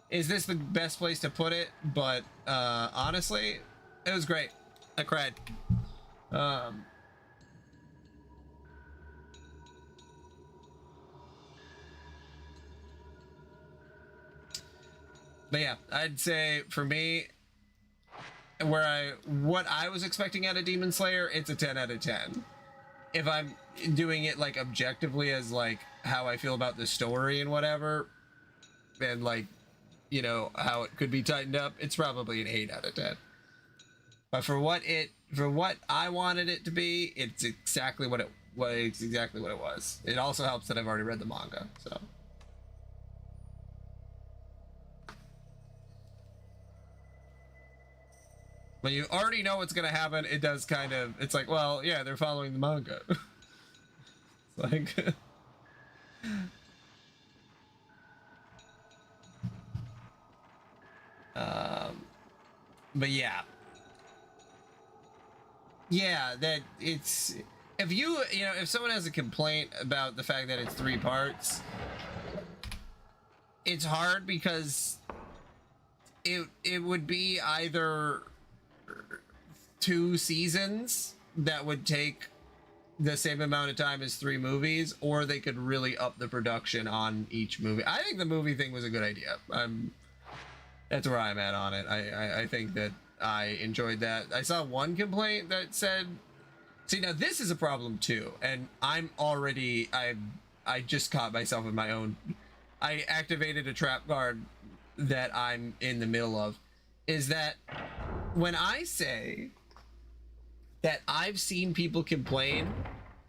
is this the best place to put it? But honestly, it was great. I cried. But yeah, I'd say for me, what I was expecting out of Demon Slayer, it's a 10 out of 10. If I'm doing it like objectively as like how I feel about the story and whatever, and like, you know, how it could be tightened up, it's probably an 8 out of 10. But for what I wanted it to be, it's exactly what it was. It also helps that I've already read the manga, so. When you already know what's gonna happen, it does kind of, it's like, well, yeah, they're following the manga. It's like, But yeah. Yeah, that it's if if someone has a complaint about the fact that it's 3 parts, it's hard because it would be either 2 seasons that would take the same amount of time as 3 movies, or they could really up the production on each movie. I think the movie thing was a good idea. That's where I'm at on it. I think that I enjoyed that. I saw one complaint that said, see, now this is a problem too, and I just caught myself in my own, I activated a trap guard that I'm in the middle of, is that when I say that I've seen people complain,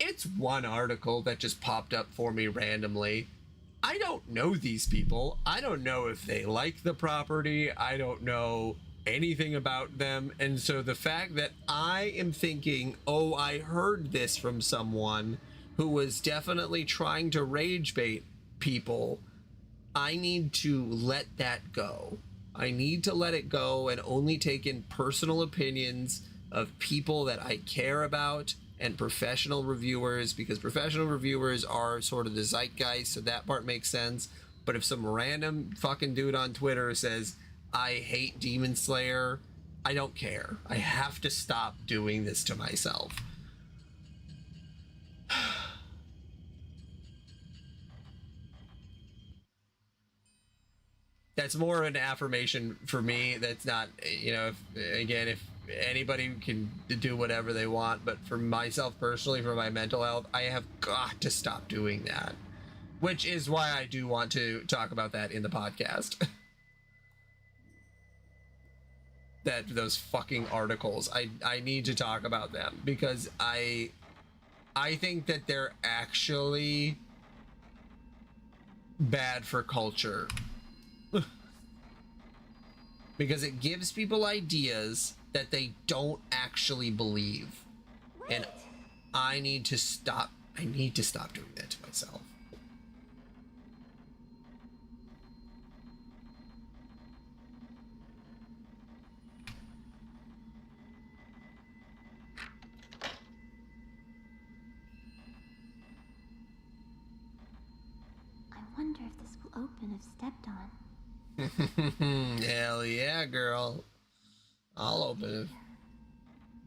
it's one article that just popped up for me randomly. I don't know these people. I don't know if they like the property. I don't know anything about them. And so the fact that I am thinking, oh, I heard this from someone who was definitely trying to rage bait people, I need to let that go. I need to let it go and only take in personal opinions of people that I care about and professional reviewers, because professional reviewers are sort of the zeitgeist, so that part makes sense. But if some random fucking dude on Twitter says, I hate Demon Slayer, I don't care. I have to stop doing this to myself. That's more of an affirmation for me. That's not, if anybody can do whatever they want, but for myself personally, for my mental health, I have got to stop doing that, which is why I do want to talk about that in the podcast. Those fucking articles, I need to talk about them, because I think that they're actually bad for culture. Because it gives people ideas that they don't actually believe. Right. And I need to stop doing that to myself. I wonder if this will open if stepped on. Hell yeah, girl. I'll open it.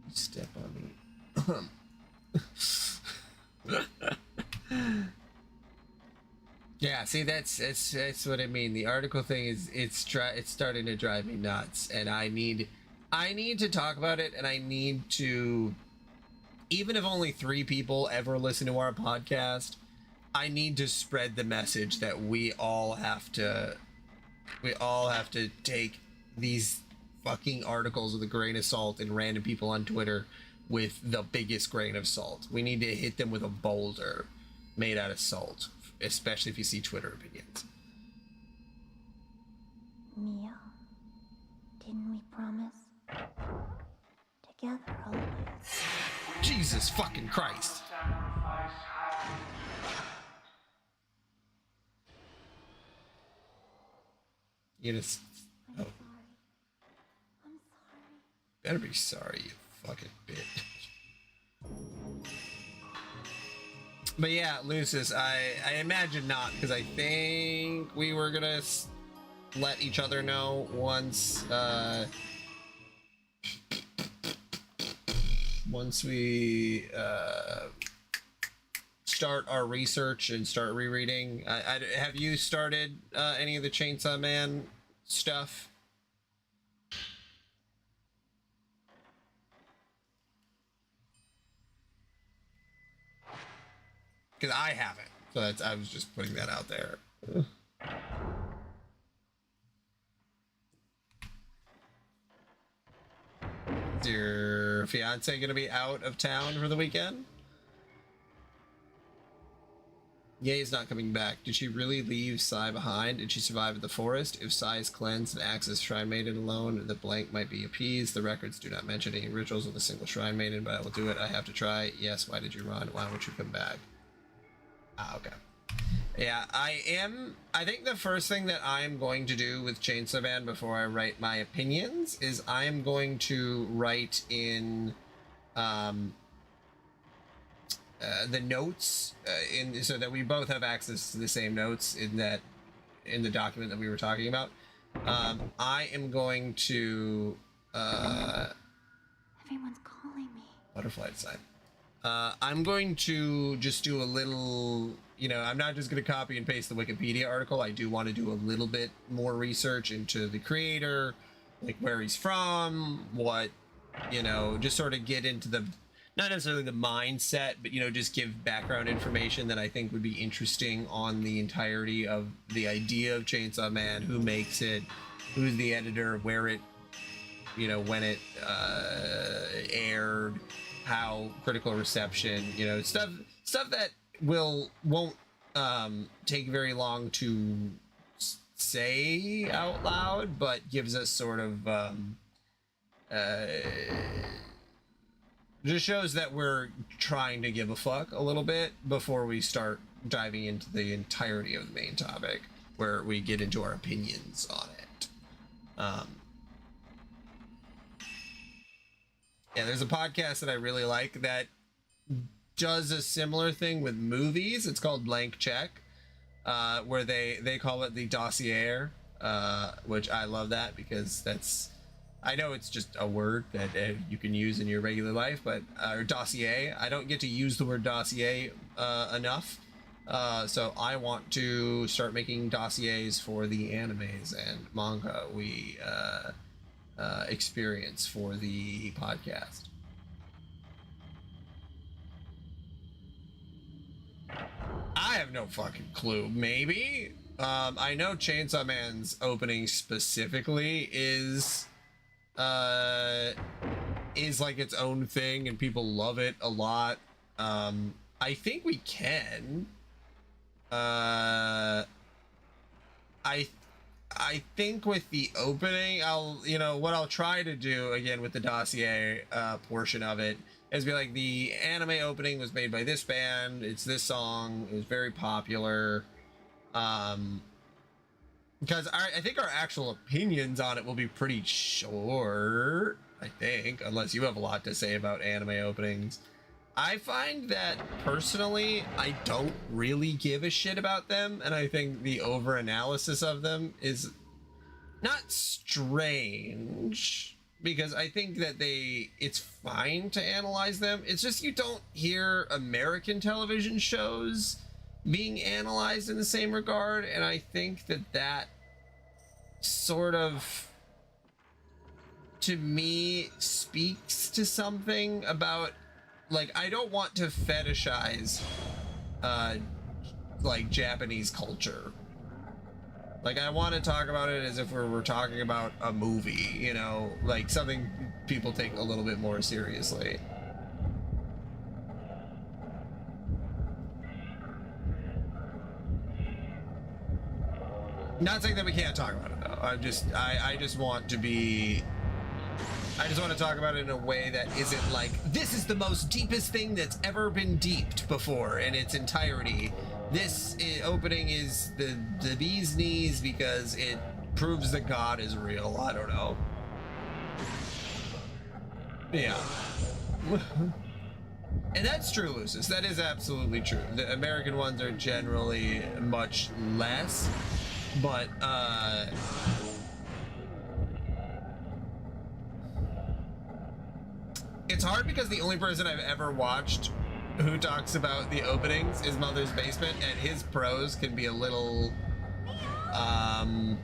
You step on me. Yeah, see, that's what I mean. The article thing is it's starting to drive me nuts, and I need to talk about it, and I need to, even if only 3 people ever listen to our podcast, I need to spread the message that we all have to take these fucking articles with a grain of salt, and random people on Twitter with the biggest grain of salt. We need to hit them with a boulder made out of salt, especially if you see Twitter opinions. Mio, didn't we promise? Together always. Jesus fucking Christ. You just, I'm sorry. I'm sorry. Better be sorry, you fucking bitch. But yeah, Lucis, I imagine not, because I think we were gonna let each other know once we start our research and start rereading. Have you started any of the Chainsaw Man stuff? Because I haven't, so I was just putting that out there. Is your fiance gonna be out of town for the weekend? Ye's not coming back. Did she really leave Sai behind? Did she survive in the forest? If Sai is cleansed and acts as Shrine Maiden alone, the blank might be appeased. The records do not mention any rituals with a single Shrine Maiden, but I will do it. I have to try. Yes, why did you run? Why won't you come back? Ah, okay. Yeah, I think the first thing that I'm going to do with Chainsaw Man before I write my opinions is I am going to write in the notes so that we both have access to the same notes in the document that we were talking about. I am going to Everyone's calling me. butterfly design. I'm going to just do a little, I'm not just going to copy and paste the Wikipedia article. I do want to do a little bit more research into the creator, like where he's from, what, just sort of get into the, not necessarily the mindset, but, just give background information that I think would be interesting on the entirety of the idea of Chainsaw Man, who makes it, who's the editor, where it, when it aired, how critical reception, stuff that won't take very long to say out loud, but gives us sort of just shows that we're trying to give a fuck a little bit before we start diving into the entirety of the main topic, where we get into our opinions on it. Yeah, there's a podcast that I really like that does a similar thing with movies. It's called Blank Check, where they call it the dossier, which I love that because I know it's just a word that you can use in your regular life, but or dossier. I don't get to use the word dossier enough, so I want to start making dossiers for the animes and manga we experience for the podcast. I have no fucking clue. Maybe. I know Chainsaw Man's opening specifically is like its own thing and people love it a lot. I think we can. I think with the opening, what I'll try to do again with the dossier portion of it is be like, the anime opening was made by this band, it's this song, it was very popular. Because I think our actual opinions on it will be pretty short, I think, unless you have a lot to say about anime openings. I find that personally, I don't really give a shit about them, and I think the over-analysis of them is not strange, because I think that it's fine to analyze them. It's just you don't hear American television shows being analyzed in the same regard, and I think that sort of, to me, speaks to something about, like, I don't want to fetishize like Japanese culture. Like, I want to talk about it as if we're talking about a movie, like something people take a little bit more seriously. Not saying that we can't talk about it though. I just want to talk about it in a way that isn't like, this is the most deepest thing that's ever been deeped before in its entirety. This opening is the bee's knees because it proves that God is real. I don't know. Yeah. And that's true, Lucis. That is absolutely true. The American ones are generally much less, but it's hard because the only person I've ever watched who talks about the openings is Mother's Basement, and his prose can be a little I'm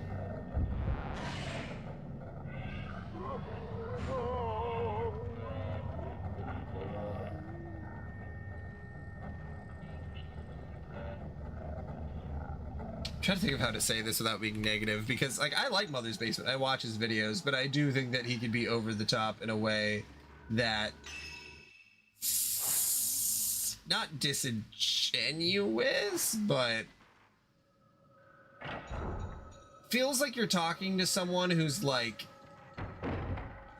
trying to think of how to say this without being negative, because like, I like Mother's Basement, I watch his videos, but I do think that he could be over the top in a way that not disingenuous, but feels like you're talking to someone who's like If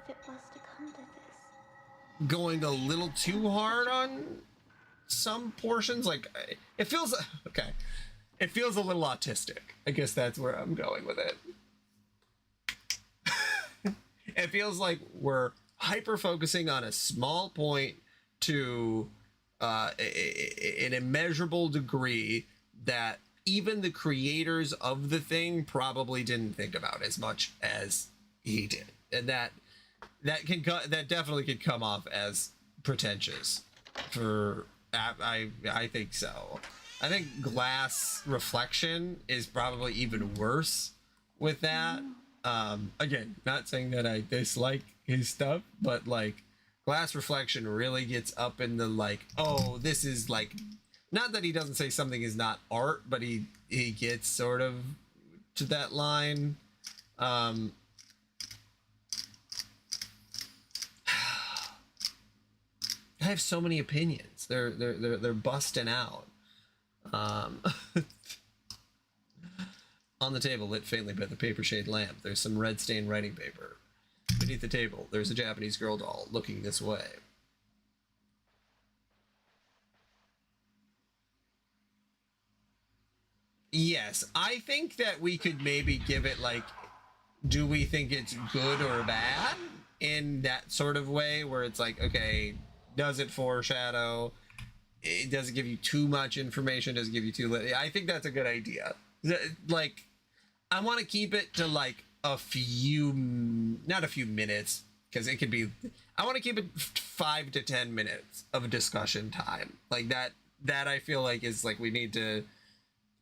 it was to come to this, going a little too hard on some portions. Like, it feels okay. It feels a little autistic. I guess that's where I'm going with it. It feels like we're hyper focusing on a small point to an immeasurable degree that even the creators of the thing probably didn't think about as much as he did, and that definitely could come off as pretentious. I think so. I think glass reflection is probably even worse with that. Again, not saying that I dislike his stuff, but like glass reflection really gets up in the like, oh, this is like, not that he doesn't say something is not art, but he gets sort of to that line. I have so many opinions. They're busting out. On the table, lit faintly by the paper shade lamp, there's some red stained writing paper. Beneath the table, there's a Japanese girl doll looking this way. Yes, I think that we could maybe give it like, do we think it's good or bad? In that sort of way where it's like, okay, does it foreshadow? It doesn't give you too much information, doesn't give you too little. I think that's a good idea. Like, I want to keep it to like a few, not a few minutes, because it could be, I want to keep it 5 to 10 minutes of discussion time. Like that I feel like is like, we need to,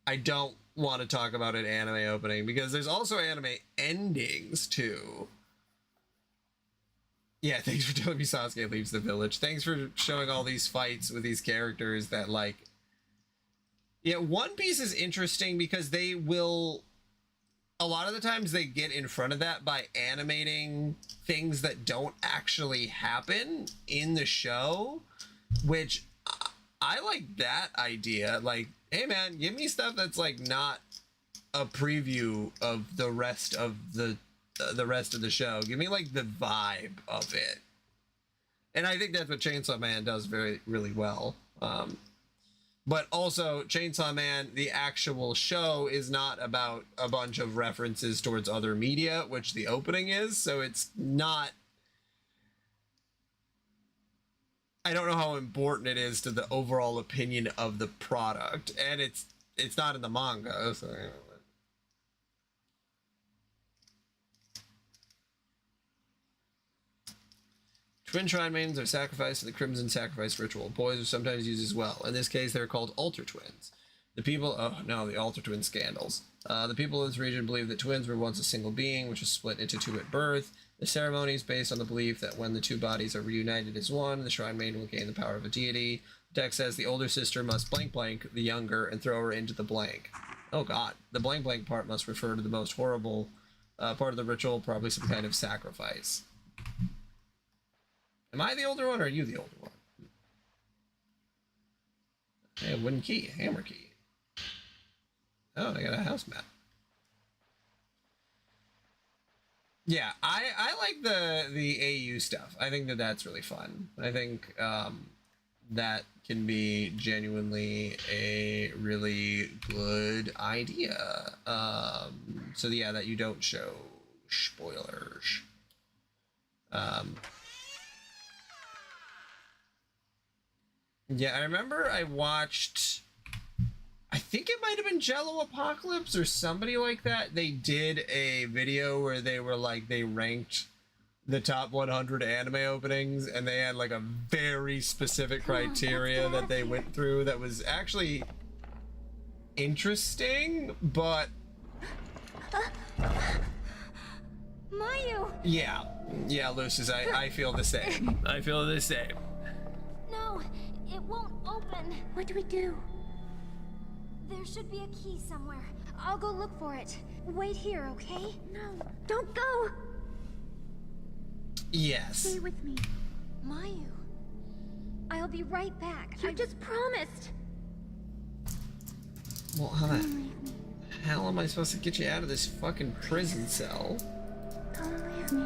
I don't want to talk about an anime opening because there's also anime endings too. Yeah, thanks for telling me Sasuke leaves the village. Thanks for showing all these fights with these characters that like... Yeah, One Piece is interesting because they will... A lot of the times they get in front of that by animating things that don't actually happen in the show, which I like that idea. Like, hey man, give me stuff that's like not a preview of the rest of the rest of the show. Give me like the vibe of it. And I think that's what Chainsaw Man does really well. But also Chainsaw Man, the actual show, is not about a bunch of references towards other media, which the opening is. So it's not, I don't know how important it is to the overall opinion of the product. And it's not in the manga, so Twin Shrine Maidens are sacrificed to the Crimson Sacrifice ritual. Boys are sometimes used as well. In this case, they're called Alter Twins. The people... Oh, no, the Alter Twin scandals. The people of this region believe that twins were once a single being, which was split into two at birth. The ceremony is based on the belief that when the two bodies are reunited as one, the Shrine Maiden will gain the power of a deity. The text says the older sister must blank blank the younger and throw her into the blank. Oh, God. The blank blank part must refer to the most horrible part of the ritual, probably some kind of sacrifice. Am I the older one, or are you the older one? Hey, a wooden key, a hammer key. Oh, I got a house map. Yeah, I like the AU stuff. I think that's really fun. I think that can be genuinely a really good idea. So yeah, that you don't show spoilers. Yeah, I remember I watched, I think it might have been Jello Apocalypse or somebody like that. They did a video where they were like, they ranked the top 100 anime openings, and they had like a very specific criteria that they went through that was actually interesting, but... Mayu! Yeah, Lucis, I feel the same. I feel the same. No, it won't open. What do we do? There should be a key somewhere. I'll go look for it. Wait here, okay? No, don't go! Yes. Stay with me. Mayu. I'll be right back. You just promised. Well, how the hell am I supposed to get you out of this fucking prison cell? Don't leave me.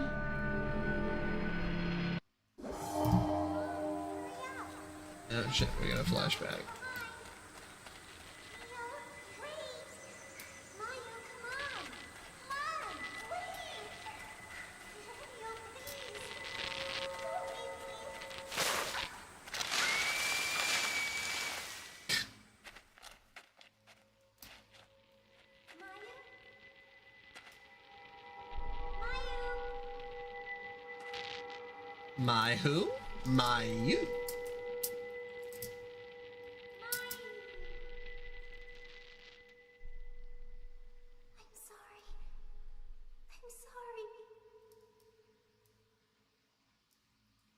Oh shit, we got a flashback. My who? My you. I'm sorry. I'm sorry.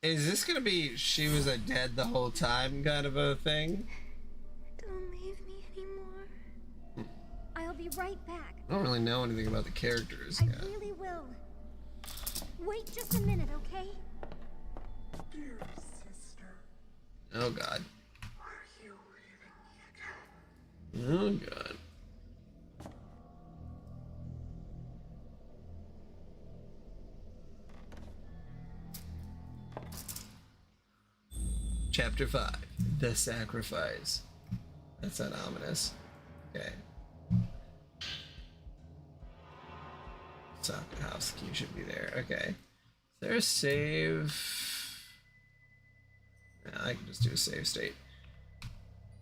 Is this gonna be she was a dead the whole time kind of a thing? Don't leave me anymore. I'll be right back. I don't really know anything about the characters I yet. really will. Wait just a minute, okay? Dear sister, Oh god. are you leaving me again? Oh god. Chapter 5. The Sacrifice. That's not ominous. Okay. Soccer house key should be there. Okay. Is there a save? Yeah, I can just do a save state.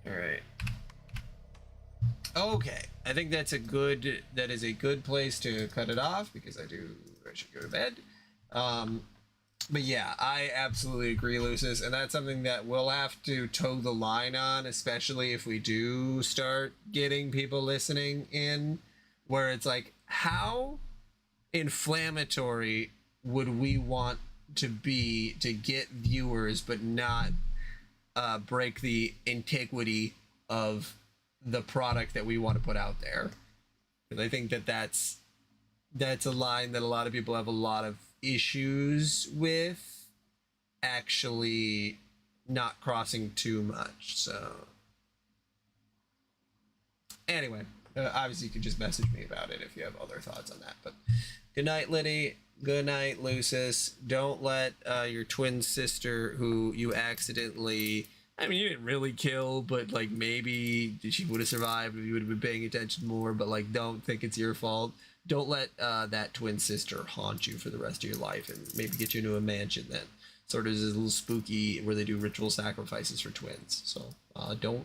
Alright. Okay. I think that is a good place to cut it off because I should go to bed. But yeah, I absolutely agree, Lucis, and that's something that we'll have to toe the line on, especially if we do start getting people listening in, where it's like, how inflammatory would we want to be to get viewers but not break the integrity of the product that we want to put out there? Because I think that that's a line that a lot of people have a lot of issues with actually not crossing too much. So anyway, obviously you can just message me about it if you have other thoughts on that. But good night, Liddy. Good night, Lucis. Don't let your twin sister, who you accidentally, I mean, you didn't really kill, but like maybe she would have survived if you would have been paying attention more, but like don't think it's your fault. Don't let that twin sister haunt you for the rest of your life and maybe get you into a mansion that sort of is a little spooky where they do ritual sacrifices for twins. So don't